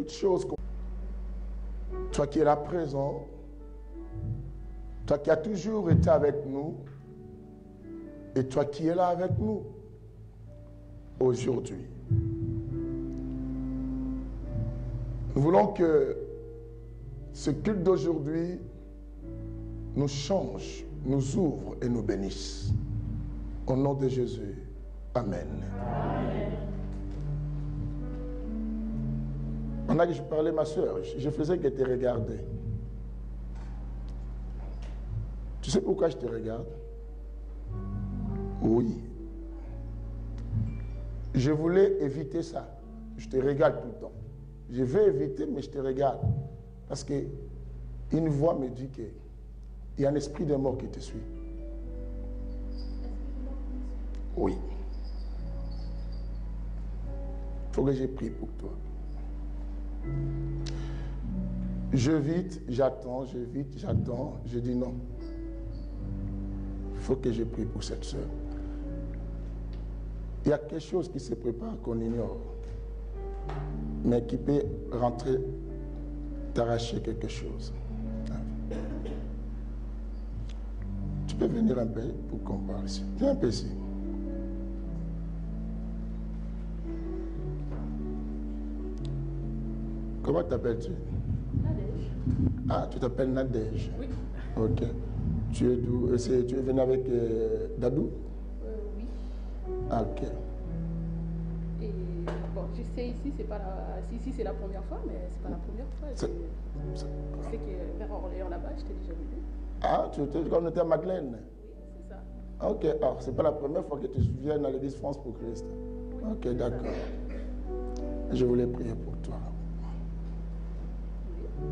toutes choses. Toi qui es là présent, toi qui as toujours été avec nous, et toi qui es là avec nous aujourd'hui. Nous voulons que ce culte d'aujourd'hui nous change, nous ouvre et nous bénisse. Au nom de Jésus. Amen. Amen. Pendant que je parlais, ma soeur, je faisais que te regarder. Tu sais pourquoi je te regarde? Oui. Je voulais éviter ça. Je te regarde tout le temps. Je vais éviter, mais je te regarde. Parce que une voix me dit qu'il y a un esprit de mort qui te suit. Oui. Il faut que je prie pour toi. J'évite, j'attends, j'évite, j'attends. Je dis non. Il faut que je prie pour cette soeur. Il y a quelque chose qui se prépare qu'on ignore, mais qui peut rentrer, t'arracher quelque chose. Tu peux venir un peu pour qu'on parle ici. Viens un peu ici. Comment t'appelles-tu? Nadège. Ah, tu t'appelles Nadège? Oui. Ok. Tu es d'où? Tu es venu avec Dadou? Oui. Ah, ok. Et bon, je sais ici, c'est pas la... Ici, c'est la première fois, mais c'est pas la première fois. Je sais que vers Orléans là-bas, j'étais déjà venu. Ah, tu étais quand on était à Madeleine? Oui, c'est ça. Ok, alors c'est pas la première fois que tu viens à l'église France pour Christ. Oui, ok, d'accord. Je voulais prier pour toi. Oui.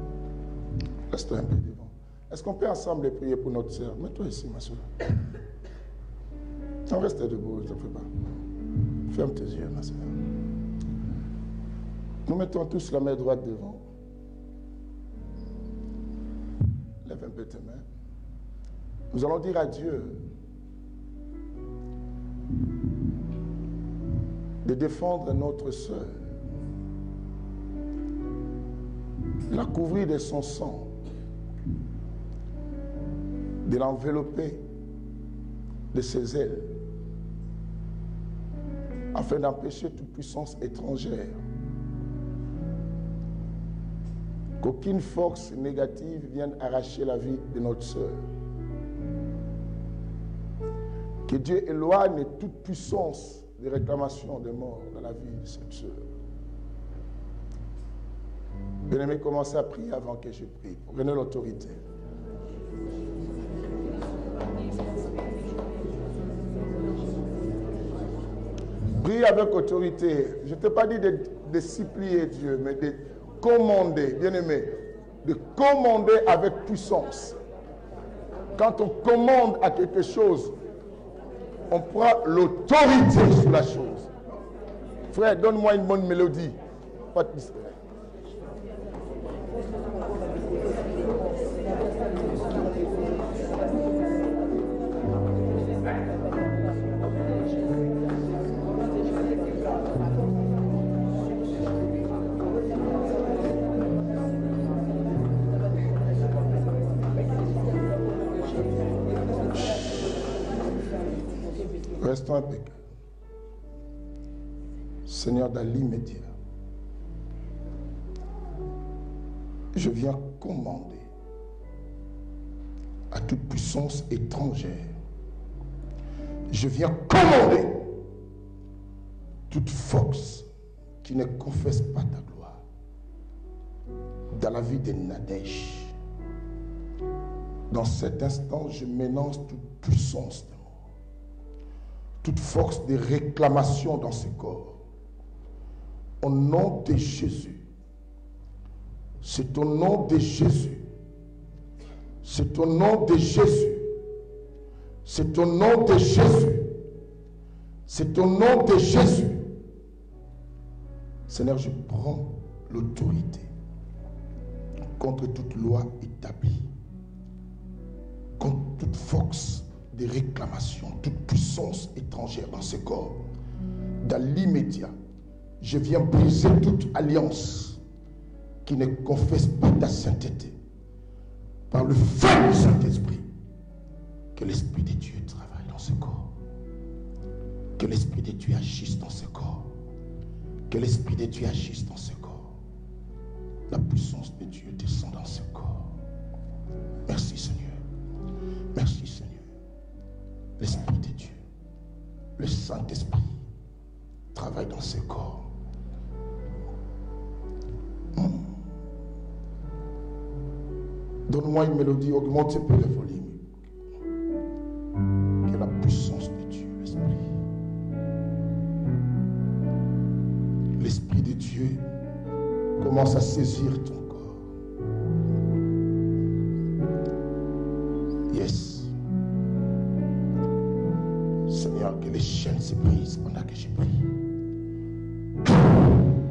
Reste un peu devant. Est-ce qu'on peut ensemble prier pour notre sœur? Mets-toi ici, ma soeur. Non, reste debout, ne t'en fais pas. Ferme tes yeux, ma soeur. Nous mettons tous la main droite devant. Lève un peu tes mains. Nous allons dire à Dieu de défendre notre sœur, la couvrir de son sang, de l'envelopper de ses ailes, afin d'empêcher toute puissance étrangère, qu'aucune force négative vienne arracher la vie de notre sœur. Que Dieu éloigne toute puissance de réclamation de mort dans la vie de cette sœur. Bien-aimé, commencez à prier avant que je prie. Prenez l'autorité. Prie avec autorité. Je ne t'ai pas dit de supplier Dieu, mais de commander, bien-aimé, de commander avec puissance. Quand on commande à quelque chose, on prend l'autorité sur la chose. Frère, donne-moi une bonne mélodie. Pas de distrait. Restons impeccables. Seigneur, dans l'immédiat, je viens commander à toute puissance étrangère. Je viens commander toute force qui ne confesse pas ta gloire dans la vie de Nadège. Dans cet instant, je mélange toute puissance de mort, toute force de réclamation dans ce corps. Au nom de Jésus, c'est au nom de Jésus, c'est au nom de Jésus, c'est au nom de Jésus, c'est au nom de Jésus. Seigneur, je prends l'autorité contre toute loi établie, contre toute force de réclamation, toute puissance étrangère dans ce corps. Dans l'immédiat, je viens briser toute alliance qui ne confessent pas ta sainteté, par le feu du Saint-Esprit, que l'Esprit de Dieu travaille dans ce corps. Que l'Esprit de Dieu agisse dans ce corps. Que l'Esprit de Dieu agisse dans ce corps. La puissance de Dieu descend dans ce corps. Merci Seigneur. Merci Seigneur. L'Esprit de Dieu, le Saint-Esprit, travaille dans ce corps. Donne-moi une mélodie, augmente un peu le volume. Que la puissance de Dieu, l'Esprit de Dieu commence à saisir ton corps. Yes. Seigneur, que les chaînes se brisent pendant que je prie.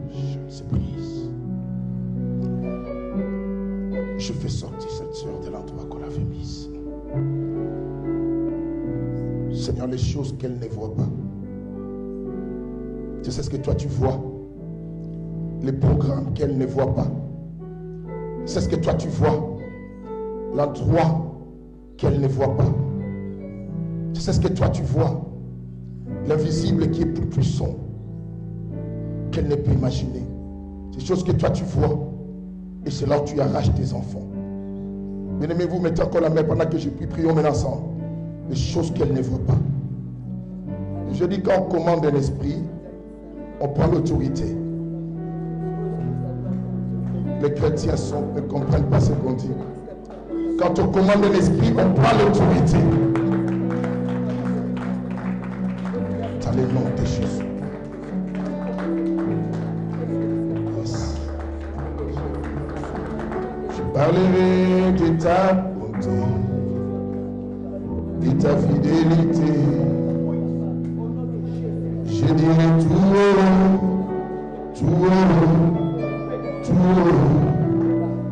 Les chaînes se brisent. Je fais sortir cette sœur de l'endroit qu'on l'avait mise. Seigneur, les choses qu'elle ne voit pas. Tu sais ce que toi tu vois. Les programmes qu'elle ne voit pas. C'est ce que toi tu vois. L'endroit qu'elle ne voit pas. C'est ce que toi tu vois. L'invisible qui est plus puissant qu'elle ne peut imaginer. C'est choses que toi tu vois. Et c'est là où tu arraches tes enfants. Bien-aimés, vous mettez encore la main pendant que je prie. Prions maintenant ensemble. Les choses qu'elle ne voit pas. Et je dis, quand on commande un esprit, on prend l'autorité. Les chrétiens ne comprennent pas ce qu'on dit. Quand on commande un esprit, on prend l'autorité. Dans le nom de Jésus. Yes. Je parlerai de ta bonté, de ta fidélité. Je dirai tout haut,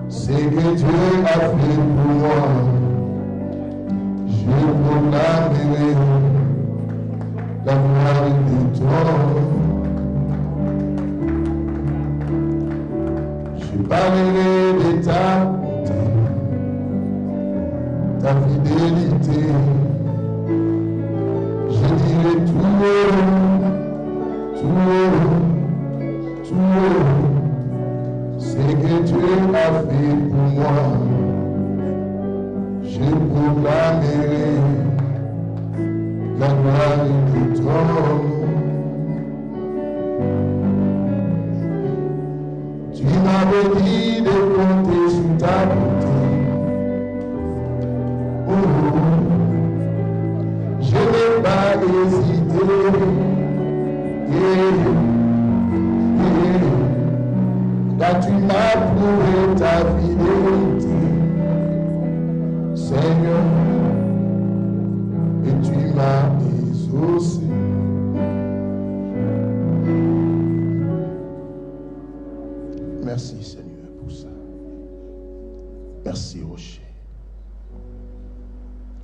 ce que Dieu a fait pour moi. Je proclamerai la gloire de toi. Je parlerai de ta bonté, ta fidélité. Je dirai tout ce que Dieu a fait pour moi. Je proclamerai la gloire de toi. Tu m'avais dit de compter sur ta bonté. Je n'ai pas hésité. Car tu m'as prouvé ta fidélité, Seigneur, et tu m'as exaucé. Merci Seigneur pour ça. Merci Rocher.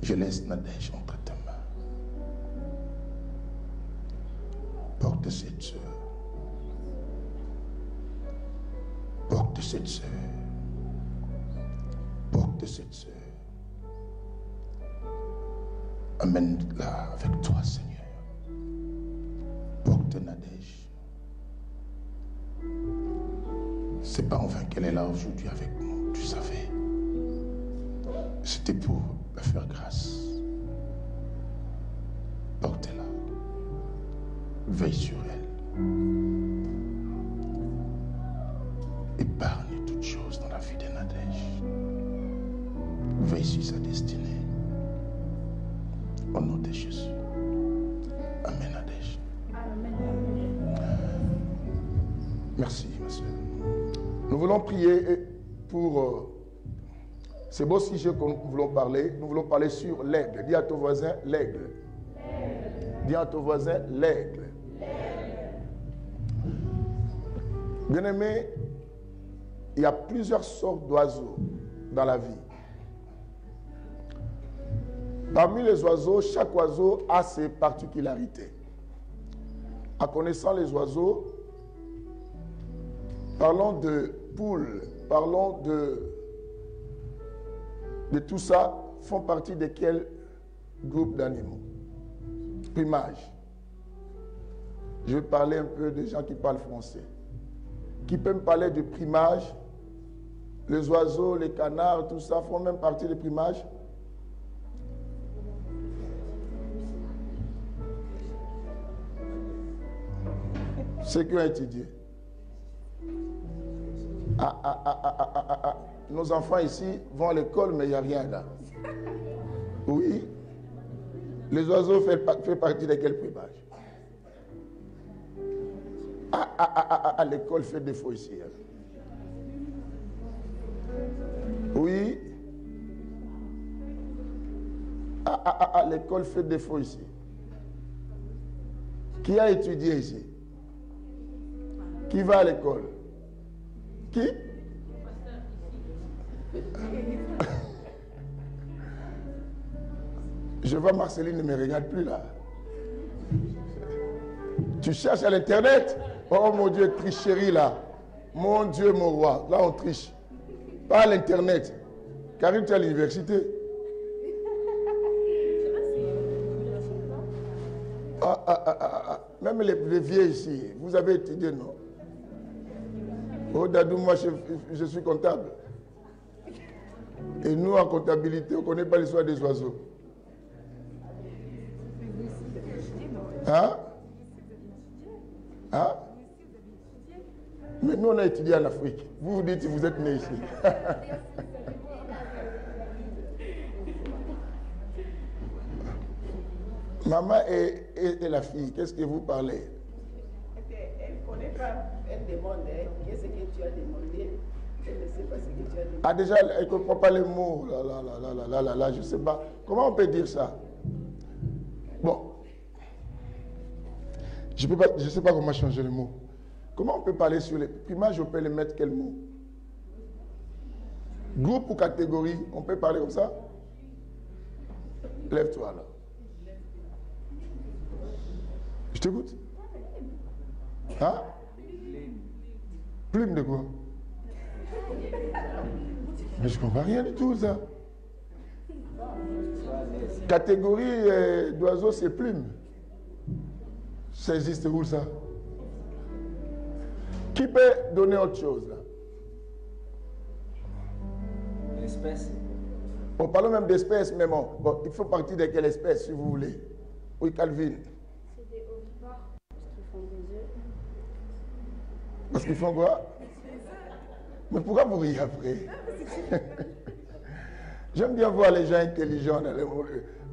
Je laisse Nadège entre tes mains. Porte cette sœur. Porte cette sœur. Porte cette sœur. Amène-la avec toi, Seigneur. Porte Nadège. C'est pas en vain qu'elle est là aujourd'hui avec nous. Tu savais. C'était pour la faire grâce. Porte-la. Veille sur elle. Épargne toutes choses dans la vie de Nadège. Veille sur sa destinée. Au nom de Jésus. Amen, Nadège. Merci, ma soeur. Nous voulons prier pour ces beaux sujets que nous voulons parler. Nous voulons parler sur l'aigle. Dis à ton voisin, l'aigle. Dis à ton voisin, l'aigle. Bien-aimé, il y a plusieurs sortes d'oiseaux dans la vie. Parmi les oiseaux, chaque oiseau a ses particularités. En connaissant les oiseaux, parlons poules, parlons de tout ça, font partie de quel groupe d'animaux? Primage. Je vais parler un peu des gens qui parlent français. Qui peut me parler du primage? Les oiseaux, les canards, tout ça font même partie des primages? Ceux qui ont étudié. Nos enfants ici vont à l'école, mais il n'y a rien là. Oui. Les oiseaux font partie de quel primage? L'école fait défaut ici. Hein. Oui. L'école fait défaut ici. Qui a étudié ici? Qui va à l'école? Qui? Je vois Marceline ne me regarde plus là. Tu cherches à l'internet? Oh mon Dieu, tricherie là. Mon Dieu, mon roi. Là on triche. Pas à l'internet. Karim, tu es à l'université. Même les vieux ici, vous avez étudié, non? Oh Dadou, moi je suis comptable. Et nous en comptabilité, on ne connaît pas l'histoire des oiseaux. Hein? Hein? Mais nous on a étudié en Afrique. Vous vous dites que vous êtes né ici. Maman et la fille, qu'est-ce que vous parlez? Elle ne connaît pas, elle demande qu'est-ce que tu as demandé. Elle ne sait pas ce que tu as demandé. Ah déjà, elle ne comprend pas les mots. Là, je ne sais pas. Comment on peut dire ça? Bon. Je ne sais pas comment changer les mots. Comment on peut parler sur les primages? On peut les mettre quel mot? Groupe ou catégorie? On peut parler comme ça? Lève-toi là. Je t'écoute. Hein? Plume de quoi? Mais je ne comprends rien du tout ça. Catégorie d'oiseaux, c'est plume. Ça existe où ça? Qui peut donner autre chose là? L'espèce. On parle même d'espèces, mais bon, il faut partir de quelle espèce si vous voulez? Oui, Calvin. C'est des ovipares, parce qu'ils font des œufs. Parce qu'ils font quoi? Mais pourquoi vous riez après? J'aime bien voir les gens intelligents dans les mots.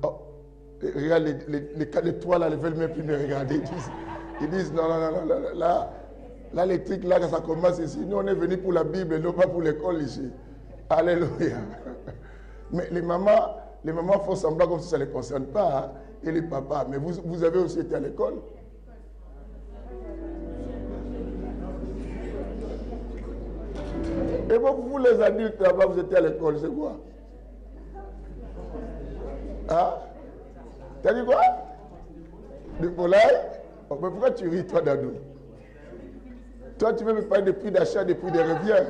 Oh, regarde, les cas de toi là, ils ne veulent même plus me regarder. Ils disent non, là, les trucs là, quand ça commence ici, nous on est venus pour la Bible et non pas pour l'école ici. Alléluia. Mais les mamans font semblant comme si ça ne les concerne pas, hein, et les papas. Mais vous avez aussi été à l'école? Et vous les adultes là-bas, vous étiez à l'école, c'est quoi? Hein? T'as dit quoi? Du volaille? Oh, mais pourquoi tu ris, toi, Dadou? Toi, tu veux me parler des prix d'achat, des prix des reviens?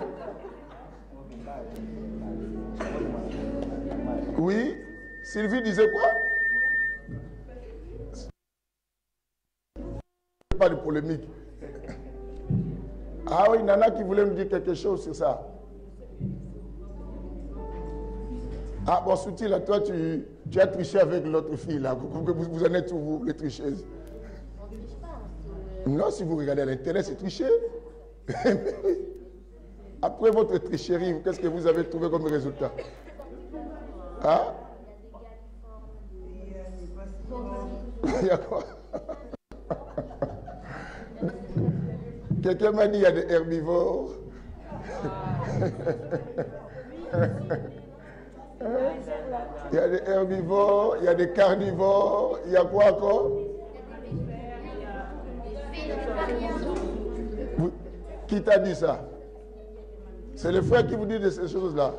Oui? Sylvie disait quoi? Pas de polémique. Ah oui, Nana qui voulait me dire quelque chose sur ça. Ah bon, Souti, là, toi, tu as triché avec l'autre fille, là. Vous en êtes où, vous, les tricheuses? On ne triche pas. Non, si vous regardez à l'intérêt, c'est tricher. Après votre tricherie, qu'est-ce que vous avez trouvé comme résultat? Hein? Il y a quoi? Quelqu'un m'a dit qu'il y a des herbivores. Il y a des herbivores, il y a des carnivores, il y a quoi encore? Qui t'a dit ça? C'est le frère qui vous dit de ces choses-là.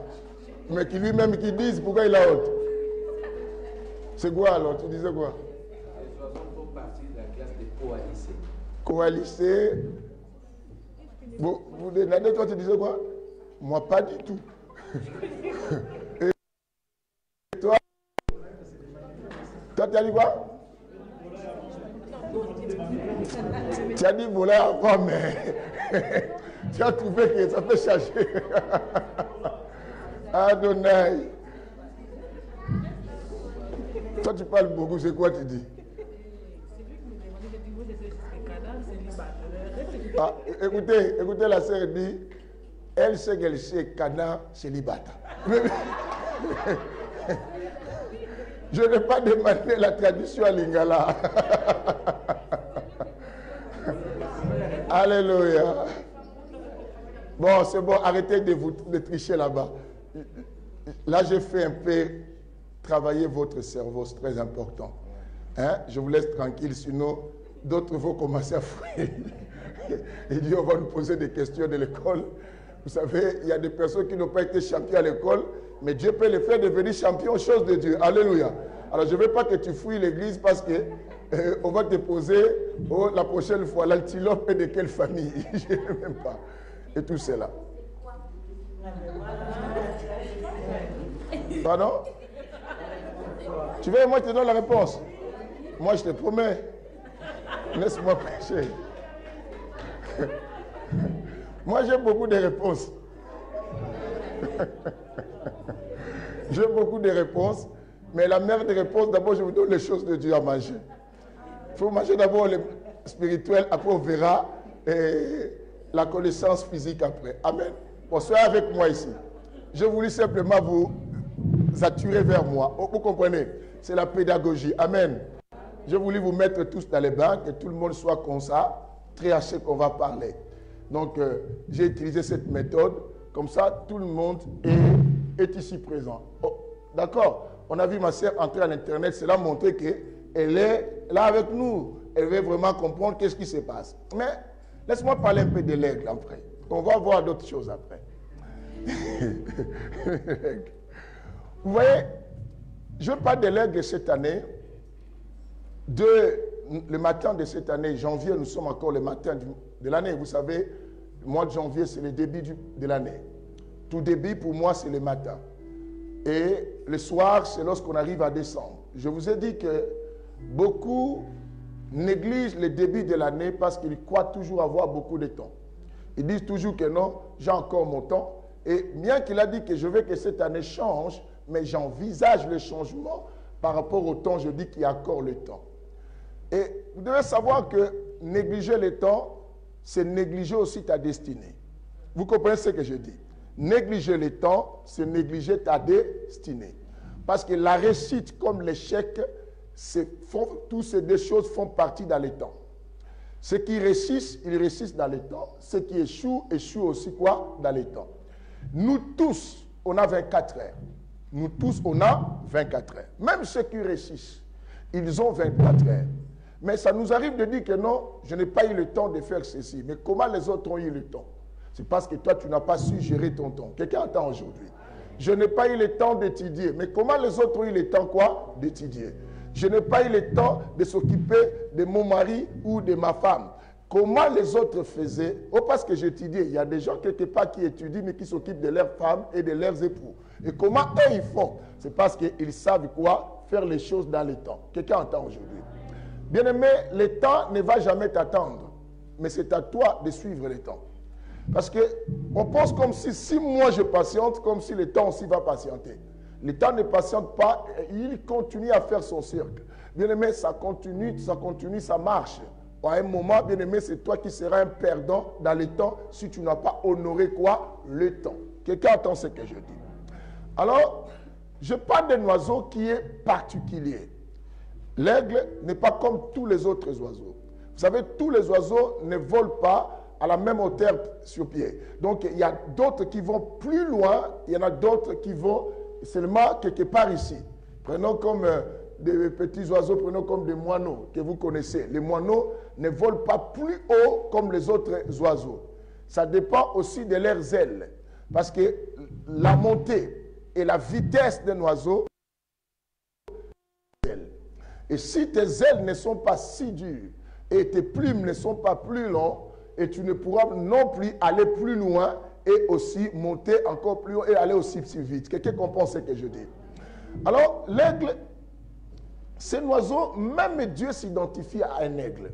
Mais qui lui-même qui disent pourquoi il a honte. C'est quoi alors? Tu disais quoi? Les oiseaux font partie de la classe des coalicés. Coalicés. Vous dénadez, toi tu disais quoi? Moi pas du tout. Et toi? Toi tu as dit quoi? Tu as dit voler avant, mais tu as trouvé que ça peut changer. Adonai. Toi tu parles beaucoup, c'est quoi tu dis? Ah, écoutez, la sœur dit, elle sait qu'elle sait Cana célibataire. Je n'ai pas demandé la traduction à Lingala. Alléluia. Bon, c'est bon, arrêtez de tricher là-bas. Là, j'ai fait un peu travailler votre cerveau, c'est très important. Hein? Je vous laisse tranquille, sinon d'autres vont commencer à fouiller. Il dit, on va nous poser des questions de l'école. Vous savez, il y a des personnes qui n'ont pas été champions à l'école, mais Dieu peut les faire devenir champions aux choses de Dieu. Alléluia. Alors, je ne veux pas que tu fouilles l'église parce que on va te poser la prochaine fois l'antilope est de quelle famille. Je ne sais même pas. Et tout cela. Pardon? Tu veux, moi, je te donne la réponse. Moi, je te promets. Laisse-moi prêcher. Moi, j'ai beaucoup de réponses. J'ai beaucoup de réponses. Mais la meilleure des réponses, d'abord, je vous donne les choses de Dieu à manger. Il faut manger d'abord les spirituels, après on verra la connaissance physique après. Amen. Bon, soyez avec moi ici. Je voulais simplement vous attirer vers moi. Vous comprenez? C'est la pédagogie. Amen. Je voulais vous mettre tous dans les bains, que tout le monde soit comme ça, très à ce qu'on va parler. Donc, j'ai utilisé cette méthode. Comme ça, tout le monde est ici présent. Oh, d'accord? On a vu ma sœur entrer à l'Internet. Cela montrait qu'elle est là avec nous. Elle veut vraiment comprendre qu'est-ce qui se passe. Mais laisse-moi parler un peu de l'aigle après. On va voir d'autres choses après. Vous voyez, je parle de l'aigle cette année. Le matin de cette année, janvier, nous sommes encore le matin de l'année. Vous savez, le mois de janvier, c'est le début de l'année. Tout début, pour moi, c'est le matin. Et le soir, c'est lorsqu'on arrive à décembre. Je vous ai dit que beaucoup négligent le début de l'année parce qu'ils croient toujours avoir beaucoup de temps. Ils disent toujours que non, j'ai encore mon temps. Et bien qu'il a dit que je veux que cette année change, mais j'envisage le changement par rapport au temps, je dis qu'il y a encore le temps. Et vous devez savoir que négliger le temps, c'est négliger aussi ta destinée. Vous comprenez ce que je dis? Négliger le temps, c'est négliger ta destinée. Parce que la réussite comme l'échec, toutes ces deux choses font partie dans le temps. Ceux qui réussissent, ils réussissent dans le temps. Ceux qui échouent, échouent aussi quoi? Dans le temps. Nous tous, on a 24 heures. Nous tous, on a 24 heures. Même ceux qui réussissent, ils ont 24 heures. Mais ça nous arrive de dire que non, je n'ai pas eu le temps de faire ceci. Mais comment les autres ont eu le temps? C'est parce que toi, tu n'as pas su gérer ton temps. Quelqu'un attend aujourd'hui. Je n'ai pas eu le temps d'étudier. Mais comment les autres ont eu le temps quoi? D'étudier. Je n'ai pas eu le temps de s'occuper de mon mari ou de ma femme. Comment les autres faisaient? Oh, parce que j'étudiais. Il y a des gens quelque part qui étudient, mais qui s'occupent de leurs femmes et de leurs époux. Et comment eux, ils font? C'est parce qu'ils savent quoi? Faire les choses dans le temps. Quelqu'un entend aujourd'hui. Bien-aimé, le temps ne va jamais t'attendre. Mais c'est à toi de suivre le temps. Parce qu'on pense comme si moi je patiente, comme si le temps aussi va patienter. Le temps ne patiente pas, il continue à faire son cirque. Bien-aimé, ça continue, ça marche. À un moment, bien-aimé, c'est toi qui seras un perdant dans le temps si tu n'as pas honoré quoi? Le temps. Quelqu'un entend ce que je dis. Alors, je parle d'un oiseau qui est particulier. L'aigle n'est pas comme tous les autres oiseaux. Vous savez, tous les oiseaux ne volent pas à la même hauteur sur pied. Donc, il y a d'autres qui vont plus loin, il y en a d'autres qui vont seulement quelque part ici. Prenons comme des petits oiseaux, prenons comme des moineaux que vous connaissez. Les moineaux ne volent pas plus haut comme les autres oiseaux. Ça dépend aussi de leurs ailes. Parce que la montée et la vitesse d'un oiseau, et si tes ailes ne sont pas si dures et tes plumes ne sont pas plus longues, et tu ne pourras non plus aller plus loin et aussi monter encore plus haut et aller aussi plus vite. Quelqu'un comprend ce que je dis? Alors, l'aigle, c'est un oiseau, même Dieu s'identifie à un aigle.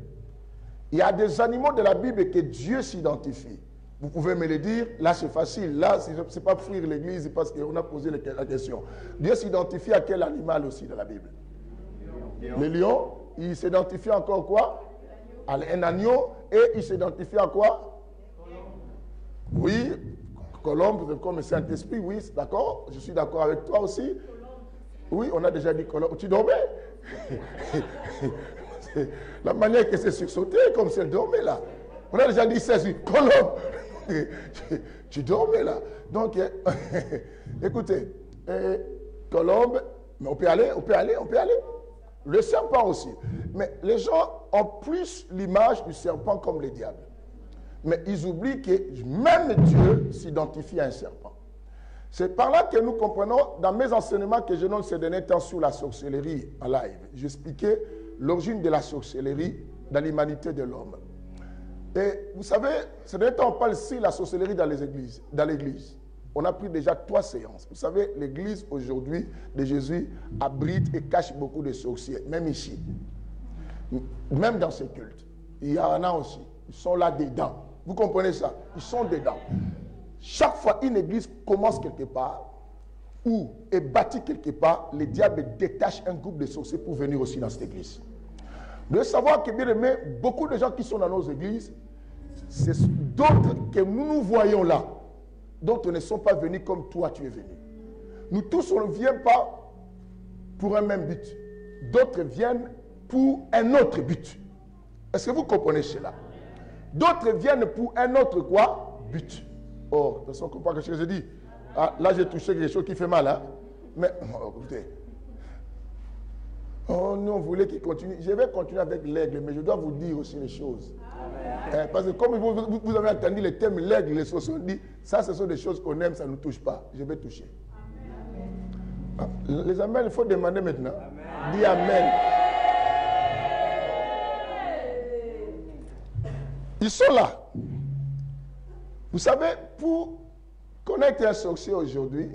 Il y a des animaux de la Bible que Dieu s'identifie. Vous pouvez me le dire, là c'est facile, là c'est pas fuir l'église parce qu'on a posé la question. Dieu s'identifie à quel animal aussi dans la Bible? Le lion. Il s'identifie encore quoi? À un agneau. Et il s'identifie à quoi? Oui, colombe, comme le Saint-Esprit, oui, d'accord. Je suis d'accord avec toi aussi. Oui, on a déjà dit colombe. Tu dormais? La manière que c'est sursauté, comme si elle dormait là. On a déjà dit ça, colombe. Tu dormais là. Donc, écoutez, colombe, mais on peut aller. Le serpent aussi. Mais les gens ont plus l'image du serpent comme le diable. Mais ils oublient que même Dieu s'identifie à un serpent. C'est par là que nous comprenons, dans mes enseignements que je donne ces derniers temps sur la sorcellerie en live, j'expliquais l'origine de la sorcellerie dans l'humanité de l'homme. Et vous savez, ces derniers temps, on parle ici de la sorcellerie dans les églises, dans l'église. On a pris déjà 3 séances. Vous savez, l'église aujourd'hui de Jésus abrite et cache beaucoup de sorciers, même ici. Même dans ces cultes. Il y en a aussi. Ils sont là dedans. Vous comprenez ça? Ils sont dedans. Chaque fois une église commence quelque part ou est bâtie quelque part, le diable détache un groupe de sorciers pour venir aussi dans cette église. Vous devez savoir que, bien aimé, beaucoup de gens qui sont dans nos églises, c'est d'autres que nous voyons là. D'autres ne sont pas venus comme toi tu es venu. Nous tous, on ne vient pas pour un même but. D'autres viennent pour un autre but. Est-ce que vous comprenez cela? D'autres viennent pour un autre quoi? But. Oh, de toute façon, on comprend ce que je dis. Ah, là, j'ai touché quelque chose qui fait mal. Hein? Mais, écoutez. Oh, nous, on voulait qu'il continue. Je vais continuer avec l'aigle, mais je dois vous dire aussi les choses. Parce que comme vous avez entendu le thème l'aigle, les choses sont dit, ça, ce sont des choses qu'on aime, ça ne nous touche pas. Je vais toucher. Ah, les amens, il faut demander maintenant. Amen. Dis amen. Ils sont là. Vous savez, pour connaître un sorcier aujourd'hui,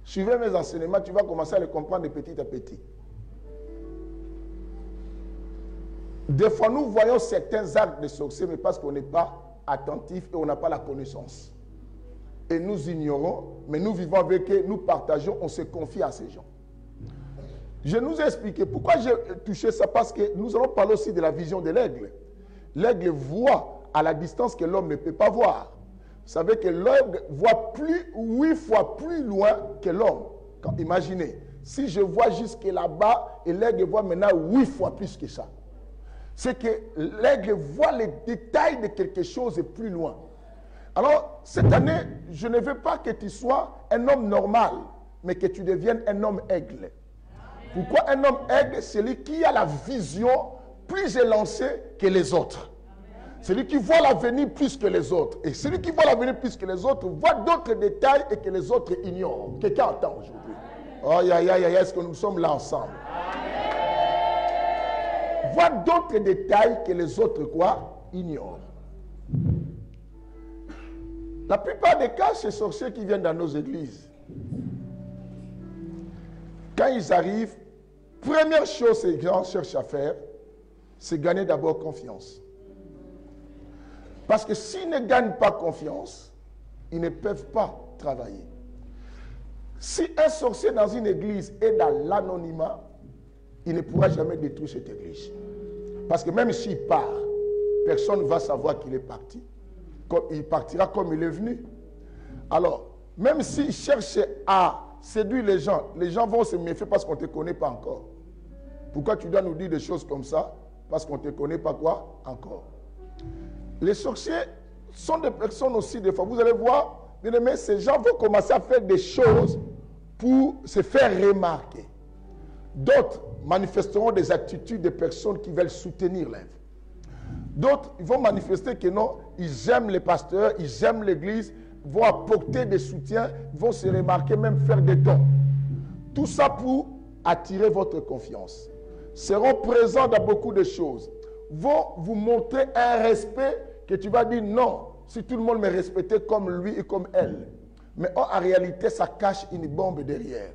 suivez mes enseignements, tu vas commencer à le comprendre de petit à petit. Des fois, nous voyons certains actes de sorciers, mais parce qu'on n'est pas attentif et on n'a pas la connaissance. Et nous ignorons, mais nous vivons avec eux, nous partageons, on se confie à ces gens. Je nous ai expliqué pourquoi j'ai touché ça, parce que nous allons parler aussi de la vision de l'aigle. L'aigle voit à la distance que l'homme ne peut pas voir. Vous savez que l'aigle voit 8 fois plus loin que l'homme. Imaginez, si je vois jusque là-bas, et l'aigle voit maintenant 8 fois plus que ça. C'est que l'aigle voit les détails de quelque chose plus loin. Alors, cette année, je ne veux pas que tu sois un homme normal, mais que tu deviennes un homme aigle. Pourquoi un homme aigle? C'est celui qui a la vision plus élancée que les autres. Celui qui voit l'avenir plus que les autres. Et celui qui voit l'avenir plus que les autres voit d'autres détails et que les autres ignorent. Quelqu'un entend aujourd'hui? Oh, est-ce que nous sommes là ensemble? Voit d'autres détails que les autres quoi? Ignorent. La plupart des cas, ces sorciers qui viennent dans nos églises, quand ils arrivent, première chose que les gens cherchent à faire, c'est gagner d'abord confiance. Parce que s'ils ne gagnent pas confiance, ils ne peuvent pas travailler. Si un sorcier dans une église est dans l'anonymat, il ne pourra jamais détruire cette église. Parce que même s'il part, personne ne va savoir qu'il est parti. Il partira comme il est venu. Alors, même s'il cherche à séduire les gens vont se méfier parce qu'on ne te connaît pas encore. Pourquoi tu dois nous dire des choses comme ça? Parce qu'on ne te connaît pas quoi? Encore. Les sorciers sont des personnes aussi, des fois. Vous allez voir, bien aimé, ces gens vont commencer à faire des choses pour se faire remarquer. D'autres manifesteront des attitudes de personnes qui veulent soutenir l'œuvre. D'autres vont manifester que non, ils aiment les pasteurs, ils aiment l'église, vont apporter des soutiens, vont se remarquer, même faire des dons. Tout ça pour attirer votre confiance. Seront présents dans beaucoup de choses. Vont vous montrer un respect que tu vas dire non, si tout le monde me respectait comme lui et comme elle. Mais en réalité, ça cache une bombe derrière.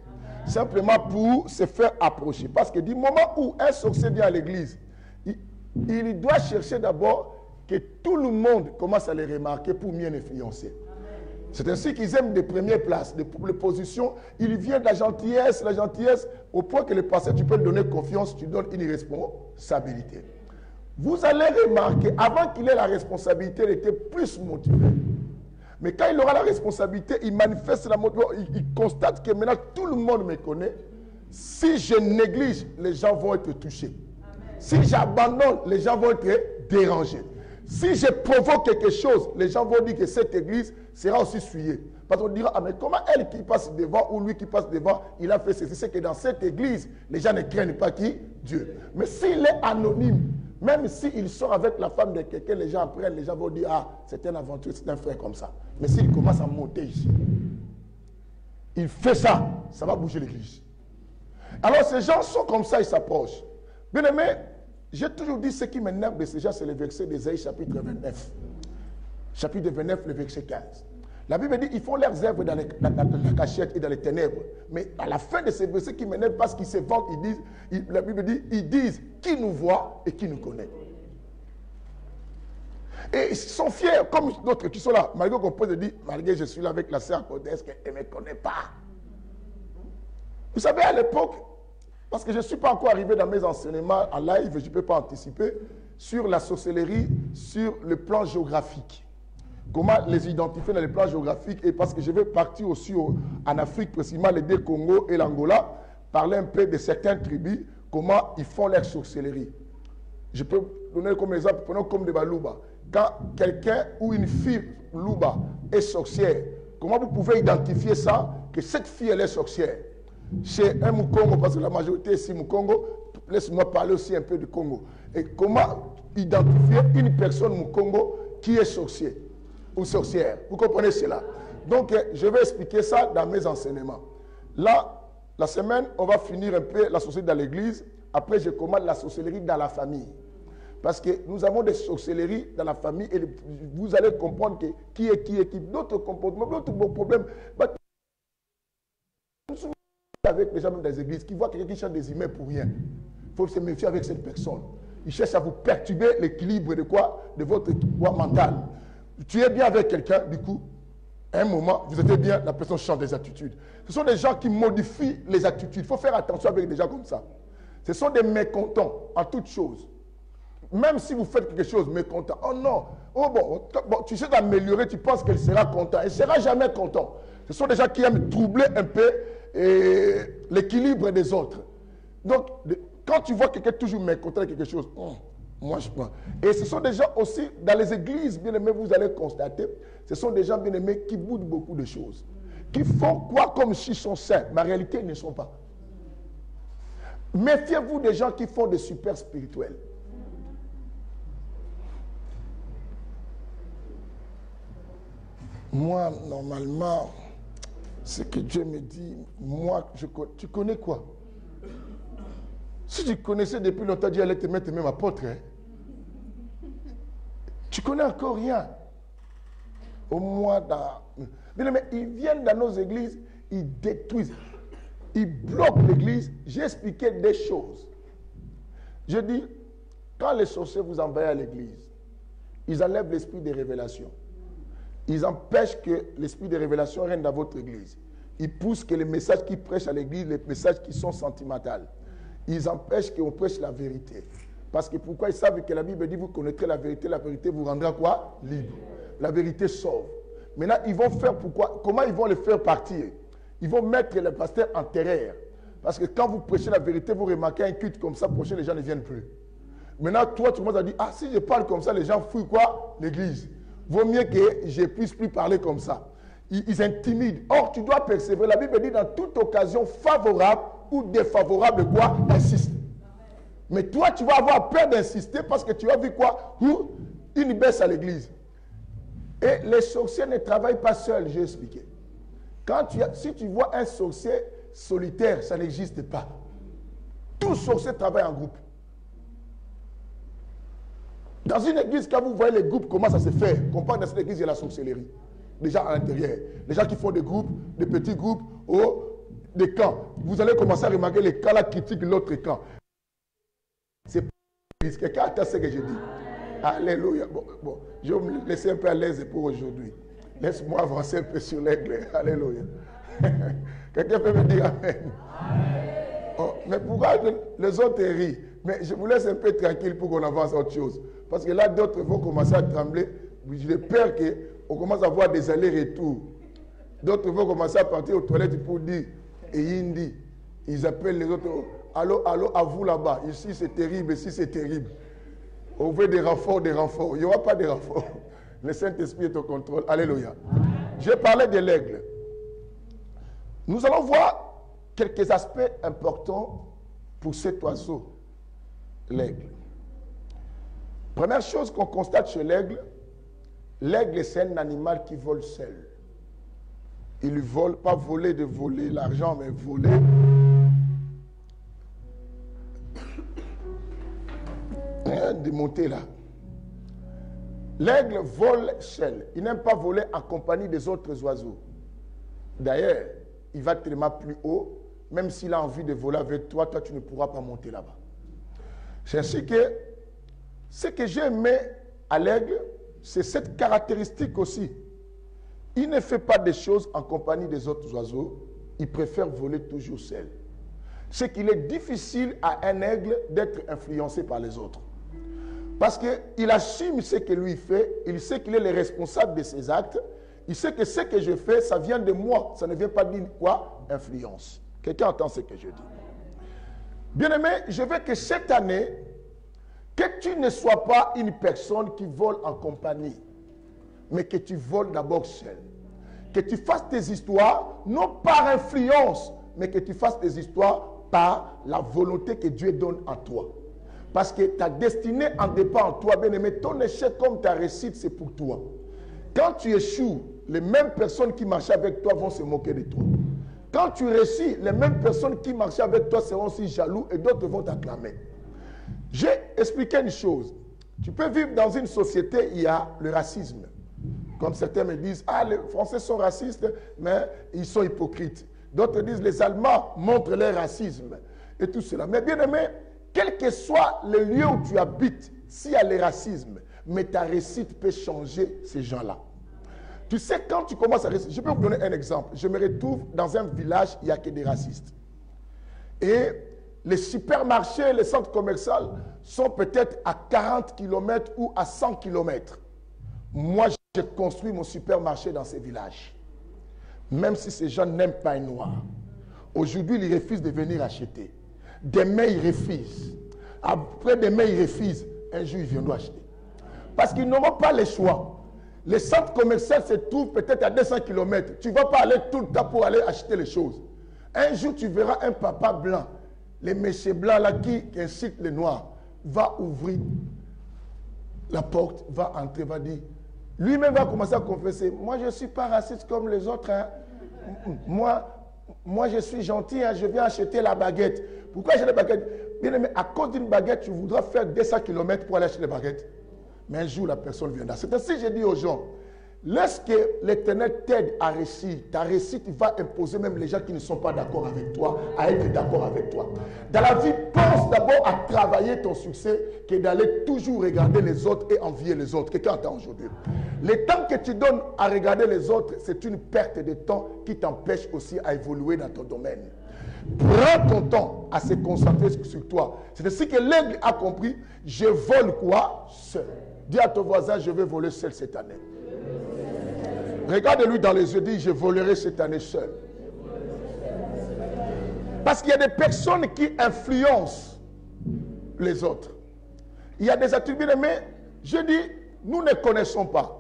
Simplement pour se faire approcher. Parce que du moment où un sorcier vient à l'église, il doit chercher d'abord que tout le monde commence à les remarquer pour mieux l'influencer. C'est ainsi qu'ils aiment des premières places, des positions. Il vient de la gentillesse, au point que le pasteur, tu peux lui donner confiance, tu donnes une responsabilité. Vous allez remarquer, avant qu'il ait la responsabilité, il était plus motivé. Mais quand il aura la responsabilité, il manifeste la motivation, il constate que maintenant tout le monde me connaît. Si je néglige, les gens vont être touchés. Si j'abandonne, les gens vont être dérangés. Si je provoque quelque chose, les gens vont dire que cette église sera aussi souillée. Parce qu'on dira, ah mais comment elle qui passe devant ou lui qui passe devant, il a fait ceci. C'est que dans cette église, les gens ne craignent pas qui? Dieu. Mais s'il est anonyme, même s'il sort avec la femme de quelqu'un, les gens apprennent, les gens vont dire, ah, c'est une aventure, c'est un frère comme ça. Mais s'il commence à monter ici, il fait ça, ça va bouger l'église. Alors ces gens sont comme ça, ils s'approchent. Bien aimé, j'ai toujours dit ce qui m'énerve de ces gens, c'est le verset d'Ésaïe chapitre 29. Chapitre 29, le verset 15. La Bible dit, ils font leurs œuvres dans la cachette et dans les ténèbres. Mais à la fin de ces versets qui m'énervent parce qu'ils se vantent, la Bible dit, ils disent qui nous voit et qui nous connaît. Et ils sont fiers, comme d'autres qui sont là. Malgré qu'on peut dire, malgré je suis là avec la sœur Codès, qu'elle ne me connaît pas. Vous savez, à l'époque, parce que je ne suis pas encore arrivé dans mes enseignements en live, je ne peux pas anticiper, sur la sorcellerie, sur le plan géographique. Comment les identifier dans le plan géographique. Et parce que je vais partir aussi en Afrique, précisément les deux Congo et l'Angola, parler un peu de certaines tribus, comment ils font leur sorcellerie. Je peux donner comme exemple, prenons comme de Balouba. Quand quelqu'un ou une fille Louba est sorcière, comment vous pouvez identifier ça, que cette fille elle est sorcière? Chez un Mukongo, parce que la majorité ici Mukongo, laisse-moi parler aussi un peu du Congo. Et comment identifier une personne Mukongo qui est sorcière ou sorcière? Vous comprenez cela? Donc, je vais expliquer ça dans mes enseignements. Là, la semaine, on va finir un peu la sorcellerie dans l'église. Après, je commande la sorcellerie dans la famille. Parce que nous avons des sorcelleries dans la famille et vous allez comprendre que qui est qui, d'autres comportements, d'autres bons problèmes. Avec les gens même dans les églises qui voient quelqu'un qui chante des humains pour rien. Il faut se méfier avec cette personne. Il cherche à vous perturber l'équilibre de quoi? De votre poids mental. Tu es bien avec quelqu'un, du coup, à un moment, vous êtes bien, la personne change des attitudes. Ce sont des gens qui modifient les attitudes. Il faut faire attention avec des gens comme ça. Ce sont des mécontents en toutes choses. Même si vous faites quelque chose mécontent, oh non, oh bon, tu sais d'améliorer, tu penses qu'elle sera contente. Elle ne sera jamais contente. Ce sont des gens qui aiment troubler un peu l'équilibre des autres. Donc, quand tu vois quelqu'un toujours mécontent de quelque chose, moi je prends. Et ce sont des gens aussi, dans les églises, bien aimés, vous allez constater, ce sont des gens bien aimés qui boudent beaucoup de choses. Qui font quoi comme s'ils sont saints, mais en réalité ils ne sont pas. Méfiez-vous des gens qui font des super spirituels. Moi, normalement, ce que Dieu me dit, moi, tu connais quoi? Si tu connaissais depuis longtemps, Dieu allait te mettre même apôtre. Hein? Tu connais encore rien. Au moins, mais ils viennent dans nos églises, ils détruisent, ils bloquent l'église. J'ai expliqué des choses. Je dis, quand les sorciers vous envoient à l'église, ils enlèvent l'esprit de révélation. Ils empêchent que l'esprit de révélation règne dans votre église. Ils poussent que les messages qui prêchent à l'église, les messages qui sont sentimentaux, ils empêchent qu'on prêche la vérité. Parce que pourquoi? Ils savent que la Bible dit, vous connaîtrez la vérité vous rendra quoi? Libre. La vérité sauve. Maintenant, ils vont faire pourquoi? Comment ils vont le faire partir? Ils vont mettre le pasteur en terreur. Parce que quand vous prêchez la vérité, vous remarquez un culte comme ça, prochain, les gens ne viennent plus. Maintenant, toi, tout le monde a dit, ah, si je parle comme ça, les gens fuient quoi? L'église. Vaut mieux que je ne puisse plus parler comme ça. Ils intimident. Or, tu dois persévérer. La Bible dit, dans toute occasion favorable ou défavorable, quoi? Insiste. Mais toi, tu vas avoir peur d'insister parce que tu as vu quoi? Une baisse à l'église. Et les sorciers ne travaillent pas seuls, j'ai expliqué. Si tu vois un sorcier solitaire, ça n'existe pas. Tous sorciers travaillent en groupe. Dans une église, quand vous voyez les groupes, comment ça se fait, qu'on parle dans cette église, il y a la sorcellerie. Déjà à l'intérieur. Les gens qui font des groupes, des petits groupes, des camps. Vous allez commencer à remarquer les camps là critiquent l'autre camp. C'est pas quelqu'un attend ce que je dis. Alléluia. Bon, je vais me laisser un peu à l'aise pour aujourd'hui. Laisse-moi avancer un peu sur l'aigle. Alléluia. Quelqu'un peut me dire amen. Oh, mais pourquoi les autres rient? Mais je vous laisse un peu tranquille pour qu'on avance à autre chose. Parce que là, d'autres vont commencer à trembler. J'ai peur qu'on commence à voir des allers-retours. D'autres vont commencer à partir aux toilettes pour dire et Hindi. Ils appellent les autres. Allô, allô, à vous là-bas. Ici, c'est terrible. Ici, c'est terrible. On veut des renforts, des renforts. Il n'y aura pas de renforts. Le Saint-Esprit est au contrôle. Alléluia. Je parlais de l'aigle. Nous allons voir quelques aspects importants pour cet oiseau, l'aigle. Première chose qu'on constate chez l'aigle, l'aigle c'est un animal qui vole seul. Il ne vole pas voler de voler l'argent, mais voler de monter là. L'aigle vole seul. Il n'aime pas voler en compagnie des autres oiseaux. D'ailleurs, il va tellement plus haut, même s'il a envie de voler avec toi, toi tu ne pourras pas monter là-bas. C'est ainsi que ce que j'ai aimé à l'aigle, c'est cette caractéristique aussi. Il ne fait pas des choses en compagnie des autres oiseaux, il préfère voler toujours seul. C'est qu'il est difficile à un aigle d'être influencé par les autres. Parce qu'il assume ce que lui fait, il sait qu'il est le responsable de ses actes, il sait que ce que je fais, ça vient de moi, ça ne vient pas dire quoi? Influence. Quelqu'un entend ce que je dis? Bien-aimé, je veux que cette année, que tu ne sois pas une personne qui vole en compagnie, mais que tu voles d'abord seul. Que tu fasses tes histoires, non par influence, mais que tu fasses tes histoires par la volonté que Dieu donne à toi. Parce que ta destinée en dépend en toi, bien-aimé. Ton échec comme ta réussite, c'est pour toi. Quand tu échoues, les mêmes personnes qui marchaient avec toi vont se moquer de toi. Quand tu réussis, les mêmes personnes qui marchaient avec toi seront aussi jaloux et d'autres vont t'acclamer. J'ai expliqué une chose. Tu peux vivre dans une société, il y a le racisme. Comme certains me disent, ah, les Français sont racistes, mais ils sont hypocrites. D'autres disent, les Allemands montrent leur racisme. Et tout cela. Mais bien aimé, quel que soit le lieu où tu habites, s'il y a le racisme, mais ta réussite peut changer ces gens-là. Tu sais, quand tu commences à réussir, je peux vous donner un exemple. Je me retrouve dans un village, il n'y a que des racistes. Et les supermarchés, les centres commerciaux sont peut-être à 40 km ou à 100 km. Moi, j'ai construit mon supermarché dans ces villages. Même si ces gens n'aiment pas un noir. Aujourd'hui, ils refusent de venir acheter. Demain, ils refusent. Après demain, ils refusent. Un jour, ils viendront acheter. Parce qu'ils n'auront pas le choix. Les centres commerciaux se trouvent peut-être à 200 km. Tu ne vas pas aller tout le temps pour aller acheter les choses. Un jour, tu verras un papa blanc, les messieurs blancs là qui incitent les noirs, va ouvrir la porte, va entrer, va dire, lui-même va commencer à confesser, moi je ne suis pas raciste comme les autres. Hein. Moi je suis gentil, hein, je viens acheter la baguette. Pourquoi acheter la baguette? Bien aimé, à cause d'une baguette, tu voudras faire 200 km pour aller acheter la baguette. Mais un jour, la personne viendra. C'est ainsi que j'ai dit aux gens, laisse que l'Éternel t'aide à réussir. Ta réussite va imposer même les gens qui ne sont pas d'accord avec toi, à être d'accord avec toi. Dans la vie, pense d'abord à travailler ton succès que d'aller toujours regarder les autres et envier les autres. Quelqu'un entend aujourd'hui? Le temps que tu donnes à regarder les autres, c'est une perte de temps qui t'empêche aussi à évoluer dans ton domaine. Prends ton temps à se concentrer sur toi. C'est ainsi que l'aigle a compris, je vole quoi? Seul. Dis à ton voisin, je vais voler seul cette année. Regarde-lui dans les yeux, dis, je volerai cette année seul. Parce qu'il y a des personnes qui influencent les autres. Il y a des attributs, mais je dis, nous ne connaissons pas.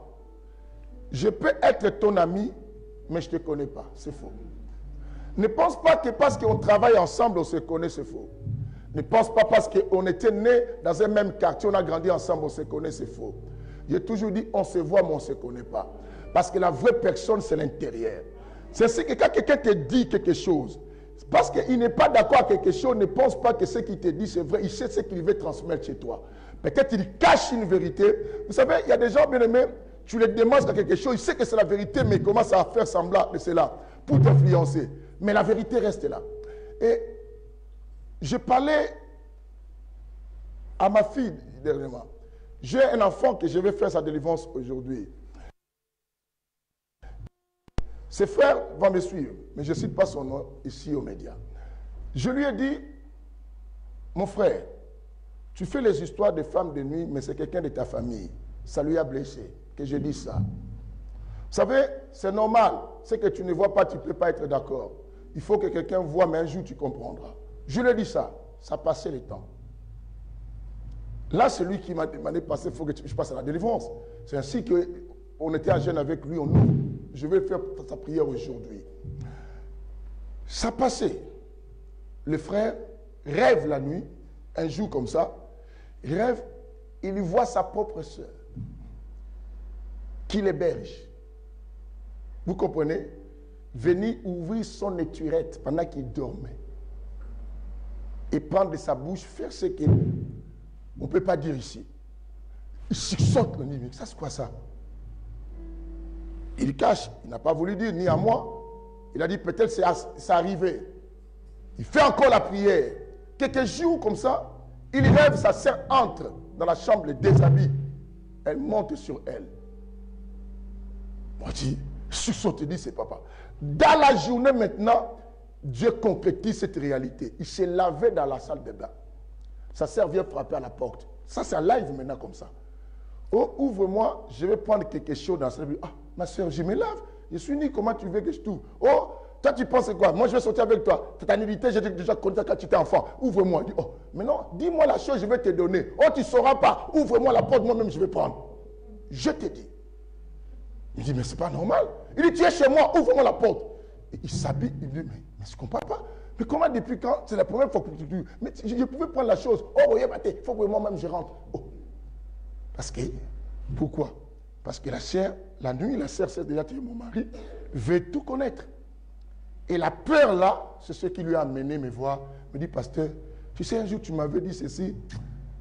Je peux être ton ami, mais je ne te connais pas. C'est faux. Ne pense pas que parce qu'on travaille ensemble, on se connaît, c'est faux. Ne pense pas parce qu'on était né dans un même quartier, on a grandi ensemble, on se connaît, c'est faux. J'ai toujours dit, on se voit, mais on ne se connaît pas. Parce que la vraie personne, c'est l'intérieur. C'est ce que quand quelqu'un te dit quelque chose, parce qu'il n'est pas d'accord avec quelque chose, ne pense pas que ce qu'il te dit, c'est vrai. Il sait ce qu'il veut transmettre chez toi. Peut-être il cache une vérité. Vous savez, il y a des gens bien aimés, tu les démontres à quelque chose, il sait que c'est la vérité, mais il commence à faire semblant de cela pour t'influencer. Mais la vérité reste là. Et je parlais à ma fille dernièrement. J'ai un enfant que je vais faire sa délivrance aujourd'hui. Ses frères vont me suivre, mais je ne cite pas son nom ici aux médias. Je lui ai dit, mon frère, tu fais les histoires de femmes de nuit, mais c'est quelqu'un de ta famille. Ça lui a blessé, que je dise ça. Vous savez, c'est normal. Ce que tu ne vois pas, tu ne peux pas être d'accord. Il faut que quelqu'un voie, mais un jour tu comprendras. Je lui ai dit ça. Ça passait le temps. Là, c'est lui qui m'a demandé, il faut que je passe à la délivrance. C'est ainsi qu'on était à Gênes avec lui, on ouvre. Je vais faire sa prière aujourd'hui. Ça passait. Le frère rêve la nuit, un jour comme ça, il rêve, il voit sa propre sœur qui l'héberge. Vous comprenez? Venir ouvrir son éturette pendant qu'il dormait et prendre de sa bouche, faire ce qu'on ne peut pas dire ici. Il surssaute le nid, mais ça c'est quoi ça? Il cache, il n'a pas voulu dire ni à moi. Il a dit peut-être c'est arrivé. Il fait encore la prière. Quelques jours comme ça, il rêve, sa sœur entre dans la chambre, le déshabille. Elle monte sur elle. Moi je dis, sursaute, dit c'est papa. Dans la journée maintenant, Dieu concrétise cette réalité. Il s'est lavé dans la salle de bain. Sa sœur vient frapper à la porte. Ça c'est un live maintenant comme ça. Oh, ouvre-moi, je vais prendre quelque chose dans cette vie. Ah, ma soeur, je me lave. Je suis né, comment tu veux que je t'ouvre? Oh, toi tu penses quoi? Moi je vais sortir avec toi. Ta nudité, j'ai déjà connu quand tu étais enfant. Ouvre-moi. Il dit, oh, mais non, dis-moi la chose, je vais te donner. Oh, tu ne sauras pas. Ouvre-moi la porte, moi-même je vais prendre. Je te dis. Il dit, mais c'est pas normal. Il dit, tu es chez moi, ouvre-moi la porte. Et il s'habille, il dit, mais je ne comprends pas. Mais comment depuis quand? C'est la première fois que tu dis, mais je pouvais prendre la chose. Oh, oui, il faut que moi-même je rentre. Oh. Parce que, pourquoi? Parce que la chair, la nuit, la sœur, c'est déjà mon mari, veut tout connaître. Et la peur là, c'est ce qui lui a amené me voir. Me dit, pasteur, tu sais, un jour tu m'avais dit ceci,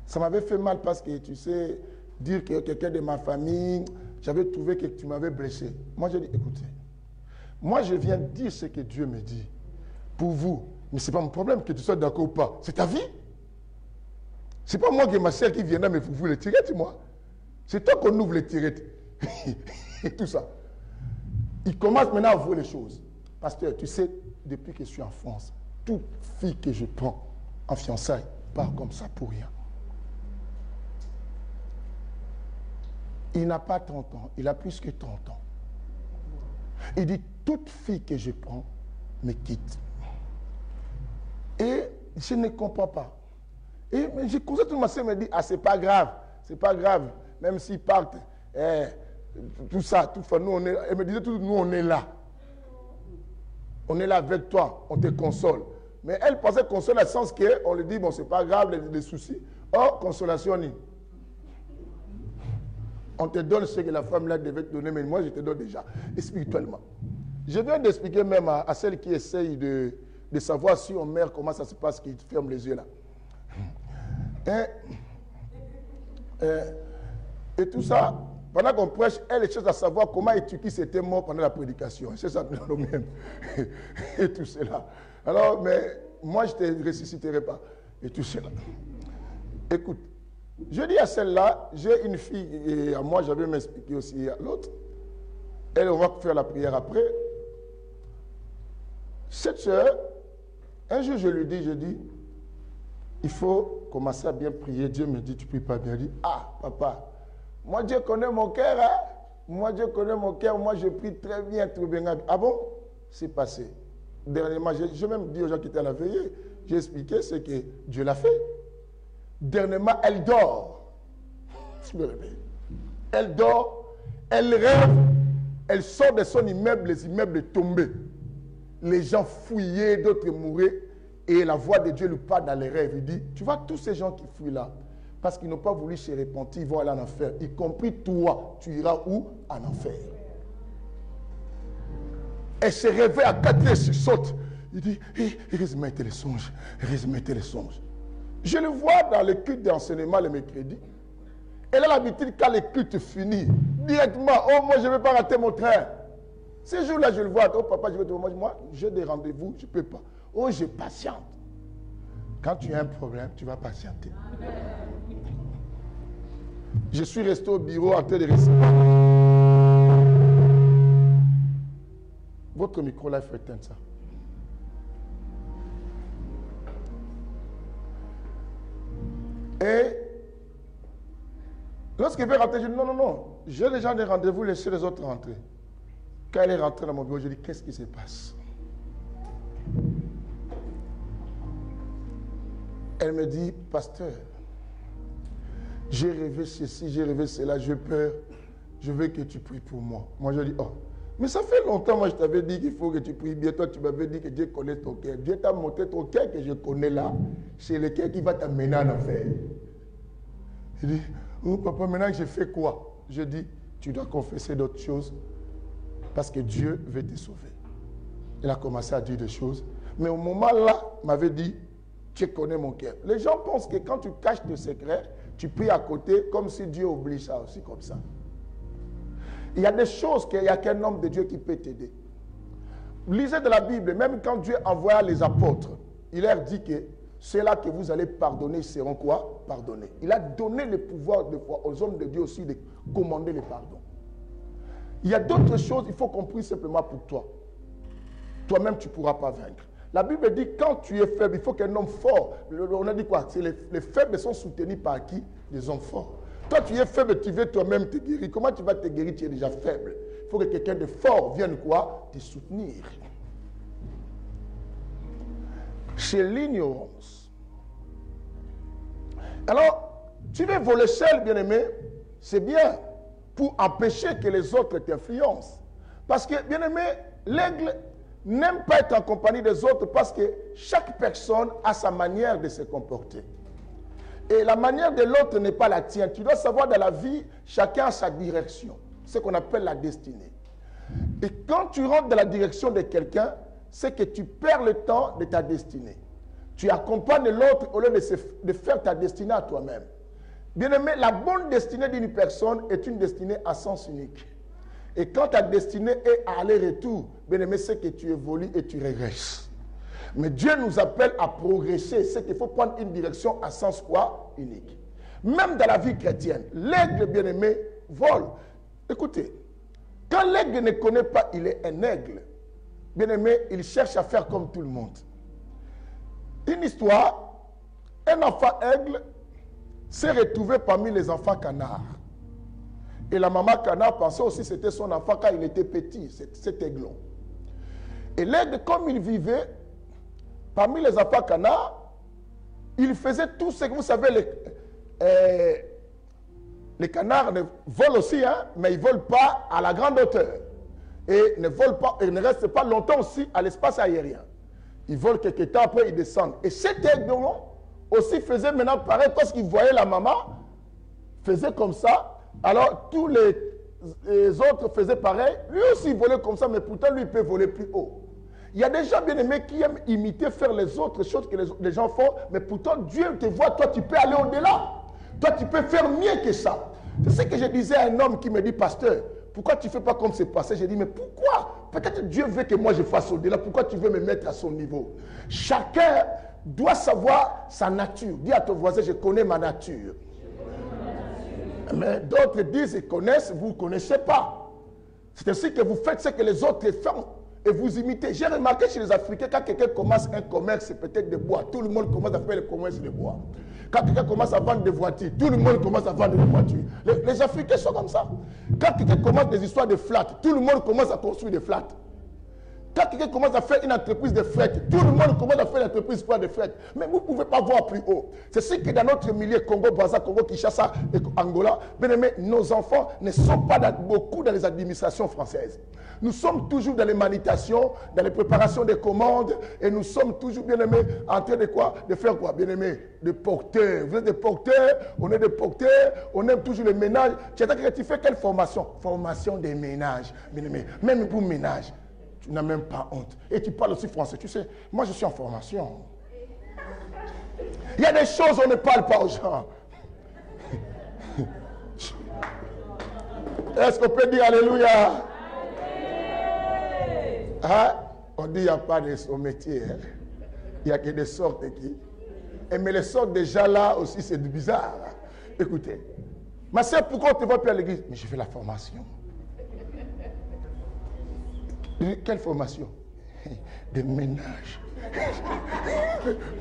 ça m'avait fait mal parce que, tu sais, dire que quelqu'un de ma famille, j'avais trouvé que tu m'avais blessé. Moi, j'ai dit, écoutez, moi je viens dire ce que Dieu me dit. Pour vous, mais ce n'est pas mon problème que tu sois d'accord ou pas. C'est ta vie. Ce n'est pas moi qui ma soeur qui viendra me vous les tirettes, moi. C'est toi qu'on ouvre les tirettes. Et tout ça. Il commence maintenant à voir les choses. Pasteur, tu sais, depuis que je suis en France, toute fille que je prends en fiançailles part comme ça pour rien. Il n'a pas 30 ans, il a plus que 30 ans. Il dit, toute fille que je prends me quitte. Et je ne comprends pas. Et je constate, ma soeur me dit, ah, c'est pas grave, même s'ils partent, tout ça, tout ça, nous on est, elle me disait tout, nous on est là. On est là avec toi, on te console. Mais elle pensait consoler dans le sens qu'on lui dit, bon, c'est pas grave, les soucis. Oh, consolation, on te donne ce que la femme là devait te donner, mais moi je te donne déjà, spirituellement. Je viens d'expliquer même à celles qui essayent de savoir si on meurt, comment ça se passe, qui ferment les yeux là. Et tout ça, pendant qu'on prêche, elle cherche à savoir comment Étuki s'était mort pendant la prédication. C'est ça le même. Et tout cela. Alors, mais moi, je ne te ressusciterai pas. Et tout cela. Écoute, je dis à celle-là, j'ai une fille, et à moi, j'avais m'expliquer aussi à l'autre. Elle, on va faire la prière après. Cette soeur, un jour, je lui dis, il faut commencer à bien prier. Dieu me dit, tu ne pries pas bien. Elle dit, ah, papa, moi, Dieu connaît mon cœur. Hein? Moi, Dieu connaît mon cœur. Moi, je prie très bien, tout bien. Ah bon? C'est passé. Dernièrement, j'ai même dit aux gens qui étaient à la veillée, j'ai expliqué ce que Dieu l'a fait. Dernièrement, elle dort. Je me réveille. Elle dort, elle rêve, elle sort de son immeuble, les immeubles tombés. Les gens fouillaient, d'autres mouraient. Et la voix de Dieu lui parle dans les rêves. Il dit, tu vois, tous ces gens qui fuient là, parce qu'ils n'ont pas voulu se repentir, ils vont aller en enfer. Y compris toi, tu iras où? En enfer. Elle se réveille à 4 heures, elle saute. Il dit, heureusement était les songes. Heureusement était les songes. Je le vois dans les cultes d'enseignement le mercredi. Elle a l'habitude, quand les cultes finissent, directement, oh, moi, je ne vais pas rater mon train. Ces jours-là, je le vois, oh, papa, je vais te voir. Moi, j'ai des rendez-vous, je ne peux pas. Oh, je patiente. Quand tu as un problème, tu vas patienter. Je suis resté au bureau en train de recevoir. Votre micro là, il faut éteindre ça. Et lorsqu'il veut rentrer, je dis non. J'ai déjà des rendez-vous, laissez les autres rentrer. Quand elle est rentrée dans mon bureau, je dis qu'est-ce qui se passe? Elle me dit, pasteur, j'ai rêvé ceci, j'ai rêvé cela, j'ai peur, je veux que tu pries pour moi. Moi, je dis, oh, mais ça fait longtemps, moi, je t'avais dit qu'il faut que tu pries bien. Toi, tu m'avais dit que Dieu connaît ton cœur. Dieu t'a montré ton cœur que je connais là. C'est le cœur qui va t'amener en enfer. Il dit, oh, papa, maintenant, j'ai fait quoi? Je dis, tu dois confesser d'autres choses parce que Dieu veut te sauver. Il a commencé à dire des choses. Mais au moment là, il m'avait dit, tu connais mon cœur. Les gens pensent que quand tu caches tes secrets, tu pries à côté comme si Dieu oblige ça aussi comme ça. Il y a des choses qu'il n'y a qu'un homme de Dieu qui peut t'aider. Lisez de la Bible, même quand Dieu envoya les apôtres, il leur dit que ceux-là que vous allez pardonner seront quoi? Pardonnés. Il a donné le pouvoir de foi aux hommes de Dieu aussi de commander le pardon. Il y a d'autres choses, il faut qu'on prie simplement pour toi. Toi-même, tu ne pourras pas vaincre. La Bible dit quand tu es faible, il faut qu'un homme fort. On a dit quoi? Les faibles sont soutenus par qui? Les hommes forts. Toi, tu es faible, tu veux toi-même te guérir. Comment tu vas te guérir? Tu es déjà faible. Il faut que quelqu'un de fort vienne quoi? Te soutenir. C'est l'ignorance. Alors, tu veux voler seul, bien-aimé, c'est bien pour empêcher que les autres t'influencent. Parce que, bien-aimé, l'aigle n'aime pas être en compagnie des autres parce que chaque personne a sa manière de se comporter. Et la manière de l'autre n'est pas la tienne. Tu dois savoir dans la vie, chacun a sa direction. Ce qu'on appelle la destinée. Et quand tu rentres dans la direction de quelqu'un, c'est que tu perds le temps de ta destinée. Tu accompagnes l'autre au lieu de faire ta destinée à toi-même. Bien-aimé, la bonne destinée d'une personne est une destinée à sens unique. Et quand ta destinée est à aller-retour, bien-aimé, c'est que tu évolues et tu régresses. Mais Dieu nous appelle à progresser. C'est qu'il faut prendre une direction à sens quoi? Unique. Même dans la vie chrétienne, l'aigle, bien-aimé, vole. Écoutez, quand l'aigle ne connaît pas, il est un aigle. Bien-aimé, il cherche à faire comme tout le monde. Une histoire, un enfant aigle s'est retrouvé parmi les enfants canards. Et la maman canard pensait aussi que c'était son enfant quand il était petit, cet aiglon. Et l'aigle, comme il vivait parmi les enfants canards, il faisait tout ce que vous savez, les canards volent aussi, hein, mais ils ne volent pas à la grande hauteur. Et ne volent pas, et ne restent pas longtemps aussi à l'espace aérien. Ils volent quelques temps, après ils descendent. Et cet aiglon aussi faisait maintenant pareil, parce qu'il voyait la maman, faisait comme ça. Alors tous les autres faisaient pareil. Lui aussi il volait comme ça, mais pourtant lui il peut voler plus haut. Il y a des gens bien-aimés qui aiment imiter, faire les autres choses que les gens font, mais pourtant Dieu te voit, toi tu peux aller au-delà. Toi tu peux faire mieux que ça. C'est ce que je disais à un homme qui me dit, pasteur, pourquoi tu ne fais pas comme ce passé? J'ai dit, mais pourquoi? Peut-être Dieu veut que moi je fasse au-delà. Pourquoi tu veux me mettre à son niveau? Chacun doit savoir sa nature. Dis à ton voisin, je connais ma nature. Mais d'autres disent, ils connaissent, vous ne connaissez pas. C'est ainsi que vous faites ce que les autres font et vous imitez. J'ai remarqué chez les Africains, quand quelqu'un commence un commerce, peut-être de bois, tout le monde commence à faire le commerce de bois. Quand quelqu'un commence à vendre des voitures, tout le monde commence à vendre des voitures. Les Africains sont comme ça. Quand quelqu'un commence des histoires de flat, tout le monde commence à construire des flats. Quand quelqu'un commence à faire une entreprise de fret, tout le monde commence à faire une entreprise de fret. Mais vous ne pouvez pas voir plus haut. C'est ce que dans notre milieu, Congo, Brazza, Congo, Kinshasa et Angola, bien aimé, nos enfants ne sont pas beaucoup dans les administrations françaises. Nous sommes toujours dans les manipulations, dans les préparations des commandes, et nous sommes toujours, bien aimés, en train de quoi? De faire quoi? Bien aimé, de porteurs. Vous êtes des porteurs, on est des porteurs, on aime toujours les ménages. Tu fais quelle formation? Formation des ménages, bien aimé. Même pour ménage. Tu n'as même pas honte. Et tu parles aussi français. Tu sais, moi je suis en formation. Il y a des choses on ne parle pas aux gens. Est-ce qu'on peut dire Alléluia? Hein? On dit qu'il n'y a pas de son métier. Hein? Il n'y a que des sortes qui. Et mais les sortes déjà là aussi, c'est bizarre. Écoutez, ma soeur, pourquoi on te voit plus à l'église? Mais je fais la formation. Quelle formation? De ménage.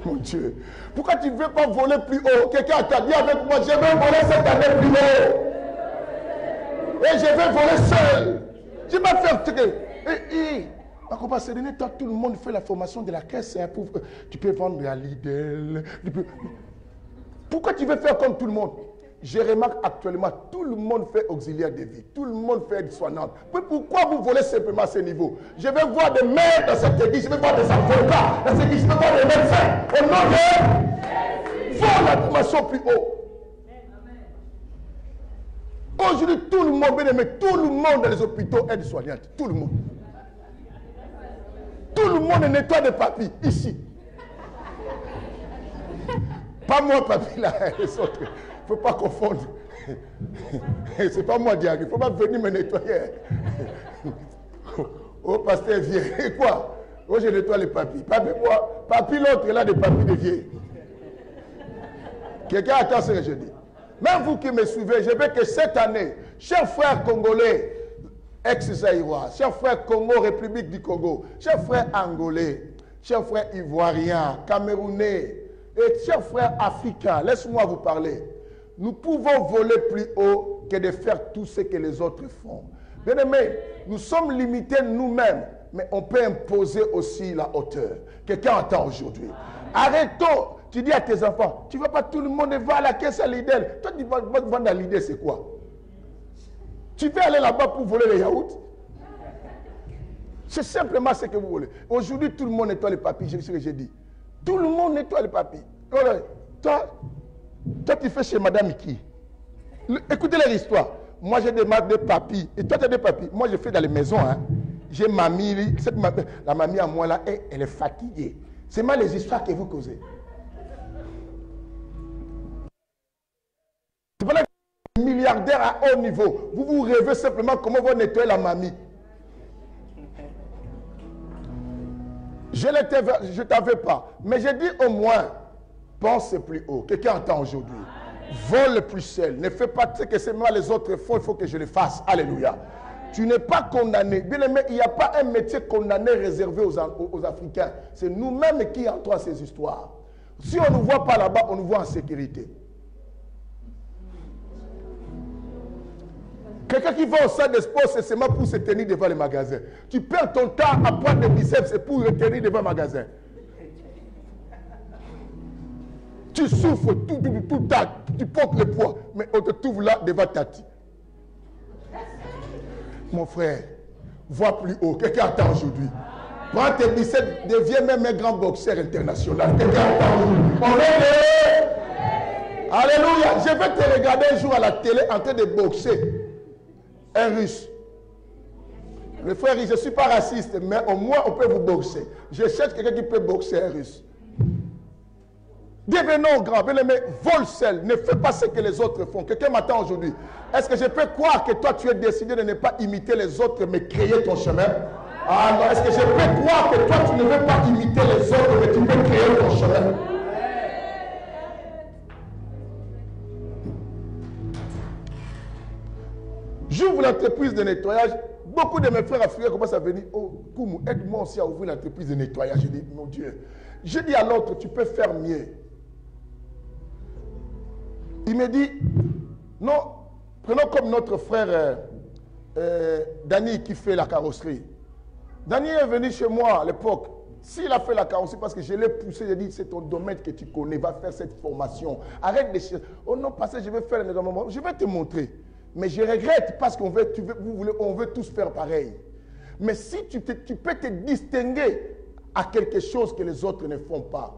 Mon Dieu. Pourquoi tu ne veux pas voler plus haut? Quelqu'un t'a dit avec moi, je vais voler cette année plus haut. Et je vais voler seul. Je vais faire ce que... toi, tout le monde fait la formation de la caisse. Hein, tu peux vendre à Lidl. Pourquoi tu veux faire comme tout le monde? Je remarque actuellement, tout le monde fait auxiliaire de vie. Tout le monde fait aide-soignante. Pourquoi vous volez simplement à ce niveau? Je vais voir des maires dans cette église. Je vais voir des avocats dans cette église. Je vais voir des médecins. Au nom de... Faut la formation plus haut. Aujourd'hui, tout le monde, bien aimé, tout le monde dans les hôpitaux aide-soignante. Tout le monde. Tout le monde nettoie des papiers, ici. Pas moi, papier, là, les autres. Il ne faut pas confondre. C'est pas moi, Dieu. Il ne faut pas venir me nettoyer. Oh, pasteur vieux. Et quoi? Oh, je nettoie les papiers. Papier, moi. Papier, l'autre, il a des papiers de vieux. Quelqu'un attend ce que je dis. Même vous qui me suivez, je veux que cette année, chers frères congolais, ex-Zaïrois, chers frères Congo, République du Congo, chers frères angolais, chers frères ivoiriens, camerounais, et chers frères africains, laisse-moi vous parler. Nous pouvons voler plus haut que de faire tout ce que les autres font. Bien aimé, nous sommes limités nous-mêmes, mais on peut imposer aussi la hauteur. Quelqu'un entend aujourd'hui. Arrêtons. Tu dis à tes enfants, tu ne vas pas, tout le monde va à la caisse à Lidl. Toi, tu vas vendre à Lidl, c'est quoi? Tu peux aller là-bas pour voler les yaourts? C'est simplement ce que vous voulez. Aujourd'hui, tout le monde nettoie les papiers, c'est ce que j'ai dit. Tout le monde nettoie les papiers. Toi, tu fais chez Madame qui? Écoutez leur histoire. Moi, j'ai des papiers. Et toi, tu as des papiers. Moi, je fais dans les maisons. Hein. J'ai mamie. La mamie à moi, là, elle est fatiguée. C'est mal les histoires que vous causez. C'est pas les milliardaires à haut niveau. Vous vous rêvez simplement comment vous nettoyer la mamie. Je ne t'avais pas. Mais j'ai dit au moins, pense plus haut. Quelqu'un entend aujourd'hui. Vole plus seul. Ne fais pas ce que c'est moi les autres font. Il faut que je le fasse. Alléluia. Tu n'es pas condamné. Bien aimé, il n'y a pas un métier condamné réservé aux Africains. C'est nous-mêmes qui entrons à ces histoires. Si on ne nous voit pas là-bas, on nous voit en sécurité. Quelqu'un qui va au centre de sport, c'est seulement pour se tenir devant les magasins. Tu perds ton temps à prendre des biceps, c'est pour te tenir devant le magasin. Tu souffres tout le temps, tu portes le poids, mais on te trouve là devant Tati. Mon frère, vois plus haut. Quelqu'un attend aujourd'hui. Prends tes biceps, deviens même un grand boxeur international. Quelqu'un attend aujourd'hui. On est Alléluia. Je vais te regarder un jour à la télé en train de boxer. Un russe. Le frère, je ne suis pas raciste, mais au moins on peut vous boxer. Je cherche quelqu'un qui peut boxer un russe. Devenons grands, bien aimé, vole seul, ne fais pas ce que les autres font. Quelqu'un m'attend aujourd'hui. Est-ce que je peux croire que toi tu es décidé de ne pas imiter les autres, mais créer ton chemin? Alors, est-ce que je peux croire que toi tu ne veux pas imiter les autres, mais tu veux créer ton chemin? J'ouvre l'entreprise de nettoyage. Beaucoup de mes frères africains commencent à venir. Oh, Koumou, aide-moi aussi à ouvrir l'entreprise de nettoyage. Je dis, mon Dieu. Je dis à l'autre, tu peux faire mieux. Il me dit, non, prenons comme notre frère Dani qui fait la carrosserie. Dani est venu chez moi à l'époque. S'il a fait la carrosserie, parce que je l'ai poussé, j'ai dit, c'est ton domaine que tu connais, va faire cette formation. Arrête de chercher. Oh non, parce que je vais faire un moment. Je vais te montrer. Mais je regrette parce qu'on veut, on veut tous faire pareil. Mais si tu peux te distinguer à quelque chose que les autres ne font pas.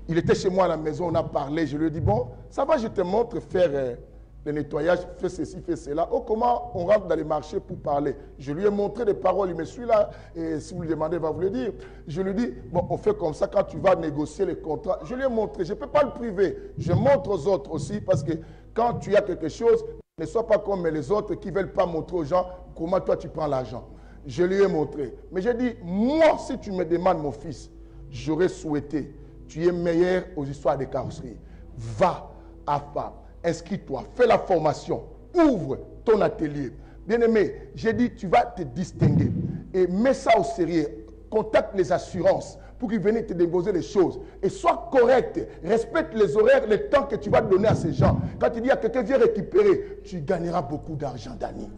Il était chez moi à la maison, on a parlé, je lui ai dit, bon, ça va, je te montre faire le nettoyage, fais ceci, fais cela. Oh, comment on rentre dans les marchés pour parler? Je lui ai montré des paroles, il me suit là, et si vous lui demandez, il va vous le dire. Je lui dis, bon, on fait comme ça quand tu vas négocier les contrats. Je lui ai montré, je ne peux pas le priver. Je montre aux autres aussi, parce que quand tu as quelque chose, ne sois pas comme les autres qui ne veulent pas montrer aux gens comment toi tu prends l'argent. Je lui ai montré. Mais j'ai dit, moi, si tu me demandes, mon fils, j'aurais souhaité, tu es meilleur aux histoires de carrosserie. Va à FAP. Inscris-toi, fais la formation, ouvre ton atelier. Bien-aimé, j'ai dit, tu vas te distinguer et mets ça au sérieux. Contacte les assurances pour qu'ils viennent te déposer les choses. Et sois correct, respecte les horaires, le temps que tu vas donner à ces gens. Quand il y a quelqu'un qui vient récupérer, tu gagneras beaucoup d'argent, Dani.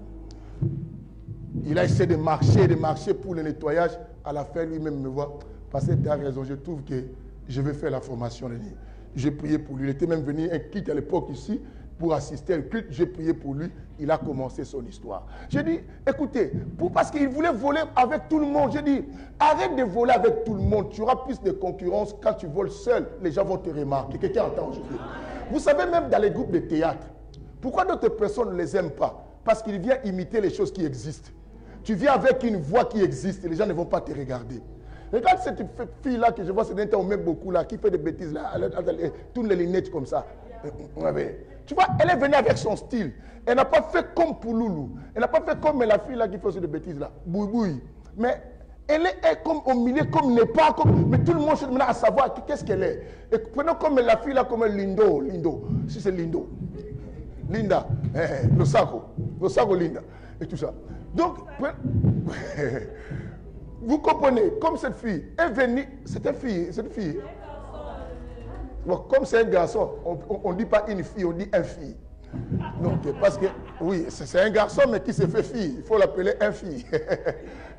Il a essayé de marcher pour le nettoyage. À la fin, lui-même me voit. Parce que tu as raison, je trouve que je vais faire la formation. J'ai prié pour lui. Il était même venu un kit à l'époque ici pour assister au culte. J'ai prié pour lui. Il a commencé son histoire. J'ai dit, écoutez, parce qu'il voulait voler avec tout le monde. J'ai dit, arrête de voler avec tout le monde. Tu auras plus de concurrence quand tu voles seul. Les gens vont te remarquer. Quelqu'un entend aujourd'hui. Vous savez, même dans les groupes de théâtre, pourquoi d'autres personnes ne les aiment pas? Parce qu'ils viennent imiter les choses qui existent. Tu viens avec une voix qui existe et les gens ne vont pas te regarder. Regarde cette fille-là que je vois, c'est d'un temps on met beaucoup là, qui fait des bêtises là, elle tourne les lunettes comme ça. Tu vois, elle est venue avec son style. Elle n'a pas fait comme Pouloulou. Elle n'a pas fait comme la fille là qui fait aussi des bêtises là. Bouiboui. Mais elle est comme au milieu, comme n'est pas, comme. Mais tout le monde cherche maintenant à savoir qu'est-ce qu'elle est. Et prenons comme la fille là, comme Lindo. Si c'est Lindo. Linda. Losako Linda. Et tout ça. Donc, vous comprenez, comme cette fille est venue, cette fille. Bon, comme c'est un garçon, on ne dit pas une fille, on dit un fille. Donc, parce que, oui, c'est un garçon, mais qui se fait fille. Il faut l'appeler un fille.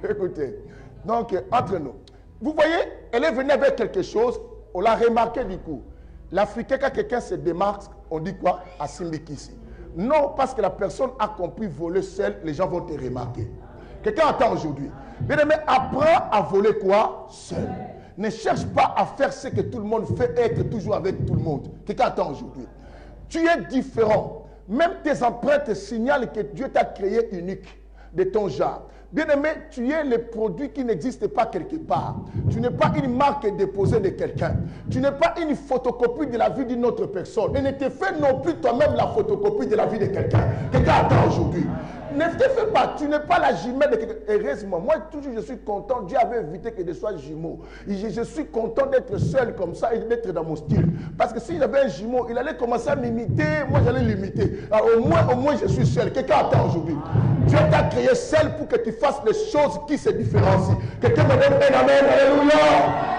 Écoutez, donc, entre nous. Vous voyez, elle est venue avec quelque chose, on l'a remarqué du coup. L'Africain, quand quelqu'un se démarque, on dit quoi? Asimbikisi. Non, parce que la personne a compris voler seule, les gens vont te remarquer. Quelqu'un attend aujourd'hui. Bien aimé, apprends à voler quoi? Seul. Ne cherche pas à faire ce que tout le monde fait, être toujours avec tout le monde. Quelqu'un attend aujourd'hui. Tu es différent. Même tes empreintes signalent que Dieu t'a créé unique de ton genre. Bien aimé, tu es le produit qui n'existe pas quelque part. Tu n'es pas une marque déposée de quelqu'un. Tu n'es pas une photocopie de la vie d'une autre personne. Et ne te fais non plus toi-même la photocopie de la vie de quelqu'un. Quelqu'un attend aujourd'hui. Ne te fais pas, tu n'es pas la jumelle de quelqu'un. Heureusement, moi toujours je suis content. Dieu avait évité que je sois jumeau. Je suis content d'être seul comme ça et d'être dans mon style. Parce que si j'avais un jumeau, il allait commencer à m'imiter, moi j'allais l'imiter. Au moins je suis seul. Quelqu'un attend aujourd'hui. Dieu t'a créé seul pour que tu fasses les choses qui se différencient. Quelqu'un me donne un amen, alléluia.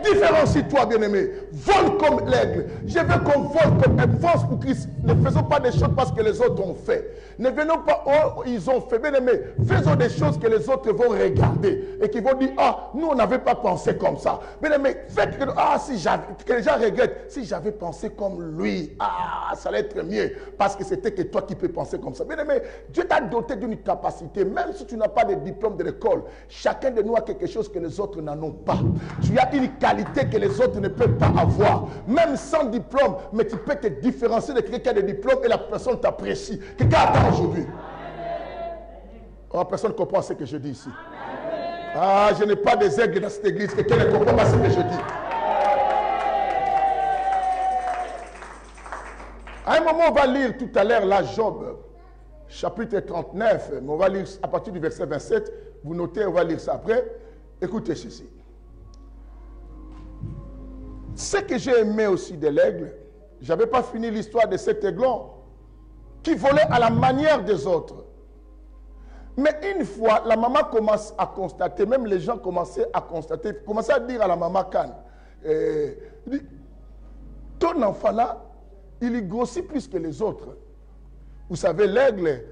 Différencie-toi, bien-aimé. Vole comme l'aigle. Je veux qu'on vole comme un force pour Christ. Ne faisons pas des choses parce que les autres ont fait. Ne venons pas, oh, ils ont fait. Bien-aimé, faisons des choses que les autres vont regarder et qui vont dire, ah, nous, on n'avait pas pensé comme ça. Bien-aimé, faites que, que les gens regrettent. Si j'avais pensé comme lui, ça allait être mieux. Parce que c'était que toi qui peux penser comme ça. Bien-aimé, Dieu t'a doté d'une capacité. Même si tu n'as pas de diplôme de l'école, chacun de nous a quelque chose que les autres n'en ont pas. Tu as une qualité que les autres ne peuvent pas avoir. Même sans diplôme, mais tu peux te différencier de quelqu'un qui a des diplômes et la personne t'apprécie. Quelqu'un attend aujourd'hui. Oh, personne ne comprend ce que je dis ici. Ah, je n'ai pas des aigles dans cette église. Quelqu'un ne comprend pas ce que je dis. À un moment, on va lire tout à l'heure la Job, chapitre 39. Mais on va lire à partir du verset 27. Vous notez, on va lire ça après. Écoutez ceci. Ce que j'ai aimé aussi de l'aigle, je n'avais pas fini l'histoire de cet aiglon qui volait à la manière des autres. Mais une fois, la maman commence à constater, même les gens commençaient à constater, commençaient à dire à la maman Khan, ton enfant là, il grossit plus que les autres. Vous savez, l'aigle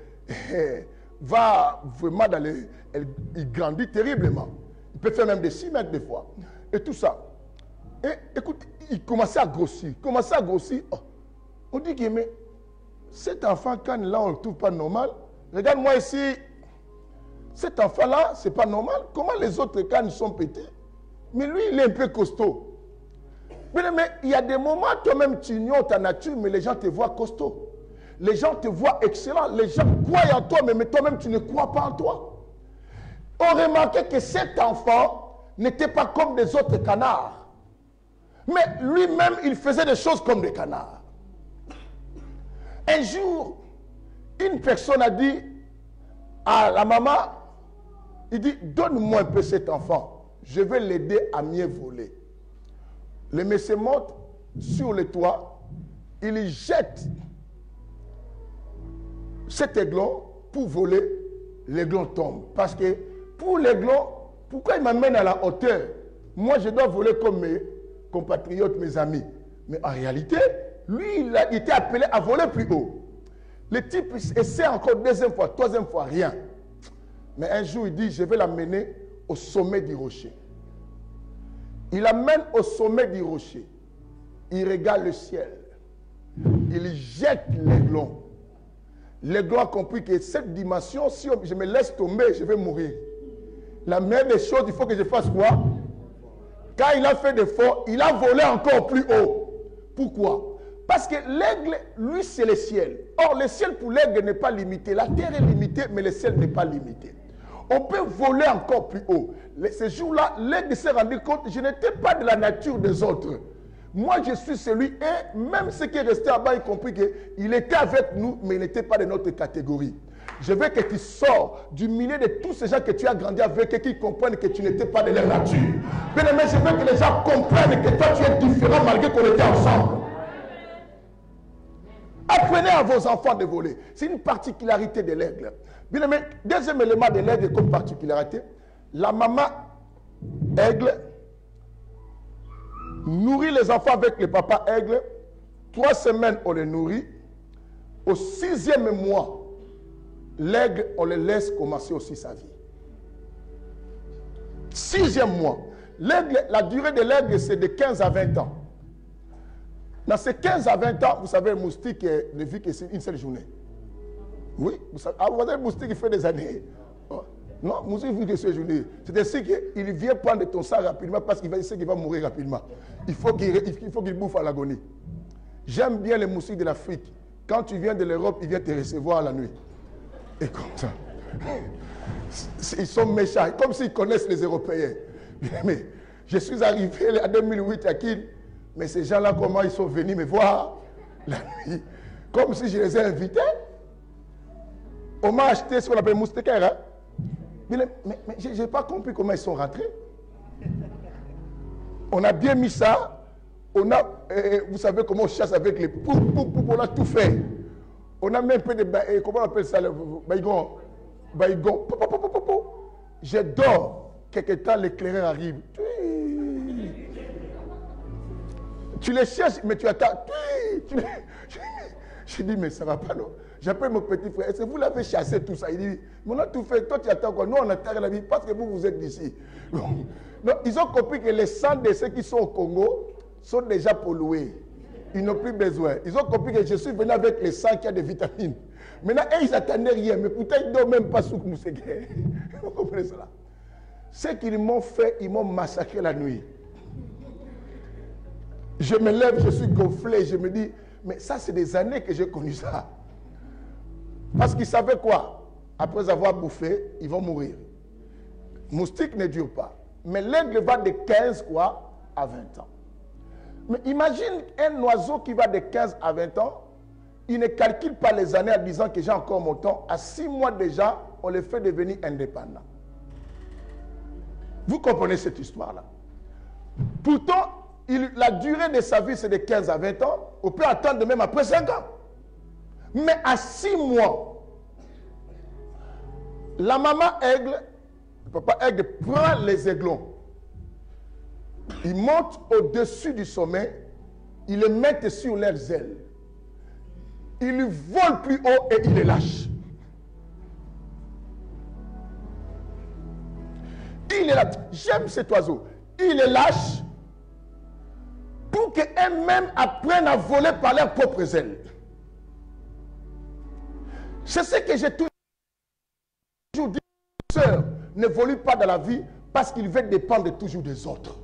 va vraiment dans les... Il grandit terriblement. Il peut faire même des 6 mètres des fois. Et tout ça. Et écoute, il commençait à grossir. Oh. On dit que mais cet enfant, quand là, on ne le trouve pas normal. Regarde-moi ici. Cet enfant-là, ce n'est pas normal. Comment les autres cannes sont petits? Mais lui, il est un peu costaud. Mais il y a des moments, toi-même, tu ignores ta nature, mais les gens te voient costaud. Les gens te voient excellent. Les gens croient en toi, mais toi-même, tu ne crois pas en toi. On remarquait que cet enfant n'était pas comme des autres canards. Mais lui-même, il faisait des choses comme des canards. Un jour, une personne a dit à la maman, il dit, donne-moi un peu cet enfant. Je vais l'aider à mieux voler. Le monsieur monte sur le toit, il jette cet aiglon pour voler, l'aiglon tombe. Parce que pour l'aiglon, pourquoi il m'amène à la hauteur? Moi, je dois voler comme mes compatriotes, mes amis. Mais en réalité, lui, il a été appelé à voler plus haut. Le type essaie encore deuxième fois, troisième fois, rien. Mais un jour, il dit, je vais l'amener au sommet du rocher. Il l'amène au sommet du rocher. Il regarde le ciel. Il jette l'aiglon. L'aiglon a compris que cette dimension, si je me laisse tomber, je vais mourir. La meilleure des choses, il faut que je fasse quoi? Quand il a fait d'efforts, il a volé encore plus haut. Pourquoi? Parce que l'aigle, lui, c'est le ciel. Or, le ciel pour l'aigle n'est pas limité. La terre est limitée, mais le ciel n'est pas limité. On peut voler encore plus haut. Ce jour-là, l'aigle s'est rendu compte, je n'étais pas de la nature des autres. Moi, je suis celui, et même ceux qui est resté là-bas, ils ont compris qu'il était avec nous, mais il n'était pas de notre catégorie. Je veux que tu sors du milieu de tous ces gens que tu as grandi avec et qu'ils comprennent que tu n'étais pas de leur nature. Bien aimé, je veux que les gens comprennent que toi, tu es différent malgré qu'on était ensemble. Apprenez à vos enfants de voler. C'est une particularité de l'aigle. Bien aimé, deuxième élément de l'aigle comme particularité, la maman aigle nourrit les enfants avec le papa aigle. 3 semaines, on les nourrit. Au 6e mois, l'aigle, on le laisse commencer aussi sa vie. 6e mois. L'aigle, la durée de l'aigle, c'est de 15 à 20 ans. Dans ces 15 à 20 ans, vous savez, le moustique ne vit que c'est une seule journée. Oui, vous savez, le moustique, il fait des années. Non, moustique vit que c'est une journée. C'est ainsi qu'il vient prendre ton sang rapidement parce qu'il sait qu'il va mourir rapidement. Il faut qu'il bouffe à l'agonie. J'aime bien les moustiques de l'Afrique. Quand tu viens de l'Europe, ils viennent te recevoir la nuit. Et comme ça. Ils sont méchants, comme s'ils connaissent les Européens. Mais je suis arrivé en 2008 à Kiel. Mais ces gens-là, comment ils sont venus me voir la nuit? Comme si je les ai invités. On m'a acheté ce qu'on appelle moustiquaire. Hein? Mais je n'ai pas compris comment ils sont rentrés. On a bien mis ça. On a, vous savez comment on chasse avec les pou, on a tout fait. On a même un peu de, comment on appelle ça, le baïgon. Je dors. Quelque temps, l'éclaireur arrive. Tu les cherches, mais tu attends. Je dis, mais ça ne va pas, non. J'appelle mon petit frère. Est-ce que vous l'avez chassé, tout ça? Il dit, mais on a tout fait. Toi, tu attends quoi? Nous, on attend la vie parce que vous êtes d'ici. Non, ils ont compris que les sangs de ceux qui sont au Congo sont déjà pollués. Ils n'ont plus besoin. Ils ont compris que je suis venu avec les sangs qui a des vitamines. Maintenant, ils n'attendaient rien. Mais pourtant, ils ne dorment même pas sous Moussegé. Vous comprenez cela? Ce qu'ils m'ont fait, ils m'ont massacré la nuit. Je me lève, je suis gonflé, je me dis, mais ça, c'est des années que j'ai connu ça. Parce qu'ils savaient quoi? Après avoir bouffé, ils vont mourir. Moustique ne dure pas. Mais l'aigle va de 15 quoi, à 20 ans. Mais imagine un oiseau qui va de 15 à 20 ans, il ne calcule pas les années en disant que j'ai encore mon temps. À 6 mois déjà, on les fait devenir indépendants. Vous comprenez cette histoire-là? Pourtant, la durée de sa vie, c'est de 15 à 20 ans. On peut attendre même après 5 ans. Mais à 6 mois, la maman aigle, le papa aigle prend les aiglons. Ils montent au-dessus du sommet. Ils les mettent sur leurs ailes. Ils lui volent plus haut et ils les lâchent. Il est là. J'aime cet oiseau. Il les lâche pour qu'elles-mêmes apprennent à voler par leurs propres ailes. C'est ce que j'ai toujours dit. Les sœurs ne volent pas dans la vie parce qu'ils veulent dépendre toujours des autres.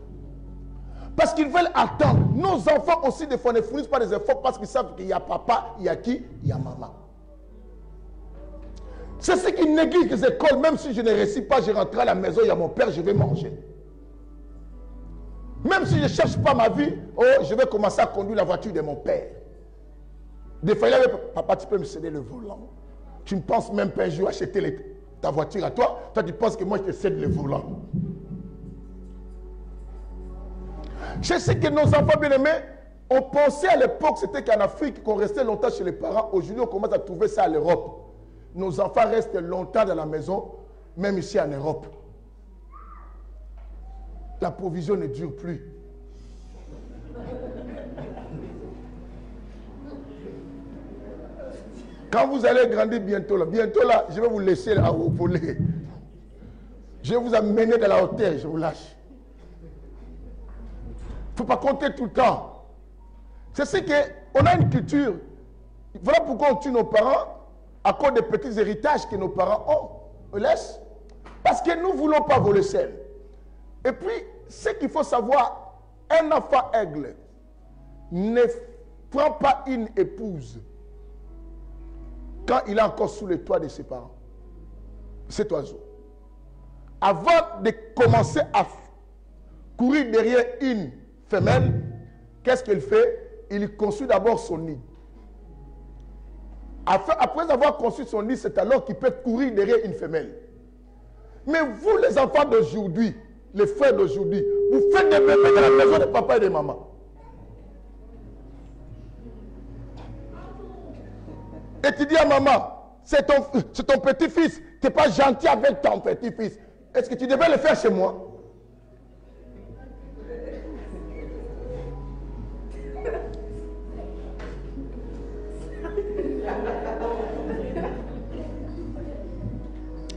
Parce qu'ils veulent attendre. Nos enfants aussi, des fois, ne fournissent pas des efforts parce qu'ils savent qu'il y a papa, il y a qui? Il y a maman. C'est ce qui néglige les écoles. Même si je ne réussis pas, je rentre à la maison, il y a mon père, je vais manger. Même si je ne cherche pas ma vie, oh, je vais commencer à conduire la voiture de mon père. Des fois, il avait, papa, tu peux me céder le volant. Tu ne penses même pas un jour acheter ta voiture à toi. Toi, tu penses que moi, je te cède le volant. Je sais que nos enfants bien-aimés, on pensait à l'époque, c'était qu'en Afrique, qu'on restait longtemps chez les parents. Aujourd'hui, on commence à trouver ça à l'Europe. Nos enfants restent longtemps dans la maison, même ici en Europe. La provision ne dure plus. Quand vous allez grandir bientôt là, je vais vous laisser à vous voler. Je vais vous amener dans la hauteur, je vous lâche. Il ne faut pas compter tout le temps. C'est ce qu'on a une culture. Voilà pourquoi on tue nos parents à cause des petits héritages que nos parents ont. On laisse. Parce que nous ne voulons pas voler seul. Et puis, ce qu'il faut savoir, un enfant aigle ne prend pas une épouse quand il est encore sous le toit de ses parents. Cet oiseau. Avant de commencer à courir derrière une femelle, qu'est-ce qu'il fait? Il construit d'abord son nid. Après avoir construit son nid, c'est alors qu'il peut courir derrière une femelle. Mais vous, les enfants d'aujourd'hui, les frères d'aujourd'hui, vous faites des bébés dans la maison de papa et de maman. Et tu dis à maman, c'est ton petit-fils, tu n'es pas gentil avec ton petit-fils. Est-ce que tu devais le faire chez moi?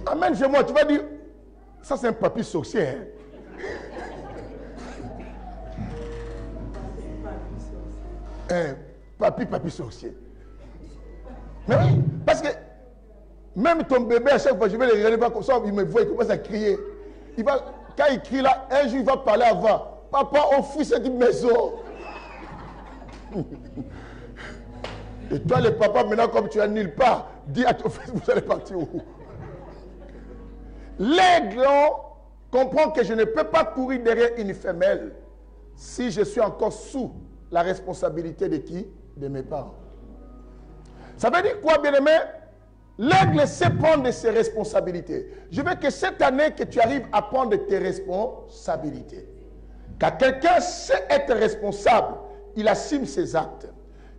Amène chez moi, tu vas dire, ça c'est un papy sorcier. Hein? Papy sorcier. Mais oui, parce que même ton bébé, à chaque fois, je vais le regarder comme ça, il me voit, il commence à crier. Quand il crie là, un jour il va parler avant. Papa, on fuit cette maison. Et toi, le papa, maintenant, comme tu es nulle part, dis à ton fils, vous allez partir où? L'aigle comprend que je ne peux pas courir derrière une femelle si je suis encore sous la responsabilité de qui? De mes parents. Ça veut dire quoi, bien-aimé? L'aigle sait prendre ses responsabilités. Je veux que cette année, que tu arrives à prendre tes responsabilités. Quand quelqu'un sait être responsable, il assume ses actes.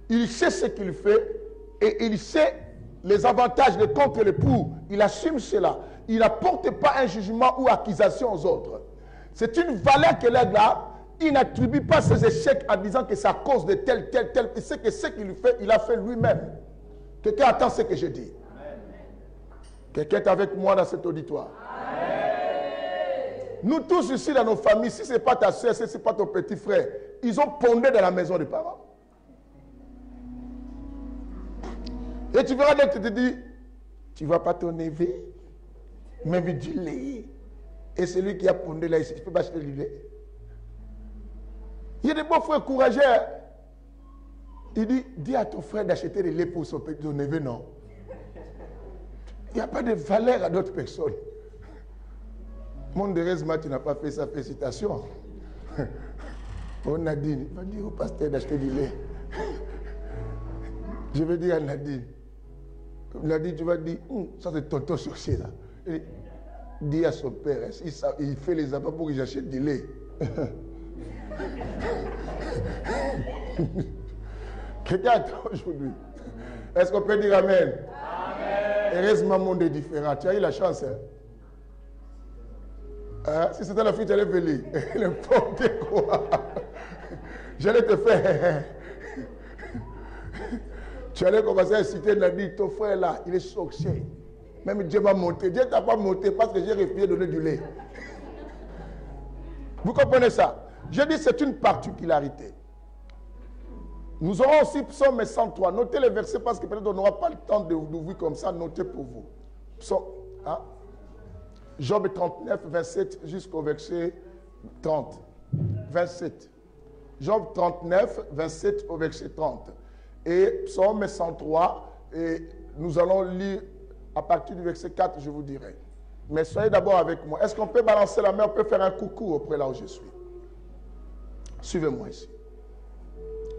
Il sait ce qu'il fait et il sait les avantages, les contre, les pour. Il assume cela. Il n'apporte pas un jugement ou accusation aux autres. C'est une valeur que l'aigle a. Il n'attribue pas ses échecs en disant que c'est à cause de tel. Il sait que ce qu'il fait, il a fait lui-même. Quelqu'un attend ce que je dis. Quelqu'un est avec moi dans cet auditoire. Amen. Nous tous ici dans nos familles, si ce n'est pas ta soeur, si ce n'est pas ton petit frère, ils ont pondé dans la maison des parents. Et tu verras dès que tu te dis, tu ne vois pas ton neveu, même du lait. Et celui qui a pondé là ici, tu peux pas acheter du lait. Il y a des beaux frères courageux. Il dit, dis à ton frère d'acheter du lait pour son neveu, non. Il n'y a pas de valeur à d'autres personnes. Mon Déresma, tu n'as pas fait ça, félicitations. Oh Nadine, il va dire au pasteur d'acheter du lait. Je vais dire à Nadine. Nadine, tu vas dire, ça c'est tonton sorcier là. Et dis à son père, il fait les appâts pour que j'achète du lait. Quelqu'un attend aujourd'hui. Est-ce qu'on peut dire Amen? Heureusement, le monde est différent. Tu as eu la chance. Hein? Si c'était la fille, tu allais venir. N'importe quoi. J'allais te faire. Tu allais commencer à citer Nadine, ton frère là, il est sorcier. Même Dieu m'a monté. Dieu ne t'a pas monté parce que j'ai refusé de donner du lait. Vous comprenez ça? Je dis c'est une particularité. Nous aurons aussi Psaume 103. Notez les versets parce que peut-être on n'aura pas le temps d'ouvrir comme ça. Notez pour vous. Psaume, hein? Job 39, 27 jusqu'au verset 30. 27. Job 39, 27 au verset 30. Et Psaume 103, et nous allons lire à partir du verset 4, je vous dirai. Mais soyez d'abord avec moi. Est-ce qu'on peut balancer la main? On peut faire un coucou auprès là où je suis. Suivez-moi ici.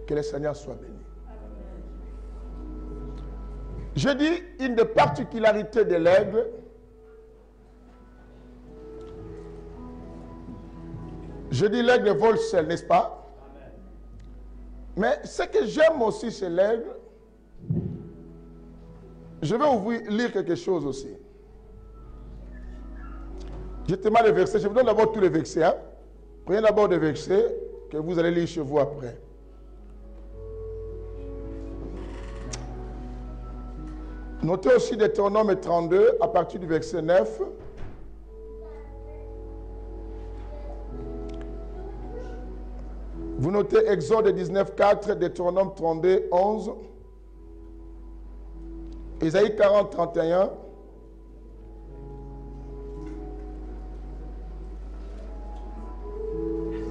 Que le Seigneur soit béni. Je dis une des particularités de l'aigle. Je dis l'aigle vole seul, n'est-ce pas? Mais ce que j'aime aussi chez l'aigle, je vais vous lire quelque chose aussi. Je te mets les versets. Je vous donne d'abord tous les versets. Hein? Prenez d'abord des versets que vous allez lire chez vous après. Notez aussi Deutéronome 32 à partir du verset 9. Vous notez Exode 19, 4, Deutéronome 32, 11. Isaïe 40, 31.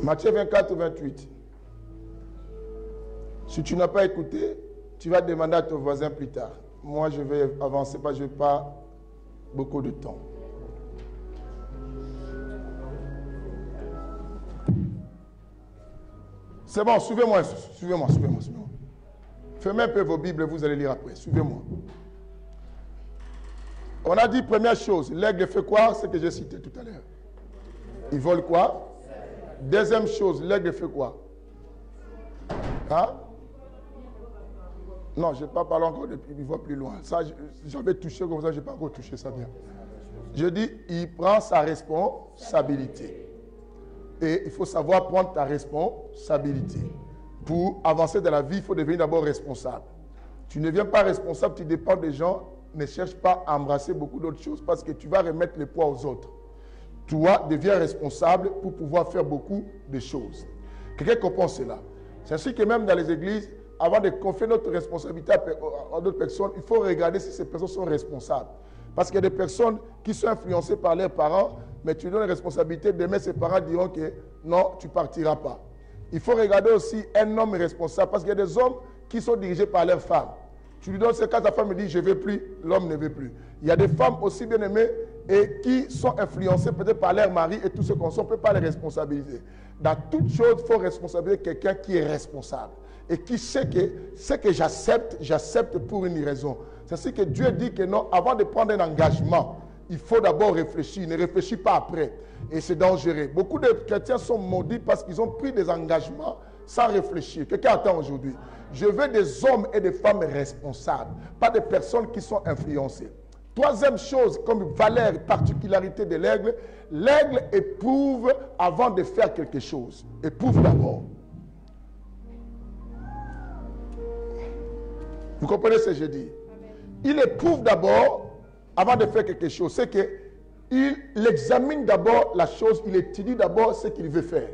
Matthieu 24, 28. Si tu n'as pas écouté, tu vas demander à ton voisin plus tard. Moi, je vais avancer parce que je n'ai pas beaucoup de temps. C'est bon, suivez-moi. Fermez un peu vos Bibles, vous allez lire après. Suivez-moi. On a dit première chose, l'aigle fait quoi? C'est ce que j'ai cité tout à l'heure. Il vole quoi? Deuxième chose, l'aigle fait quoi? Hein? Non, je n'ai pas parlé encore depuis, il va plus loin. Ça, j'avais touché comme ça, je n'ai pas encore touché ça bien. Je dis, il prend sa responsabilité. Et il faut savoir prendre ta responsabilité. Pour avancer dans la vie, il faut devenir d'abord responsable. Tu ne deviens pas responsable, tu dépends des gens. Ne cherche pas à embrasser beaucoup d'autres choses parce que tu vas remettre le poids aux autres. Toi, deviens responsable pour pouvoir faire beaucoup de choses. Quelqu'un comprend cela? C'est ainsi que même dans les églises, avant de confier notre responsabilité à d'autres personnes, il faut regarder si ces personnes sont responsables. Parce qu'il y a des personnes qui sont influencées par leurs parents, mais tu donnes la responsabilité, demain ses parents diront que non, tu ne partiras pas. Il faut regarder aussi un homme responsable, parce qu'il y a des hommes qui sont dirigés par leurs femmes. Tu lui donnes ce cas, ta femme dit je ne veux plus, l'homme ne veut plus. Il y a des femmes aussi bien aimées et qui sont influencées peut-être par leur mari et tout ce qu'on sait, on ne peut pas les responsabiliser. Dans toute chose, il faut responsabiliser quelqu'un qui est responsable et qui sait que ce que j'accepte pour une raison. C'est ce que Dieu dit que non, avant de prendre un engagement, il faut d'abord réfléchir, ne réfléchis pas après. Et c'est dangereux. Beaucoup de chrétiens sont maudits parce qu'ils ont pris des engagements sans réfléchir. Quelqu'un attend aujourd'hui. Je veux des hommes et des femmes responsables, pas des personnes qui sont influencées. Troisième chose, comme valeur, particularité de l'aigle, l'aigle éprouve avant de faire quelque chose. Éprouve d'abord. Vous comprenez ce que je dis? Il éprouve d'abord avant de faire quelque chose. C'est qu'il examine d'abord la chose, il étudie d'abord ce qu'il veut faire.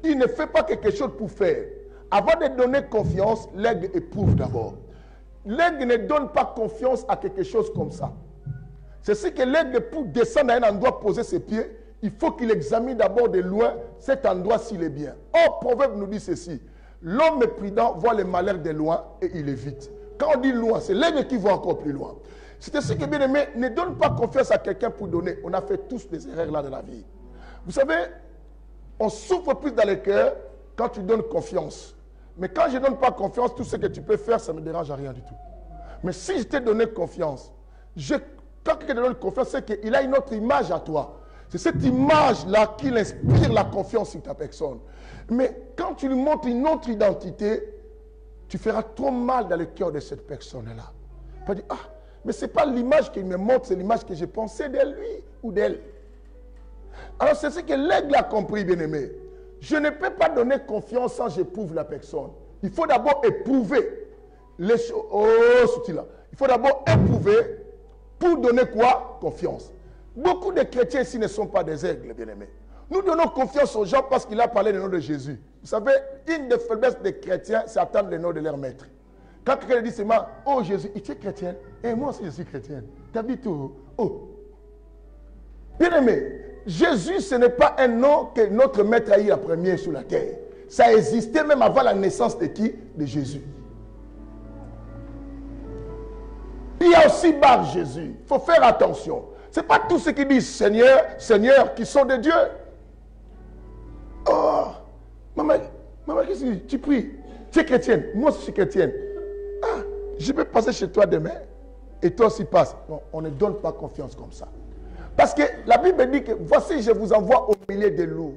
Il ne fait pas quelque chose pour faire. Avant de donner confiance, l'aigle éprouve d'abord. L'aigle ne donne pas confiance à quelque chose comme ça. C'est ce que l'aigle, pour descendre à un endroit, poser ses pieds, il faut qu'il examine d'abord de loin cet endroit s'il est bien. Or, Proverbe nous dit ceci. L'homme prudent voit les malheurs de loin et il évite. Quand on dit loin, c'est l'aigle qui voit encore plus loin. C'est ce que, bien aimé, ne donne pas confiance à quelqu'un pour donner. On a fait tous des erreurs là de la vie. Vous savez, on souffre plus dans le cœur quand tu donnes confiance. Mais quand je ne donne pas confiance, tout ce que tu peux faire, ça ne me dérange à rien du tout. Mais si je t'ai donné confiance, quand quelqu'un te donne confiance, c'est qu'il a une autre image à toi. C'est cette image-là qui inspire la confiance sur ta personne. Mais quand tu lui montres une autre identité, tu feras trop mal dans le cœur de cette personne-là. Tu vas dire, ah, mais ce n'est pas l'image qu'il me montre, c'est l'image que j'ai pensée de lui ou d'elle. Alors c'est ce que l'aigle a compris, bien-aimé. Je ne peux pas donner confiance sans j'éprouve la personne. Il faut d'abord éprouver les choses. Oh, là. Il faut d'abord éprouver pour donner quoi? Confiance. Beaucoup de chrétiens ici ne sont pas des aigles, bien-aimés. Nous donnons confiance aux gens parce qu'il a parlé du nom de Jésus. Vous savez, une des faiblesses des chrétiens, c'est attendre le nom de leur maître. Quand quelqu'un dit seulement, oh Jésus, tu es chrétien? Et moi aussi je suis chrétienne. Tu habites où? Oh. Bien-aimé, Jésus, ce n'est pas un nom que notre maître a eu la première sur la terre. ça existait même avant la naissance de qui? De Jésus. Il y a aussi Bar Jésus. Il faut faire attention. Ce n'est pas tous ceux qui disent Seigneur, Seigneur, qui sont de Dieu. Oh, maman, qu'est-ce que tu pries? Tu es chrétienne. Moi aussi, je suis chrétienne. Ah, je peux passer chez toi demain. Et toi aussi passe. Non, on ne donne pas confiance comme ça. Parce que la Bible dit que voici, je vous envoie au milieu des loups.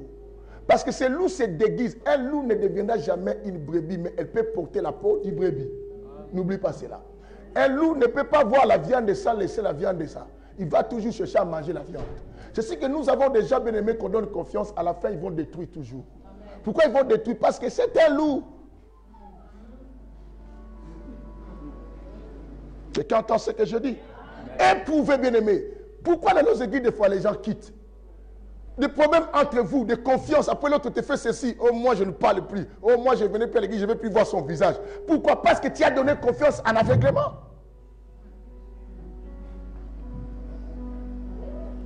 Parce que ces loups se déguisent. Un loup ne deviendra jamais une brebis, mais elle peut porter la peau du brebis. N'oublie pas cela. Un loup ne peut pas voir la viande de ça, laisser la viande de ça. Il va toujours chercher à manger la viande. C'est ce que nous avons déjà bien aimé qu'on donne confiance. À la fin, ils vont détruire toujours. Pourquoi ils vont détruire? Parce que c'est un loup. Quelqu'un entend ce que je dis? Éprouvez, bien aimé. Pourquoi dans nos églises, des fois, les gens quittent? Des problèmes entre vous, de confiance. Après l'autre te fait ceci. Oh, moi, je ne parle plus. Oh, moi, je venais plus à l'église, je ne vais plus voir son visage. Pourquoi? Parce que tu as donné confiance en aveuglement.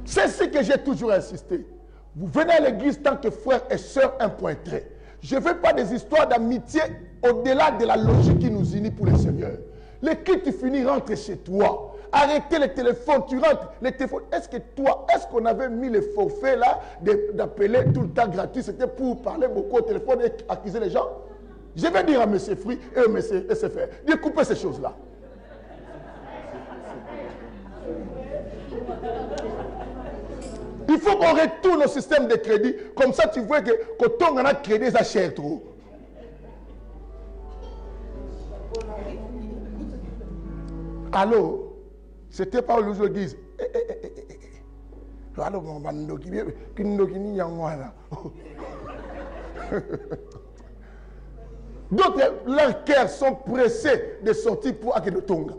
C'est ce que j'ai toujours insisté. Vous venez à l'église tant que frères et sœurs, un point trait. Je ne veux pas des histoires d'amitié au-delà de la logique qui nous unit pour le Seigneur. Les qui tu finis, rentre chez toi. Arrêtez les téléphones, tu rentres. Les téléphones. Est-ce que toi, est-ce qu'on avait mis les forfaits là d'appeler tout le temps gratuit? C'était pour parler beaucoup au téléphone et accuser les gens? Je vais dire à M. Free et à M. SFR, découpez ces choses-là. Il faut qu'on retourne au système de crédit. Comme ça, tu vois que quand on a crédit, ça cher trop. Allô? C'était pas le jour disent. D'autres, leurs cœurs sont pressés de sortir pour Akedotonga.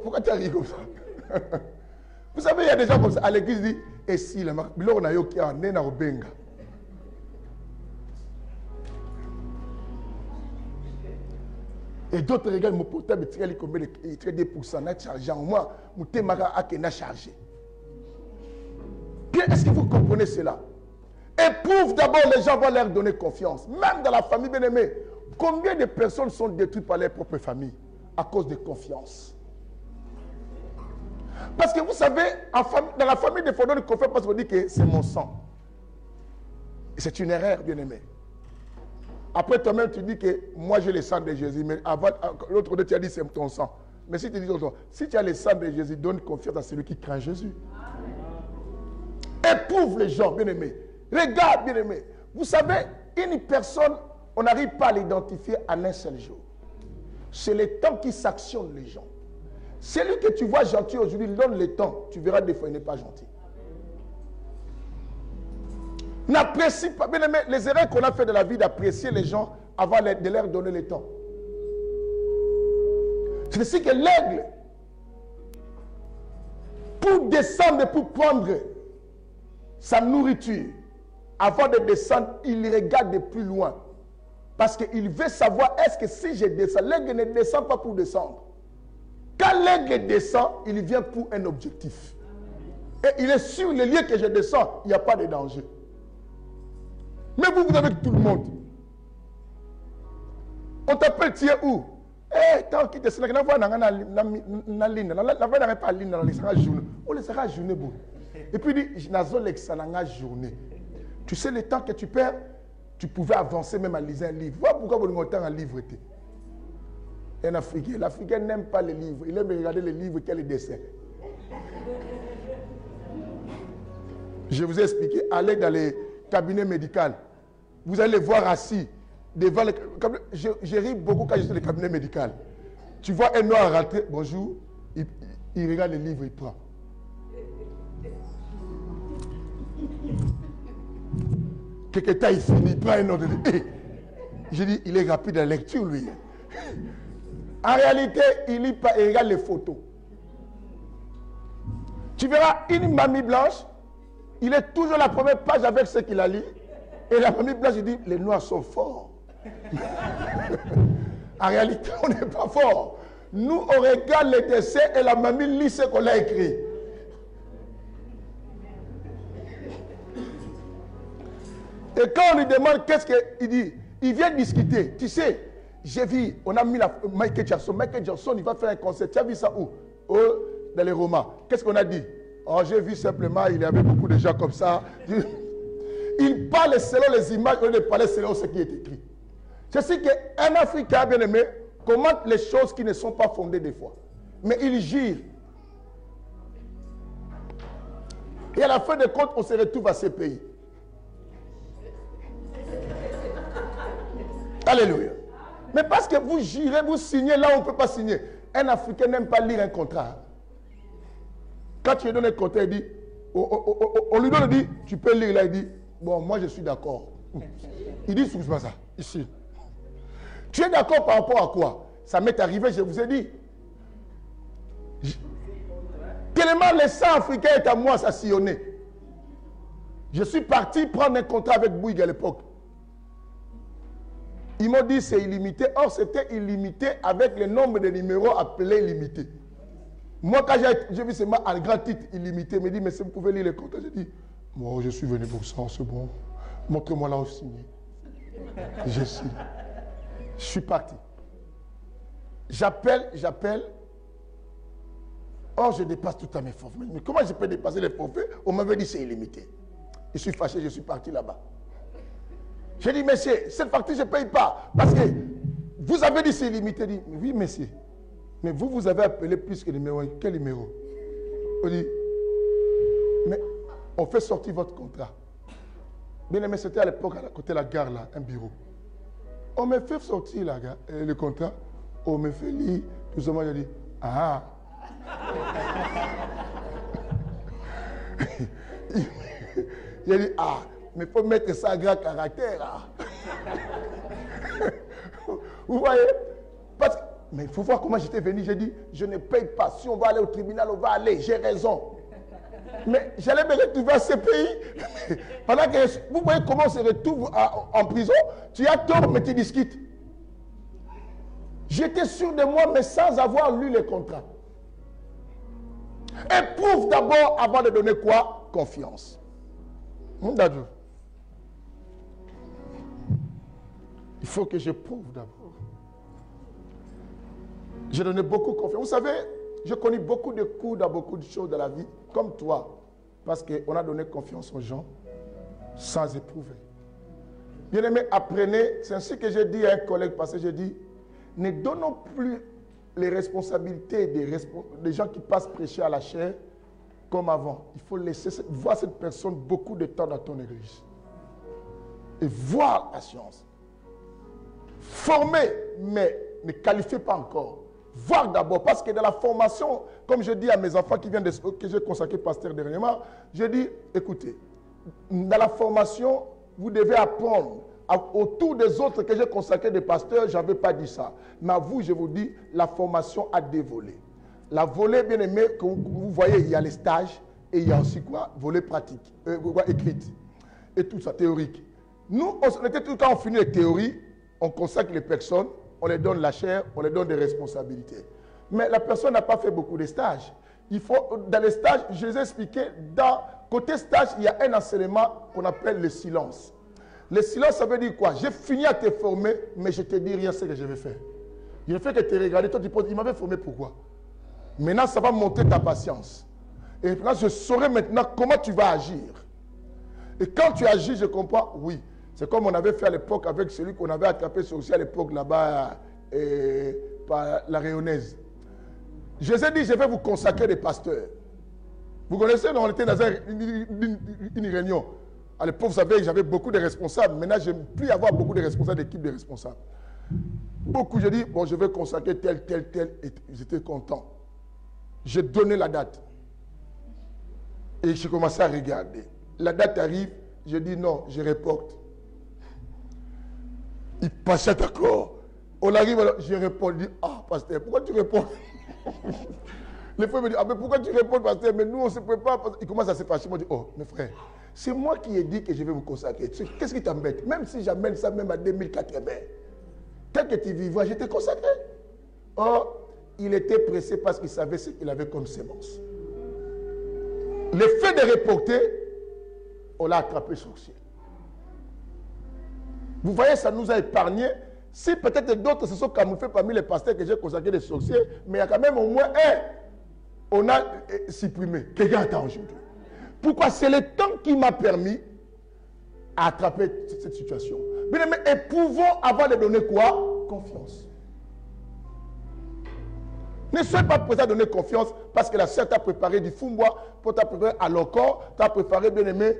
Pourquoi tu arrives comme ça? Vous savez, il y a des gens comme ça. À l'église, dit, et si, là, on a eu un nena au benga. Et d'autres regardent mon portable, il tire 10%, net chargé. Moi, mon témara a qu'un chargé. Est-ce que vous comprenez cela? Éprouve d'abord, les gens vont leur donner confiance. Même dans la famille bien-aimée. Combien de personnes sont détruites par leur propre famille à cause de confiance? Parce que vous savez, dans la famille, des fois, on donne confiance parce qu'on dit que c'est mon sang. Et c'est une erreur, bien-aimé. Après, toi-même, tu dis que moi, j'ai le sang de Jésus. Mais avant, l'autre côté, tu as dit c'est ton sang. Mais si tu dis ton sang, si tu as le sang de Jésus, donne confiance à celui qui craint Jésus. Éprouve les gens, bien-aimés. Regarde, bien-aimés. Vous savez, une personne, on n'arrive pas à l'identifier en un seul jour. C'est le temps qui sanctionne les gens. Celui que tu vois gentil aujourd'hui, donne le temps. Tu verras des fois, il n'est pas gentil. N'apprécie pas, bien aimé, les erreurs qu'on a fait de la vie d'apprécier les gens avant de leur donner le temps. C'est ainsi que l'aigle, pour descendre, pour prendre sa nourriture, avant de descendre, il regarde de plus loin. Parce qu'il veut savoir, est-ce que si je descends, l'aigle ne descend pas pour descendre. Quand l'aigle descend, il vient pour un objectif. Et il est sur le lieu que je descends, il n'y a pas de danger. Mais vous avez tout le monde. On t'appelle, tu es où? Eh, tant qu'il te sait, on va dans la ligne. La voix n'a pas ligne dans les journée. On les sera journée. Et puis, il dit, journée. Tu sais, le temps que tu perds, tu pouvais avancer même en lisant un livre. Voilà pourquoi vous montez un livre. Un Africain. L'Africain n'aime pas les livres. Il aime regarder les livres et les dessins. Je vous ai expliqué. Allez dans les cabinets médicaux. Vous allez voir assis devant le cabinet. Je ris beaucoup quand je suis dans le cabinet médical. Tu vois un noir rentrer. Bonjour. Il regarde les livres, il prend. Quelques temps, il finit, il prend un autre livre. Je dis, il est rapide dans la lecture, lui. En réalité, il lit pas, il regarde les photos. Tu verras une mamie blanche, il est toujours la première page avec ce qu'il a lu. Et la mamie blanche, il dit, les noirs sont forts. En réalité, on n'est pas fort. Nous, on regarde les dessins et la mamie lit ce qu'on a écrit. Et quand on lui demande qu'est-ce qu'il dit, il vient discuter. Tu sais, j'ai vu, on a mis Michael Jackson. Michael Jackson, il va faire un concert. Tu as vu ça où? Dans les romans. Qu'est-ce qu'on a dit? Oh, j'ai vu simplement, il y avait beaucoup de gens comme ça. Il parle selon les images, au lieu de parler selon ce qui est écrit. Je sais qu'un Africain bien aimé commente les choses qui ne sont pas fondées des fois. Mais il gire. Et à la fin de compte, on se retrouve à ces pays. Alléluia. Mais parce que vous girez, vous signez là où on ne peut pas signer. Un Africain n'aime pas lire un contrat. Quand tu lui donnes un contrat, il dit, on lui donne, il dit, tu peux lire là, il dit, bon, moi je suis d'accord. Il dit, c'est pas ça, ici. Tu es d'accord par rapport à quoi? Ça m'est arrivé, je vous ai dit. Tellement le sang africain est à moi, ça sillonnait. Je suis parti prendre un contrat avec Bouygues à l'époque. Ils m'ont dit c'est illimité. Or, c'était illimité avec le nombre de numéros appelés limité. Moi, quand j'ai vu seulement un grand titre illimité, il m'a dit, mais si vous pouvez lire le contrat, j'ai dit, moi, je suis venu pour ça, c'est bon. Montrez-moi là où signer. Je suis parti. J'appelle. Or, je dépasse tout à mes forfaits. Mais comment je peux dépasser les forfaits? On m'avait dit c'est illimité. Je suis fâché, je suis parti là-bas. J'ai dit, monsieur, cette facture, je ne paye pas. Parce que vous avez dit c'est illimité. Il dit, oui, monsieur. Mais vous avez appelé plus que le numéro. Quel numéro? On dit, mais on fait sortir votre contrat. Bien aimé, c'était à l'époque, à côté de la gare, là, un bureau. On me fait sortir le contrat. On me fait lire. Tout simplement, j'ai dit, ah. J'ai dit, ah, mais il faut mettre ça à grand caractère. Là. Vous voyez? Parce que, mais il faut voir comment j'étais venu. J'ai dit, je ne paye pas. Si on va aller au tribunal, on va aller. J'ai raison. Mais j'allais me retrouver à ce pays. Pendant que vous voyez comment on se retrouve en prison, tu as tort, mais tu discutes. J'étais sûr de moi, mais sans avoir lu les contrats. Éprouve d'abord avant de donner quoi? Confiance. Il faut que j'éprouve d'abord. J'ai donné beaucoup de confiance. Vous savez, j'ai connu beaucoup de coups dans beaucoup de choses dans la vie, comme toi, parce qu'on a donné confiance aux gens sans éprouver. Bien aimé, apprenez, c'est ainsi que j'ai dit à un collègue passé, j'ai dit, ne donnons plus les responsabilités des gens qui passent prêcher à la chair comme avant. Il faut laisser voir cette personne beaucoup de temps dans ton église. Et voir la science. Former, mais ne qualifiez pas encore. Voir d'abord, parce que dans la formation, comme je dis à mes enfants que j'ai consacré pasteur dernièrement, je dis, écoutez, dans la formation, vous devez apprendre. Autour des autres que j'ai consacrés des pasteurs, je n'avais pas dit ça. Mais à vous, je vous dis, la formation a des volets. La volée, bien aimé, que vous voyez, il y a les stages et il y a aussi quoi? Volet pratique, écrite. Et tout ça, théorique. Nous, on était tout le temps, on finit les théories, on consacre les personnes, on les donne la chair, on les donne des responsabilités. Mais la personne n'a pas fait beaucoup de stages. Il faut, dans les stages, je les ai expliqué, côté stage, il y a un enseignement qu'on appelle le silence. Le silence, ça veut dire quoi? J'ai fini à te former, mais je ne te dis rien ce que je vais faire. Je ne fais que te regarder. Toi, tu poses, il m'avait formé pourquoi? Maintenant, ça va monter ta patience. Et là, je saurai maintenant comment tu vas agir. Et quand tu agis, je comprends, oui. C'est comme on avait fait à l'époque avec celui qu'on avait attrapé aussi à l'époque là-bas, par la Réunionnaise. Je vous ai dit, je vais vous consacrer des pasteurs. Vous connaissez, on était dans une réunion. À l'époque, vous savez, j'avais beaucoup de responsables. Maintenant, je n'aime plus avoir beaucoup de responsables, d'équipe de responsables. Beaucoup, j'ai dit, bon, je vais consacrer tel. Et j'étais content. J'ai donné la date. Et j'ai commencé à regarder. La date arrive, je dis non, je reporte. Il passait d'accord. On arrive, alors, je réponds, il dit, ah, pasteur, pourquoi tu réponds? Les frères me disent, ah, mais pourquoi tu réponds, pasteur? Mais nous, on ne se prépare. Il commence à se fâcher. Moi, je dis, oh, mes frères, c'est moi qui ai dit que je vais vous consacrer. Qu'est-ce qui t'embête? Même si j'amène ça même à 2080, tel que tu vivras, je t'ai consacré. Or, il était pressé parce qu'il savait ce qu'il avait comme sémence. Le fait de reporter, on l'a attrapé sorcier. Vous voyez, ça nous a épargné. Si peut-être d'autres se sont camouflés parmi les pasteurs que j'ai consacrés des sorciers, mais il y a quand même au moins un, on a supprimé. Quelqu'un attend aujourd'hui. Pourquoi? C'est le temps qui m'a permis d'attraper cette situation. Bien aimé, éprouvons avant de donner quoi? Confiance. Ne soyez pas prêt à donner confiance parce que la sœur t'a préparé du fumbois pour t'a préparé à l'encore, t'a préparé, bien aimé,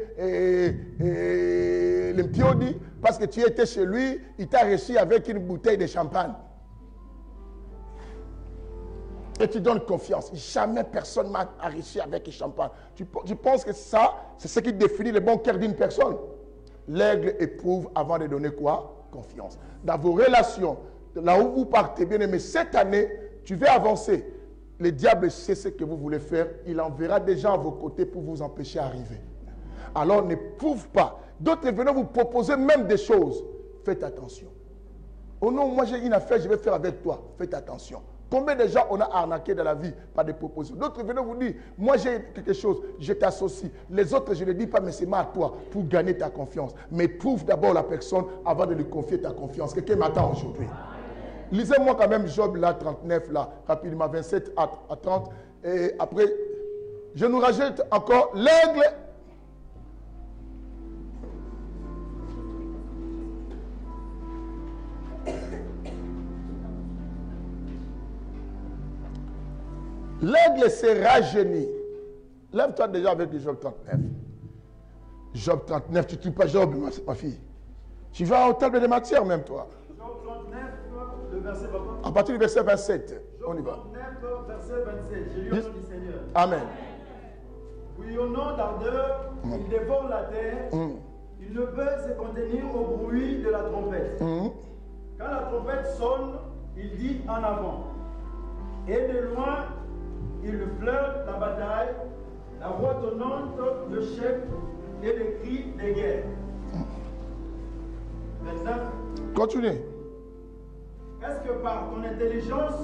le mpiodi, parce que tu étais chez lui, il t'a reçu avec une bouteille de champagne. Et tu donnes confiance. Jamais personne m'a enrichi avec le champagne. Tu penses que ça, c'est ce qui définit le bon cœur d'une personne? L'aigle éprouve avant de donner quoi? Confiance. Dans vos relations, là où vous partez, bien aimé, cette année, tu veux avancer. Le diable sait ce que vous voulez faire. Il enverra des gens à vos côtés pour vous empêcher d'arriver. Alors n'éprouve pas. D'autres venant vous proposer même des choses. Faites attention. Oh non, moi j'ai une affaire, je vais faire avec toi. Faites attention. Combien de gens on a arnaqué dans la vie par des propositions? D'autres venant vous dire, moi j'ai quelque chose, je t'associe. Les autres, je ne dis pas, mais c'est moi à toi pour gagner ta confiance. Mais prouve d'abord la personne avant de lui confier ta confiance. Quelqu'un m'attend aujourd'hui. Lisez-moi quand même Job là, 39, là, rapidement, 27 à 30. Et après, je nous rajoute encore l'aigle. L'aigle s'est rajeuni. Lève-toi déjà avec Job 39. Job 39, tu ne tues pas Job, ma fille. Tu vas au table de matière même, toi. Job 39, le verset, papa. À partir du verset 27, on y va. Job 39, verset 27. J'ai lu au nom du Seigneur. Amen. Oui, au nom d'ardeur, il dévore la terre. Il ne peut se contenir au bruit de la trompette. Quand la trompette sonne, il dit en avant. Et de loin, il flirte la bataille, la voix tonnante de chef et des cris de guerre. 29. Continue. Est-ce que par ton intelligence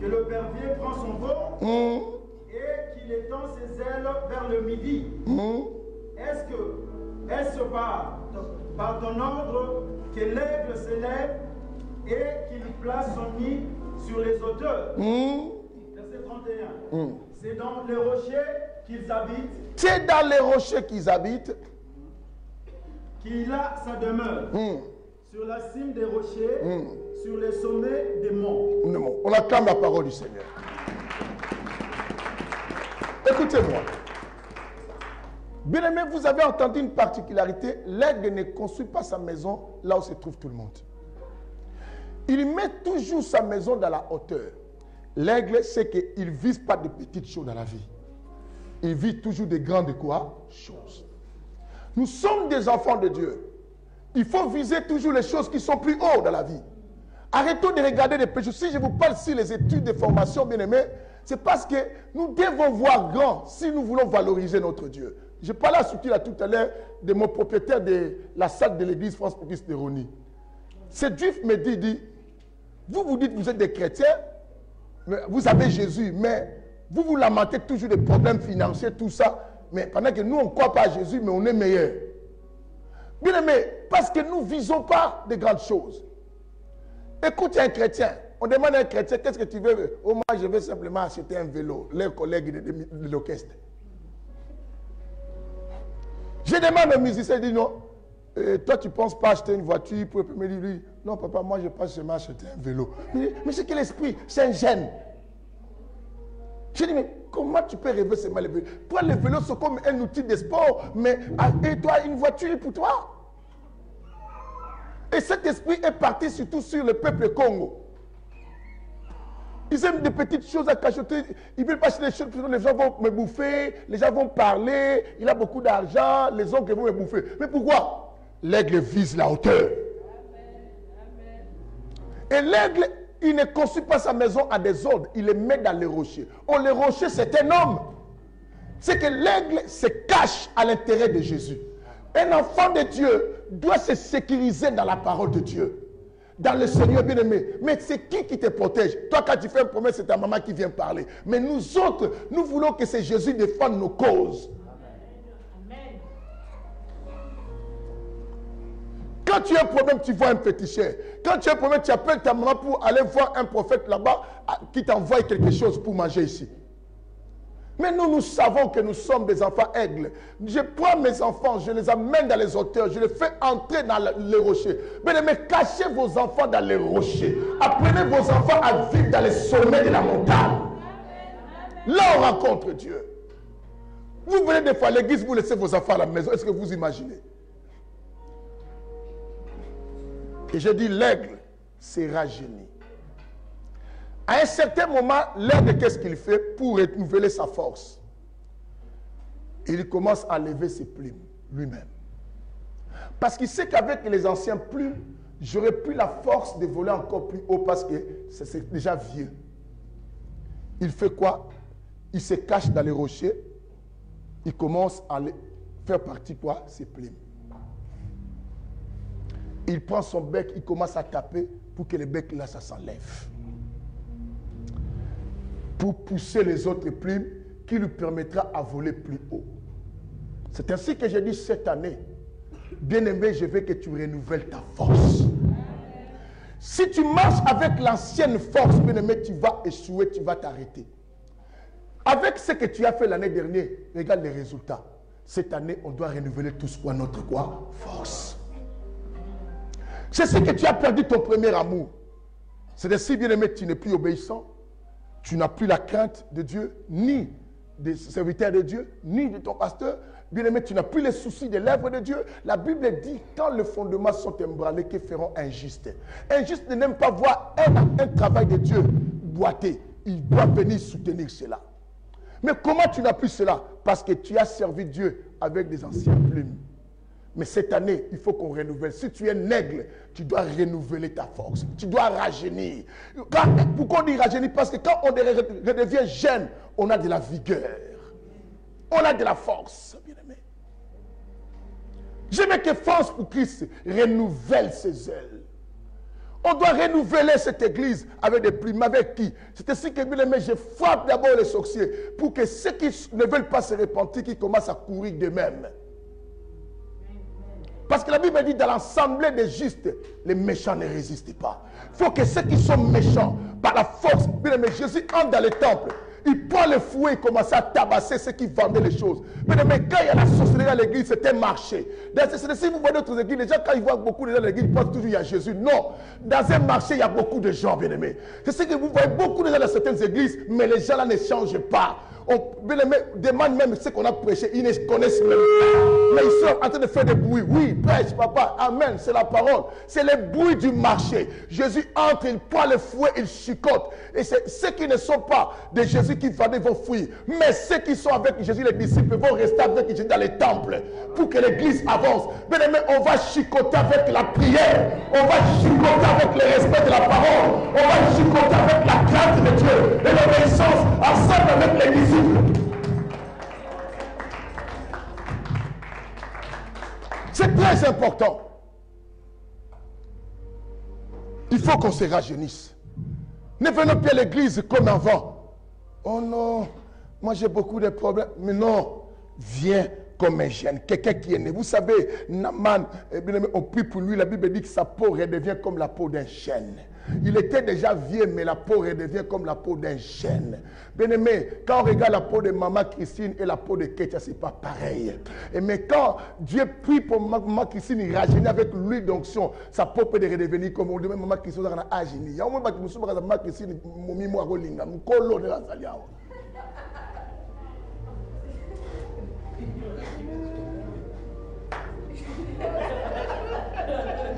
que le pervier prend son vol et qu'il étend ses ailes vers le midi? Est-ce par ton ordre que l'aigle s'élève et qu'il place son nid sur les hauteurs? Verset 31. C'est dans les rochers qu'ils habitent. C'est dans les rochers qu'ils habitent. Qu'il a sa demeure. Sur la cime des rochers, sur les sommets des monts. On acclame la parole du Seigneur. Écoutez-moi. Bien aimé, vous avez entendu une particularité. L'aigle ne construit pas sa maison là où se trouve tout le monde. Il met toujours sa maison dans la hauteur. L'aigle, c'est qu'il ne vise pas de petites choses dans la vie. Il vit toujours de grandes quoi? Choses. Nous sommes des enfants de Dieu. Il faut viser toujours les choses qui sont plus hautes dans la vie. Arrêtons de regarder les péchés. Si je vous parle sur les études de formation, bien aimés, c'est parce que nous devons voir grand si nous voulons valoriser notre Dieu. Je parlais à Souki tout à l'heure de mon propriétaire de la salle de l'église France Propice de Rony. Ce juif me dit, vous dites que vous êtes des chrétiens, mais vous avez Jésus, mais vous vous lamentez toujours des problèmes financiers, tout ça, mais pendant que nous, on ne croit pas à Jésus, mais on est meilleur. Bien aimé, parce que nous ne visons pas de grandes choses. Écoute un chrétien, on demande à un chrétien, qu'est-ce que tu veux? Oh, moi, je veux simplement acheter un vélo, les collègues de l'orchestre. Je demande au musicien, il dit non, toi, tu ne penses pas acheter une voiture pour me dire, lui, non, papa, moi, je pense seulement acheter un vélo. Mais c'est quel esprit? C'est un gène. Je dis, mais comment tu peux rêver seulement le vélo? Toi, le vélo, c'est comme un outil de sport, mais et toi, une voiture pour toi. Et cet esprit est parti surtout sur le peuple Congo. Ils aiment des petites choses à cachoter. Ils ne veulent pas acheter des choses, les gens vont me bouffer, les gens vont parler, il a beaucoup d'argent, les oncles vont me bouffer. Mais pourquoi? L'aigle vise la hauteur. Et l'aigle, il ne construit pas sa maison à des ordres, il les met dans les rochers. Oh, les rochers, c'est un homme. C'est que l'aigle se cache à l'intérêt de Jésus. Un enfant de Dieu doit se sécuriser dans la parole de Dieu. Dans le Seigneur bien-aimé. Mais c'est qui te protège? Toi, quand tu fais une promesse, c'est ta maman qui vient parler. Mais nous autres, nous voulons que c'est Jésus défende nos causes. Amen. Quand tu as un problème, tu vois un féticheur. Quand tu as un problème, tu appelles ta maman pour aller voir un prophète là-bas qui t'envoie quelque chose pour manger ici. Mais nous savons que nous sommes des enfants aigles. Je prends mes enfants, je les amène dans les hauteurs, je les fais entrer dans les rochers. Mais cachez vos enfants dans les rochers. Apprenez vos enfants à vivre dans les sommets de la montagne. Là, on rencontre Dieu. Vous venez des fois à l'église, vous laissez vos enfants à la maison. Est-ce que vous imaginez? Et je dis, l'aigle s'est rajeuni. À un certain moment, l'aigle, qu'est-ce qu'il fait pour renouveler sa force? Il commence à lever ses plumes lui-même. Parce qu'il sait qu'avec les anciens plumes, j'aurais plus la force de voler encore plus haut parce que c'est déjà vieux. Il fait quoi? Il se cache dans les rochers. Il commence à faire partie quoi? Ses plumes. Il prend son bec, il commence à taper pour que le bec là, ça s'enlève. Pour pousser les autres plumes qui lui permettra à voler plus haut. C'est ainsi que j'ai dit cette année, bien-aimé, je veux que tu renouvelles ta force. Si tu marches avec l'ancienne force, bien-aimé, tu vas échouer, tu vas t'arrêter. Avec ce que tu as fait l'année dernière, regarde les résultats. Cette année, on doit renouveler tous quoi, notre quoi? Force. C'est ce que tu as perdu ton premier amour. C'est ainsi, bien-aimé, tu n'es plus obéissant. Tu n'as plus la crainte de Dieu, ni des serviteurs de Dieu, ni de ton pasteur. Bien-aimé, tu n'as plus les soucis des lèvres de Dieu. La Bible dit, quand les fondements sont ébranlés, qu'ils feront injuste. Injuste n'aime pas voir un travail de Dieu boiter. Il doit venir soutenir cela. Mais comment tu n'as plus cela? Parce que tu as servi Dieu avec des anciennes plumes. Mais cette année, il faut qu'on renouvelle. Si tu es un aigle, tu dois renouveler ta force. Tu dois rajeunir. Pourquoi on dit rajeunir? Parce que quand on redevient jeune, on a de la vigueur. On a de la force, bien-aimé. J'aime que Force pour Christ renouvelle ses ailes. On doit renouveler cette église avec des plumes. Avec qui? C'est ainsi que, bien-aimé, je frappe d'abord les sorciers pour que ceux qui ne veulent pas se repentir, qu'ils commencent à courir d'eux-mêmes. Parce que la Bible dit, dans l'assemblée des justes, les méchants ne résistent pas. Il faut que ceux qui sont méchants, par la force, bien aimé, Jésus entre dans le temple, il prend le fouet et commence à tabasser ceux qui vendaient les choses. Bien aimé, quand il y a la sorcellerie à l'église, c'est un marché. Si vous voyez d'autres églises, les gens, quand ils voient beaucoup de gens à l'église, ils pensent toujours qu'il y a Jésus. Non, dans un marché, il y a beaucoup de gens, bien aimés. C'est ce que vous voyez beaucoup de gens dans certaines églises, mais les gens là ne changent pas. Bien aimé, demande même ce qu'on a prêché, ils ne connaissent même pas. Mais ils sont en train de faire des bruits. Oui, prêche, papa, amen, c'est la parole. C'est le bruit du marché. Jésus entre, il prend le fouet, il chicote. Et c'est ceux qui ne sont pas de Jésus qui vont fuir. Mais ceux qui sont avec Jésus, les disciples, vont rester avec Jésus dans les temples pour que l'église avance. Bien aimé, on va chicoter avec la prière. On va chicoter avec le respect de la parole. On va chicoter avec la crainte de Dieu et l'obéissance ensemble avec les disciples. C'est très important. Il faut qu'on se rajeunisse. Ne venons plus à l'église comme avant. Oh non, moi j'ai beaucoup de problèmes. Mais non, viens comme un jeune, quelqu'un qui est né. Vous savez, Naaman, on prie pour lui, la Bible dit que sa peau redevient comme la peau d'un chêne. Il était déjà vieux, mais la peau redevient comme la peau d'un chêne. Bien aimé, quand on regarde la peau de maman Christine et la peau de Ketia, ce n'est pas pareil. Mais quand Dieu prie pour maman Christine, il rajeunit avec l'huile d'onction, sa peau peut redevenir comme on dit, maman Christine, on a agini. Il y a un moment où je me maman Christine, mon moi rolinga, mon colo de la salia.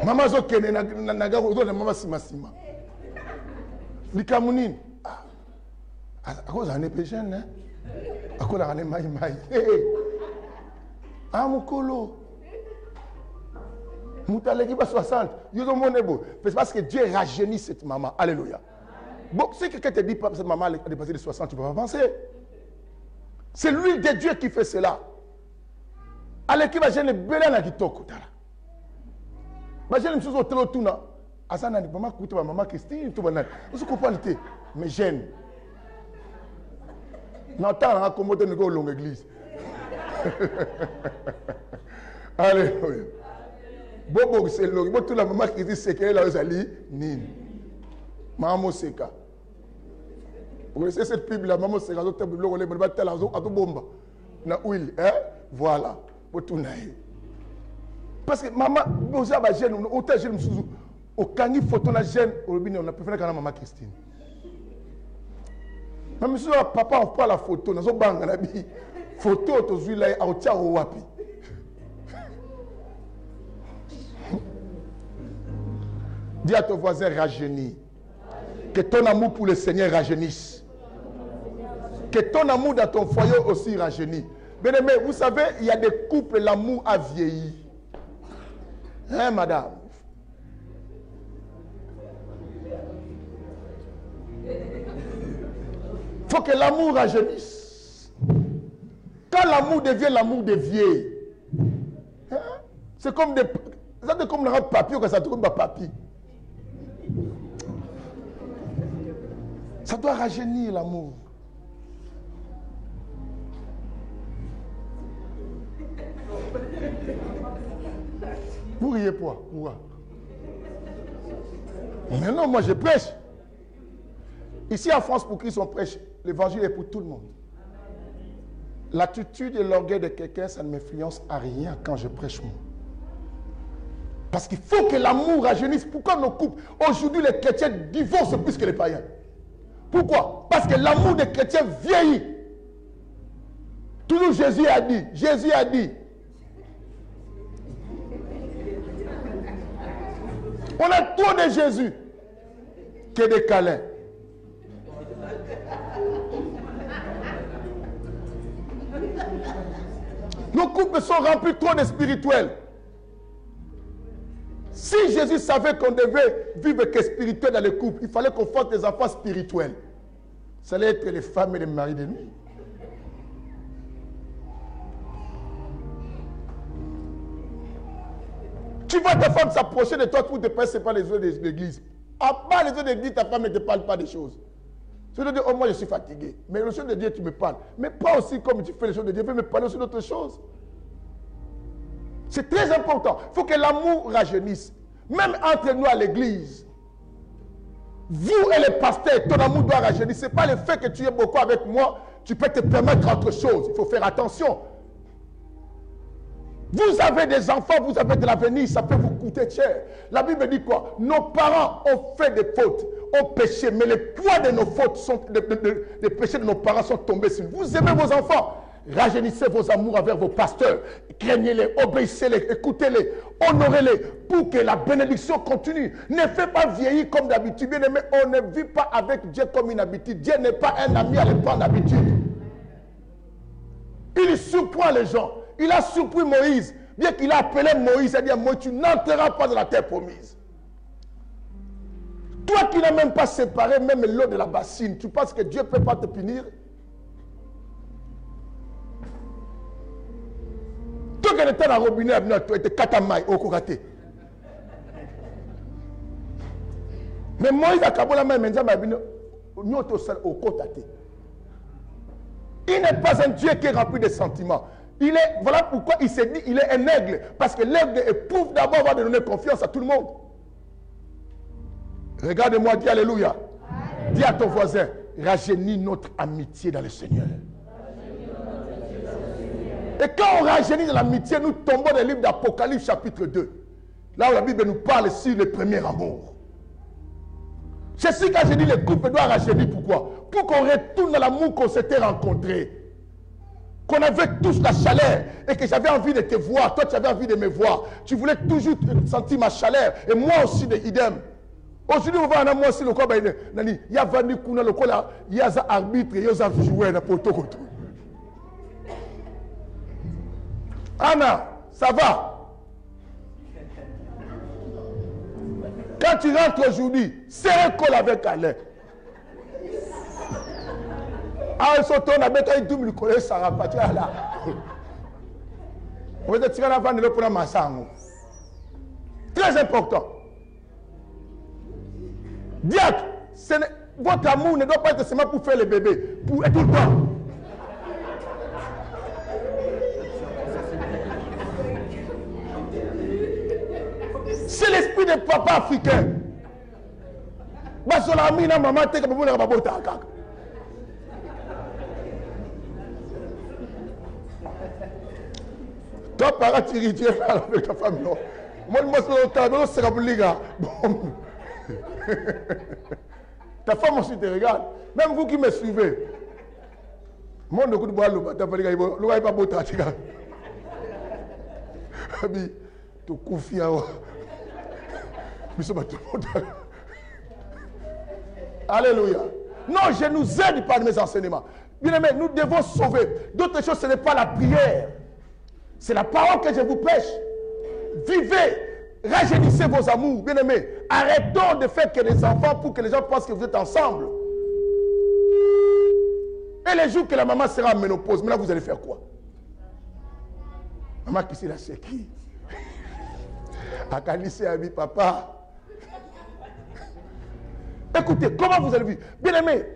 Maman zokene naga ozo na mama sima sima. Likamunini. Akoza ne péchane hein. Akola ne mai mai. Amukolo. Mutaleki ba 60. Yozo monebo. C'est parce que Dieu rajeunit cette maman. Alléluia. Bon, si quelqu'un te dit que cette maman a dépassé les 60, tu ne peux pas penser. C'est l'huile de Dieu qui fait cela. Allez, qui va gêner Bela na kitoko tala. Imagine les choses au télétuna. Asana ni maman kuta maman Christine tout banal. Vous comprenez? Mais jeune. N'entend à comment te go longue église. Alléluia. Bobo c'est l'ori. Bon, toute la maman qui dit c'est qu'elle a osali, nin. Maman Seka. Vous connaissez cette pub, la maman Seka, l'autre pub, l'autre pub, l'autre pub, l'autre bomba. Na huile, hein? Voilà. Pour tout naïe. Parce que maman, vous avez un jeune, autant jeune, au kangi photo la jeune, on a pu faire maman Christine. Même si papa on prend la photo, nous avons bang la bi photo, tu suis là, au tia au wapi. Dis à ton voisin rajeuni. Que ton amour pour le Seigneur rajeunisse. Que ton amour dans ton foyer aussi rajeunisse. Bien aimé, vous savez, il y a des couples, l'amour a vieilli. Hein, madame? Il faut que l'amour rajeunisse. Quand l'amour devient l'amour des vieilles, hein? C'est comme des... C'est comme le papier quand ça tourne par papier. Ça doit rajeunir l'amour. Vous riez pas. Mais non, moi je prêche. Ici en France, pour Christ, on prêche. L'évangile est pour tout le monde. L'attitude et l'orgueil de quelqu'un, ça ne m'influence à rien quand je prêche moi. Parce qu'il faut que l'amour rajeunisse. Pourquoi nos couples? Aujourd'hui, les chrétiens divorcent plus que les païens. Pourquoi? Parce que l'amour des chrétiens vieillit. Toujours Jésus a dit. Jésus a dit. On a trop de Jésus que des câlins. Nos couples sont remplis trop de spirituels. Si Jésus savait qu'on devait vivre que spirituel dans les couples, il fallait qu'on fasse des enfants spirituels. Ça allait être les femmes et les maris de nuit. Tu vois ta femme s'approcher de toi pour te passer par les yeux de l'église. À part les yeux de l'église, ta femme ne te parle pas des choses. Tu te dis, oh moi je suis fatigué. Mais les choses de Dieu, tu me parles. Mais pas aussi comme tu fais les choses de Dieu, tu peux me parler aussi d'autres choses. C'est très important. Il faut que l'amour rajeunisse. Même entre nous à l'église. Vous et les pasteurs, ton amour doit rajeunir. Ce n'est pas le fait que tu es beaucoup avec moi, tu peux te permettre autre chose. Il faut faire attention. Vous avez des enfants, vous avez de l'avenir, ça peut vous coûter cher. La Bible dit quoi? Nos parents ont fait des fautes, ont péché, mais les poids de nos fautes, les péchés de nos parents sont tombés sur nous. Vous aimez vos enfants, rajeunissez vos amours avec vos pasteurs, craignez-les, obéissez-les, écoutez-les, honorez-les, pour que la bénédiction continue. Ne faites pas vieillir comme d'habitude. Bien aimé, on ne vit pas avec Dieu comme une habitude. Dieu n'est pas un ami à les prendre d'habitude. Il surprend les gens. Il a surpris Moïse. Bien qu'il a appelé Moïse, il a dit à Moïse, tu n'entreras pas dans la terre promise. Toi qui n'as même pas séparé même l'eau de la bassine, tu penses que Dieu ne peut pas te punir? Toi qui étais dans le robinet, tu étais katamaï au kokaté. Mais Moïse a acabé la main, il n'est pas un Dieu qui est rempli de sentiments. Voilà pourquoi il s'est dit il est un aigle. Parce que l'aigle éprouve d'abord avant de donner confiance à tout le monde. Regarde-moi, dis Alléluia. Dis à ton voisin, rajeunis notre amitié dans le Seigneur. Et quand on rajeunit dans l'amitié, nous tombons dans le livre d'Apocalypse chapitre 2. Là où la Bible nous parle sur le premier amour. C'est ce que j'ai dit, le couple doit rajeunir. Pourquoi? Pour qu'on retourne dans l'amour qu'on s'était rencontré. Qu'on avait tous la chaleur et que j'avais envie de te voir. Toi, tu avais envie de me voir. Tu voulais toujours sentir ma chaleur. Et moi aussi, de idem. Aujourd'hui, on va en moi aussi, le corps, il y a Vani Kuna, le corps là, il y a un arbitre, il y a un joueur, il y a un poteau. Anna, ça va? Quand tu rentres aujourd'hui, c'est un col avec Alain. Ah, ils sont tournés avec un double collège, ça va pas. Tu es là. Vous êtes tiré avant de le prendre ma sang. Très important. Diacre, votre amour ne doit pas être seulement pour faire le bébé, pour être tout le temps. puis des papas africains. Basolamina maman te que vous n'avez pas beau. Toi, parent, tu es là avec ta femme, non? Moi, je suis là, ta femme aussi te regarde. Même vous qui me suivez. Moi, je ne sais pas beau. Tu confies à moi. Alléluia. Non, je nous aide par mes enseignements. Bien aimé, nous devons sauver. D'autres choses, ce n'est pas la prière. C'est la parole que je vous prêche. Vivez, rajeunissez vos amours. Bien aimé, arrêtons de faire que les enfants pour que les gens pensent que vous êtes ensemble. Et les jours que la maman sera en ménopause, maintenant vous allez faire quoi? Maman qui c'est là, c'est qui? Akalissé ami papa. Écoutez, comment vous allez vivre? Bien aimé,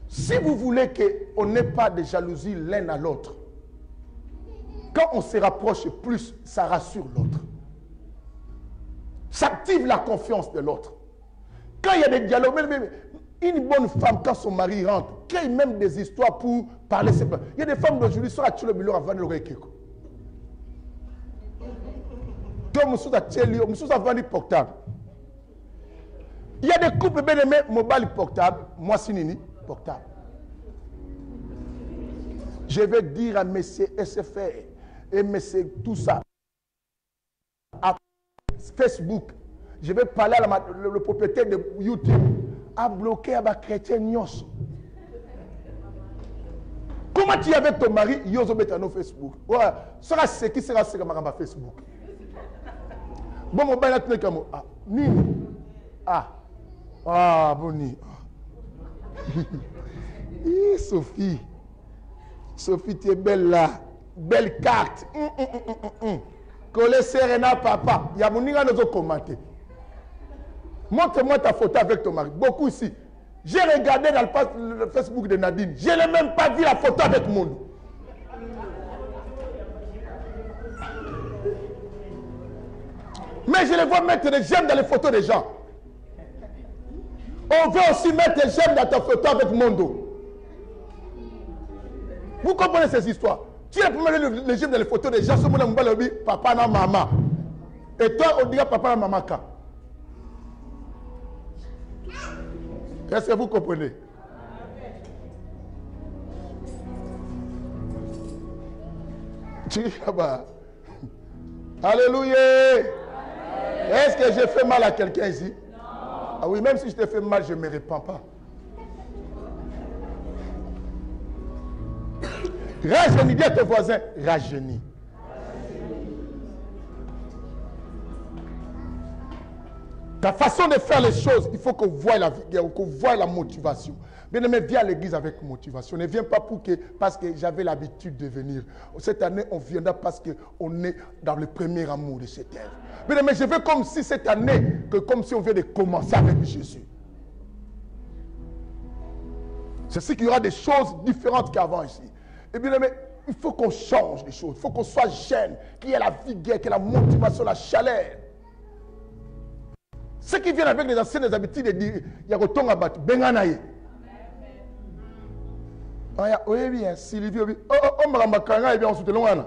si vous voulez qu'on n'ait pas de jalousie l'un à l'autre, quand on se rapproche plus, ça rassure l'autre. Ça active la confiance de l'autre. Quand il y a des dialogues, une bonne femme, quand son mari rentre, crée même des histoires pour parler. Il y a des femmes d'aujourd'hui qui sont à tuer le bilor avant de le réécrire. Il y a des couples bien aimés, mobile portable, moi sinini, portable. Je vais dire à messieurs SFR et messieurs tout ça, à Facebook, je vais parler à le propriétaire de YouTube, à bloquer à ma chrétien nyos. Comment tu es avec ton mari, yozo betano Facebook? Ouais, sera ce qui sera ce que ma Facebook. Bon, mon bain là, comme ah, ni ah, boni. Sophie, Sophie, tu es belle là, belle carte. Collé Serena papa, il y a mon nina nous commenté. Montre-moi ta photo avec ton mari. Beaucoup ici. J'ai regardé dans le Facebook de Nadine. Je n'ai même pas vu la photo avec mon nom. Mais je les vois mettre des j'aime dans les photos des gens. On veut aussi mettre des j'aime dans ta photo avec mon dos. Vous comprenez ces histoires? Tu es pour mettre les j'aime dans les photos des gens. Ce monde dit papa na maman. Et toi, on dirait papa na maman quand? Est-ce que vous comprenez? Alléluia. Est-ce que j'ai fait mal à quelqu'un ici? Non. Ah oui, même si je t'ai fait mal, je ne me répands pas. Rajeunis, dis à tes voisins, rajeunis. Ta façon de faire les choses, il faut qu'on voie la vigueur, qu'on voie la motivation. Bien aimé, viens à l'église avec motivation. Ne viens pas parce que j'avais l'habitude de venir. Cette année, on viendra parce qu'on est dans le premier amour de cette terre. Bien aimé, je veux comme si cette année, comme si on vient de commencer avec Jésus. C'est ce qu'il y aura des choses différentes qu'avant ici. Et bien aimé, il faut qu'on change les choses. Il faut qu'on soit jeune, qu'il y ait la vigueur, qu'il y ait la motivation, la chaleur. Ceux qui viennent avec les anciennes habitudes de dire, il y a retour à battre, Benganaye. Oui, bien, Sylvie, oh, Marakanga, et bien, on soutient l'on.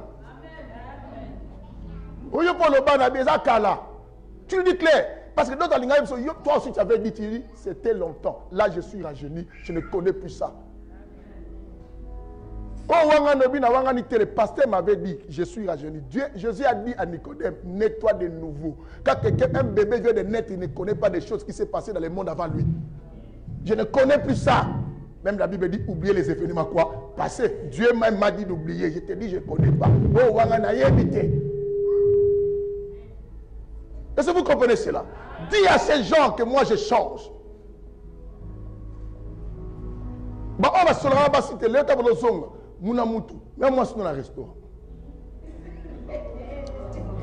Oui, pour le ban, bien, ça, Kala. Tu le dis clair. Parce que dans ta ligne, toi aussi, tu avais dit, Thierry, c'était longtemps. Là, je suis rajeuni, je ne connais plus ça. Oh, le pasteur m'avait dit, je suis rajeuni. Jésus a dit à Nicodème, nettoie de nouveau. Quand un bébé vient de naître, il ne connaît pas des choses qui s'est passées dans le monde avant lui. Je ne connais plus ça. Même la Bible dit, oubliez les événements quoi passés. Dieu même m'a dit d'oublier. Je te dis, je ne connais pas. Oh, wangana évité. Est-ce que vous comprenez cela? Dis à ces gens que moi je change. Bah, on va se le citer. Le tableau zonga. Munamutu, même moi, je suis dans le restaurant.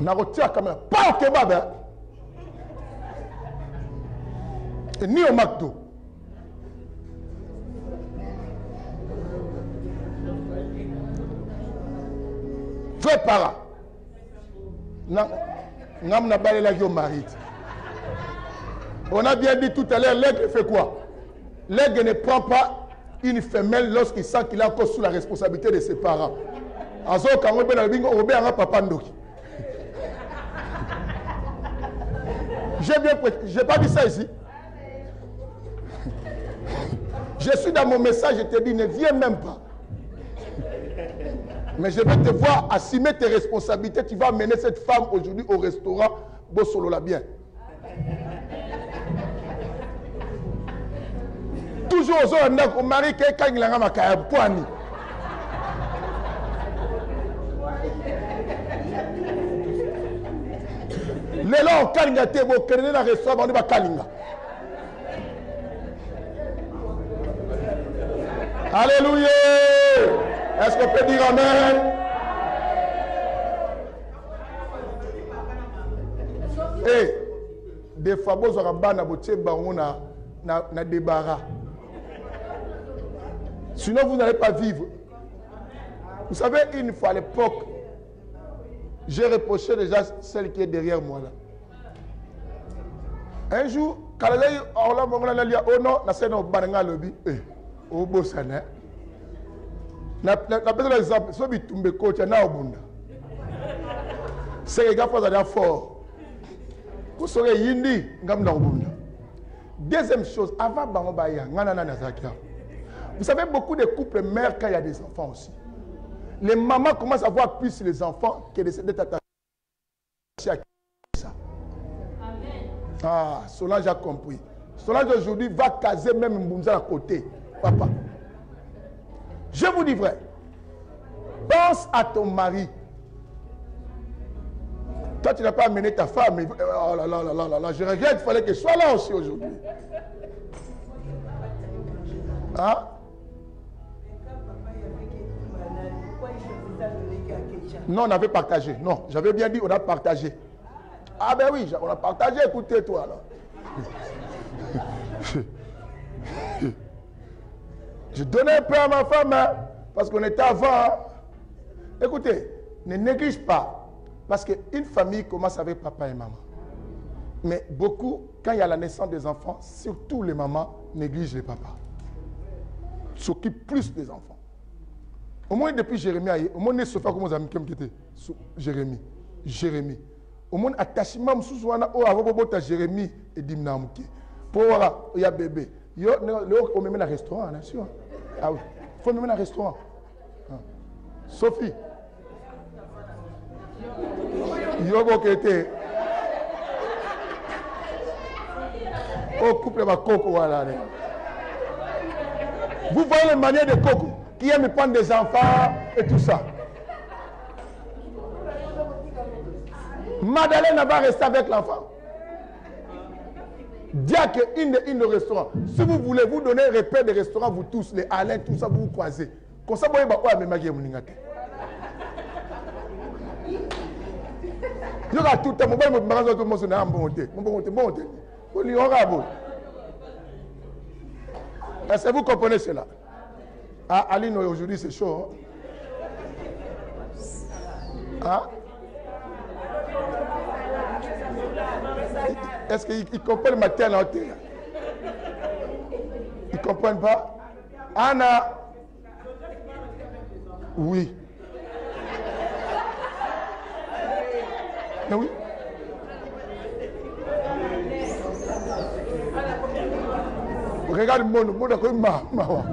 Je retire la caméra. Pas au kebab. Hein? Et ni au McDo. Frère para. On a bien dit tout à l'heure, l'aigle fait quoi? L'aigle ne prend pas une femelle lorsqu'il sent qu'il est encore sous la responsabilité de ses parents. J'ai pas dit ça ici. Je suis dans mon message, je te dis, ne viens même pas. Mais je vais te voir assumer tes responsabilités. Tu vas amener cette femme aujourd'hui au restaurant Bossolo la bien. Toujours aux autres, on marie quelqu'un qui a un poignet. Les gens qui ont été dans le restaurant, on va kalinga. Alléluia. Est-ce qu'on peut dire amen? Et des fois, vous avez un débarras. Sinon, vous n'allez pas vivre. Vous savez, une fois à l'époque, j'ai reproché déjà celle qui est derrière moi là. Un jour, quand elle a dit, oh non, la scène au Bananga lobby, au Bossana. La personne l'exemple, soit il tombe coach, il y a un bunda. C'est les gars qui sont forts. Vous serez yindi, ngam na bunda. Deuxième chose, avant Bangobaya, ngana nazakia. Vous savez, beaucoup de couples meurent quand il y a des enfants aussi. Les mamans commencent à voir plus les enfants que d'être attachés à ça. Amen. Ah, Solange a compris. Solange aujourd'hui va caser même Mboumza à côté. Papa. Je vous dis vrai. Pense à ton mari. Toi, tu n'as pas amené ta femme. Mais, oh là là là là là, je regrette, il fallait qu'elle soit là aussi aujourd'hui. Hein? Non, on avait partagé. Non, j'avais bien dit, on a partagé. Ah ben oui, on a partagé, écoutez toi là. Je donnais un peu à ma femme, hein, parce qu'on était avant. Hein. Écoutez, ne néglige pas, parce qu'une famille commence avec papa et maman. Mais beaucoup, quand il y a la naissance des enfants, surtout les mamans négligent les papas. S'occupent plus des enfants. Au moins depuis Jérémie, au moins Sophia comme amis qui étaient Jérémie. Au moins attachement sous soana au avobota Jérémie et Dimna Mouké. Pour voir il y a bébé. Yo on me met dans restaurant bien sûr. Ah oui. Faut me mettre dans restaurant. Sophie. Yo bokete. Oh couple va coco voilà. Vous voyez les manières de coco qui aime prendre des enfants et tout ça. Madeleine va rester avec l'enfant. Dia que une restaurant. Si vous voulez vous donner repère des restaurants, vous tous, les Alain, tout ça, vous vous croisez. Comme ça, vous voyez, vous avez magé mouningate. Il y aura tout le temps, vous voyez, vous avez un bon thé. Vous aura bon. Est-ce que vous comprenez cela? Ah, Aline, aujourd'hui, c'est chaud. Hein? Est-ce qu'ils comprennent ma telle en terre? Ils ne comprennent pas? Anna? Oui. Oui. Regarde le monde est comme maman.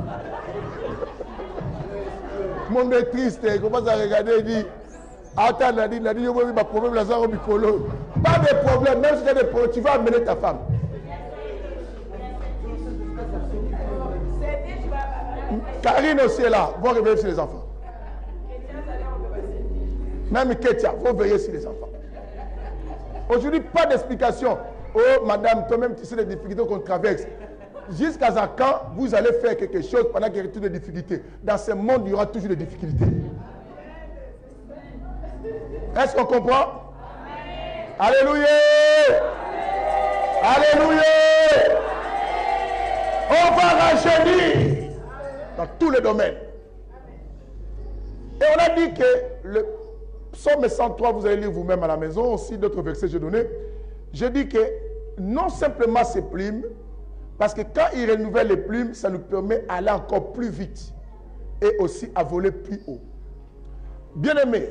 Le monde est triste, il commence à regarder et dit, attends, il a dit, il y a un problème là, ça va bicolo. Pas de problème, même si tu as des problèmes, tu vas amener ta femme. Karine aussi est là, va réveiller sur les enfants. Même Ketia, va veiller sur les enfants. Aujourd'hui, pas d'explication. Oh, madame, toi-même, tu sais les difficultés qu'on traverse. Jusqu'à quand vous allez faire quelque chose pendant qu'il y a toutes les difficultés. Dans ce monde, il y aura toujours des difficultés. Est-ce qu'on comprend? Alléluia! Alléluia! On va rajeunir dans tous les domaines. Et on a dit que Psaume 103, vous allez lire vous-même à la maison, aussi d'autres versets que j'ai donnés. Je dis que non simplement ces plumes, parce que quand il renouvelle les plumes, ça nous permet d'aller encore plus vite et aussi à voler plus haut. Bien-aimé,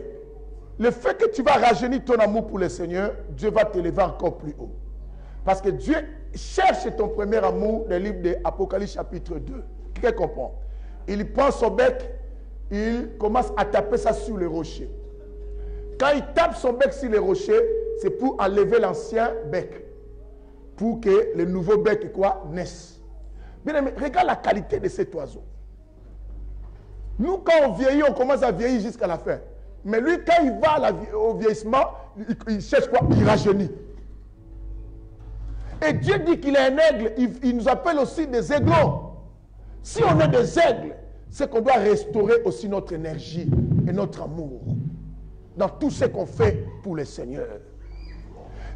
le fait que tu vas rajeunir ton amour pour le Seigneur, Dieu va t'élever encore plus haut. Parce que Dieu cherche ton premier amour dans le livre de Apocalypse chapitre 2. Quelqu'un comprend? Il prend son bec, il commence à taper ça sur les rochers. Quand il tape son bec sur les rochers, c'est pour enlever l'ancien bec. Pour que le nouveau bec naisse. Bien aimé, regarde la qualité de cet oiseau. Nous, quand on vieillit, on commence à vieillir jusqu'à la fin. Mais lui, quand il va au vieillissement, il cherche quoi? Il rajeunit. Et Dieu dit qu'il est un aigle. Il nous appelle aussi des aiglons. Si on est des aigles, c'est qu'on doit restaurer aussi notre énergie et notre amour dans tout ce qu'on fait pour le Seigneur.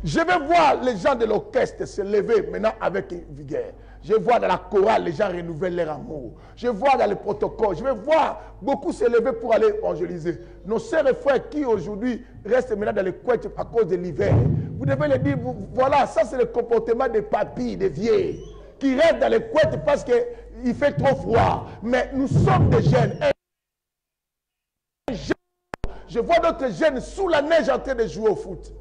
Je vais voir les gens de l'orchestre se lever maintenant avec vigueur. Je vois dans la chorale, les gens renouvellent leur amour. Je vois dans le protocole, je vais voir beaucoup se lever pour aller évangéliser. Nos sœurs et frères qui aujourd'hui restent maintenant dans les couettes à cause de l'hiver. Vous devez leur dire, voilà, ça c'est le comportement des papis, des vieilles, qui restent dans les couettes parce qu'il fait trop froid. Mais nous sommes des jeunes. Je vois d'autres jeunes sous la neige en train de jouer au foot.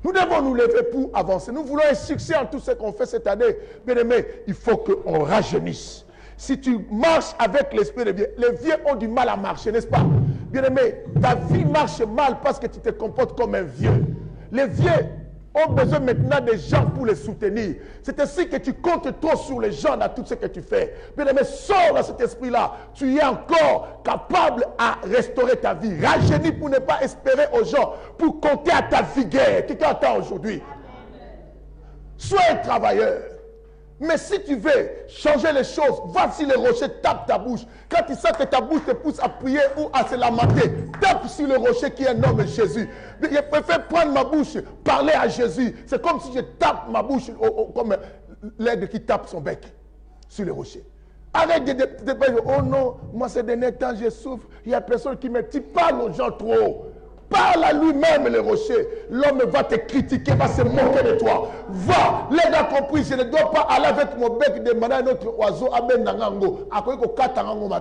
Nous devons nous lever pour avancer. Nous voulons un succès en tout ce qu'on fait cette année. Bien aimé, il faut qu'on rajeunisse. Si tu marches avec l'esprit de vieux, les vieux ont du mal à marcher, n'est-ce pas? Bien aimé, ta vie marche mal parce que tu te comportes comme un vieux. Les vieux ont besoin maintenant de gens pour les soutenir. C'est ainsi que tu comptes trop sur les gens dans tout ce que tu fais. Bien aimé, sors dans cet esprit-là. Tu es encore capable à restaurer ta vie. Rajeunis pour ne pas espérer aux gens, pour compter à ta vigueur. Quelqu'un attend aujourd'hui. Sois un travailleur. Mais si tu veux changer les choses, va sur les rochers, tape ta bouche. Quand tu sens que ta bouche te pousse à prier ou à se lamenter, tape sur le rocher qui est nommé Jésus. Je préfère prendre ma bouche, parler à Jésus. C'est comme si je tape ma bouche comme l'aigle qui tape son bec sur le rocher. Arrête de dire, oh non, moi ces derniers temps je souffre, il n'y a personne qui me dit, parle aux gens trop haut. Parle à lui-même le rocher. L'homme va te critiquer, va se moquer de toi. Va, l'aide a compris, je ne dois pas aller avec mon bec demander à notre oiseau, Amen Nangango,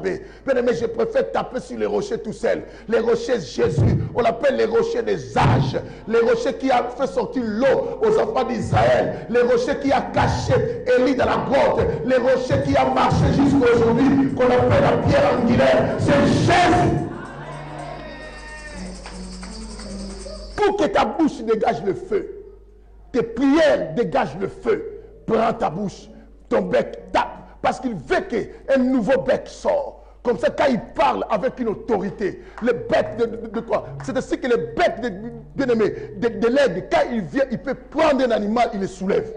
mais je préfère taper sur les rochers tout seul. Les rochers Jésus, on l'appelle les rochers des âges. Les rochers qui a fait sortir l'eau aux enfants d'Israël. Les rochers qui a caché Élie dans la grotte. Les rochers qui a marché jusqu'à aujourd'hui, qu'on appelle la pierre angulaire. C'est Jésus. Pour que ta bouche dégage le feu, tes prières dégagent le feu, prends ta bouche, ton bec tape, parce qu'il veut qu'un nouveau bec sort. Comme ça, quand il parle avec une autorité, le bec de quoi? C'est ainsi que le bec de bien-aimé, de l'aigle, quand il vient, il peut prendre un animal, il le soulève.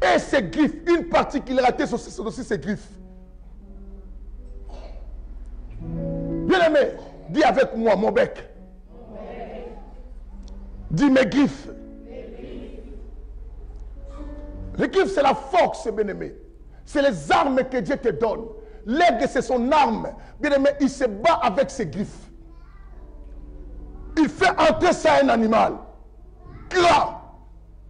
Et ses griffes, une particularité, c'est aussi ses griffes. Bien-aimé, dis avec moi, mon bec. Dis mes griffes. Les griffes, c'est la force, bien-aimé. C'est les armes que Dieu te donne. L'aigle, c'est son arme. Bien-aimé, il se bat avec ses griffes. Il fait entrer ça à un animal. Là,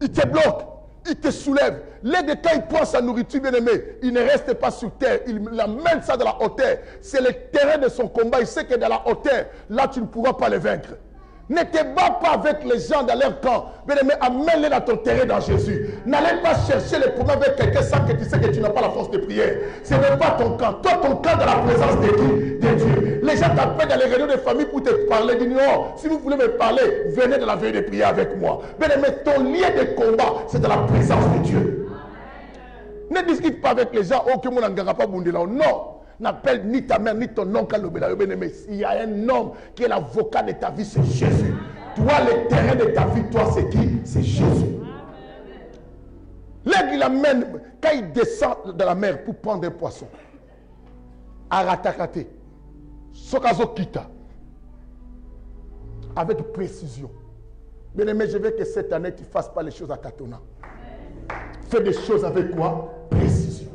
il te bloque. Il te soulève. L'aigle, quand il prend sa nourriture, bien-aimé, il ne reste pas sur terre. Il amène ça dans la hauteur. C'est le terrain de son combat. Il sait que dans la hauteur, là, tu ne pourras pas le vaincre. Ne te bats pas avec les gens dans leur camp. Bien-aimé, amène-les dans ton terrain dans Jésus. N'allez pas chercher les problèmes avec quelqu'un sans que tu sais que tu n'as pas la force de prière. Ce n'est pas ton camp. Toi, ton camp dans la présence de qui? De Dieu. Les gens t'appellent dans les réunions de famille pour te parler. Dis non, si vous voulez me parler, venez dans la veille de prière avec moi. Bien-aimé, ton lien de combat, c'est dans la présence de Dieu. Ne discute pas avec les gens. Oh, que mon n'engara pas bundela. Non. N'appelle ni ta mère ni ton oncle. Il y a un homme qui est l'avocat de ta vie, c'est Jésus. Toi, le terrain de ta vie, toi, c'est qui? C'est Jésus. L'aigle, il amène, quand il descend dans la mer pour prendre un poisson, Aratakate, Sokazo Kita, avec précision. Bien aimé, je veux que cette année, tu ne fasses pas les choses à tâtonnant. Fais des choses avec quoi? Précision.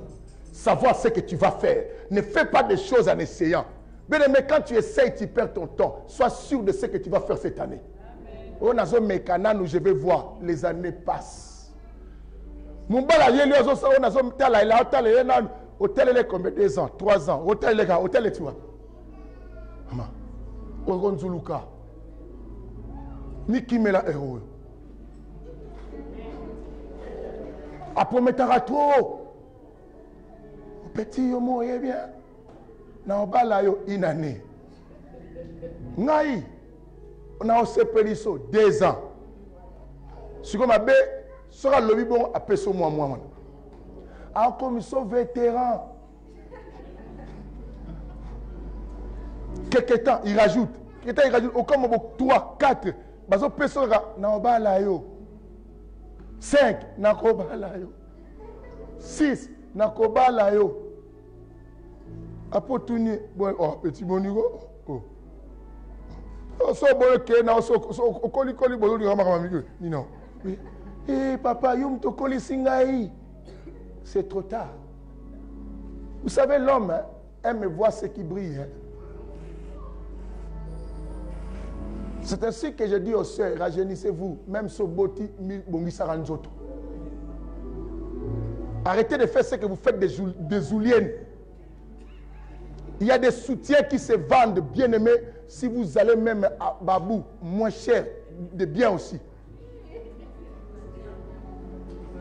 savoir ce que tu vas faire. Ne fais pas des choses en essayant. Bien aimé, quand tu essayes, tu perds ton temps. Sois sûr de ce que tu vas faire cette année. Oh, nazo mekana, nous je vais voir. Les années passent. Mon bala yeli ozo sa o nazo tala ila hôtel ele na hôtel ele combien 2 ans, 3 ans. Hôtel ele hôtel tu vois. Maman. Ogonzuluka. Ni kimela héros. Aprometara trop. Petit yomo ye bien. Na obala yo inane. Ngai. Na osepeliso 2 ans. Siko mabe sera lobi bon apeso moi. En commission vétéran. Quelque temps il rajoute. Quelque temps il rajoute au comme 3, 4. Bazo pesora na obala yo. 5 na kobala yo. 6 na kobala yo. Apotuni bon oh petit bonigo. Oh. So bon que na so koli bolo ni mama mamigo. Ni non. Eh papa yo mto koli singai. C'est trop tard. Vous savez l'homme hein, aime voir ce qui brille. Hein. C'est ainsi que je dis aux sœurs, rajeunissez-vous, même ce boti bongisa ranzoto. Arrêtez de faire ce que vous faites des ouliennes. Il y a des soutiens qui se vendent, bien aimés, si vous allez même à Babou, moins cher, de bien aussi.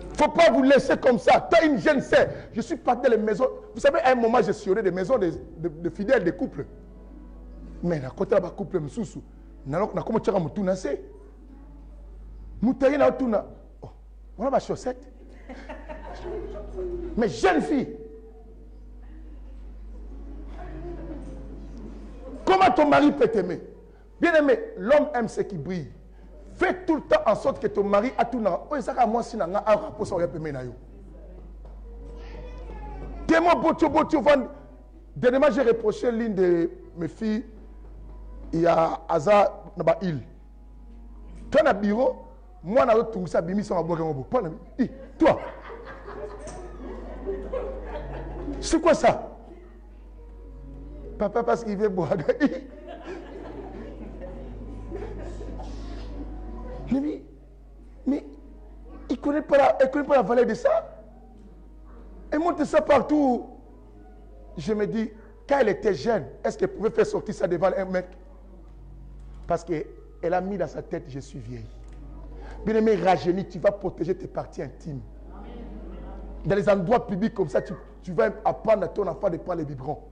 Il ne faut pas vous laisser comme ça. Toi, une jeune sœur, je suis parti dans les maisons. Vous savez, à un moment, j'ai sillonné des maisons de fidèles, des couples. Mais à côté de la couple, je suis na comment tu as mutuna c'est mutayi na tuna on a ma chaussette mais jeune fille comment ton mari peut t'aimer bien aimé l'homme aime ce qui brille fais tout le temps en sorte que ton mari a tout na oh ça moi si na nga a rapport ça ya peme na yo tellement botio vendre dernièrement j'ai reproché l'une de mes filles. Il y a Aza Naba île. Toi, dans le bureau, moi, je suis tout ça, bimi sans avoir un toi. C'est quoi ça? Papa, parce qu'il veut boire. Mais il ne connaît pas la valeur de ça. Elle montre ça partout. Je me dis, quand elle était jeune, est-ce qu'elle pouvait faire sortir ça devant un mec? Parce qu'elle a mis dans sa tête, je suis vieille. Bien aimé, rajeuni, tu vas protéger tes parties intimes. Dans les endroits publics comme ça, tu vas apprendre à ton enfant de prendre les biberons.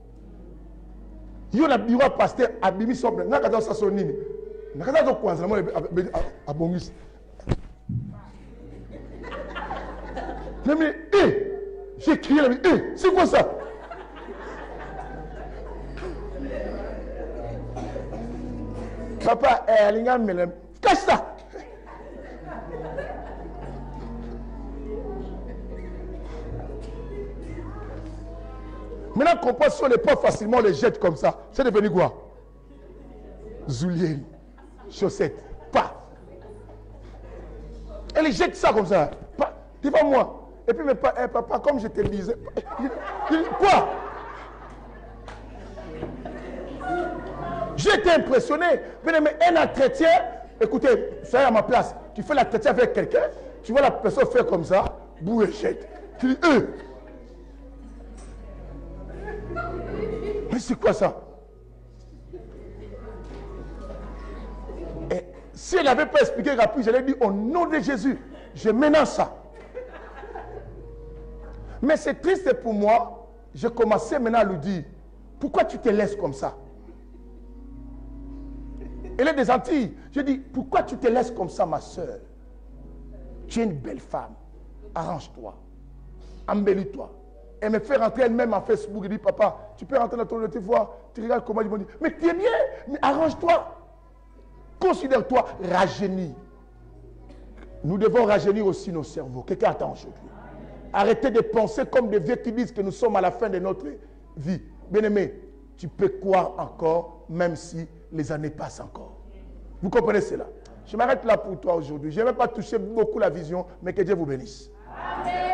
Il y a un bureau pasteur à Bimi Soble. Il y a un sonine. Il y a un coin à Bongus. Mais, j'ai crié, c'est quoi ça? Papa, cache ça. Maintenant, qu'on passe sur les portes facilement, on les jette comme ça. C'est devenu quoi? Zoulienne, chaussettes, pas. Elle les jette ça comme ça. Pas devant moi. Et puis, papa, comme je te le disais, quoi? J'ai été impressionné. Mais un entretien, écoutez, soyez à ma place. Tu fais l'entretien avec quelqu'un, tu vois la personne faire comme ça, boue et jette. Tu dis, mais c'est quoi ça? Et si elle n'avait pas expliqué rapide, je l'ai dit au nom de Jésus, je menace ça. Mais c'est triste pour moi. J'ai commencé maintenant à lui dire, pourquoi tu te laisses comme ça? Elle est des Antilles. Je dis, pourquoi tu te laisses comme ça, ma soeur? Tu es une belle femme. Arrange-toi. Embellis-toi. Elle me fait rentrer elle-même en Facebook. Elle dit, papa, tu peux rentrer dans ton te voir. Tu regardes comment ils vont dire, mais tu es bien, mais arrange-toi. Considère-toi rajeuni. Nous devons rajeunir aussi nos cerveaux. Quelqu'un attend aujourd'hui. Arrêtez de penser comme des vieux qui disent que nous sommes à la fin de notre vie. Bien-aimé, tu peux croire encore, même si les années passent encore. Vous comprenez cela? Je m'arrête là pour toi aujourd'hui. Je n'ai même pas touché beaucoup la vision, mais que Dieu vous bénisse. Amen.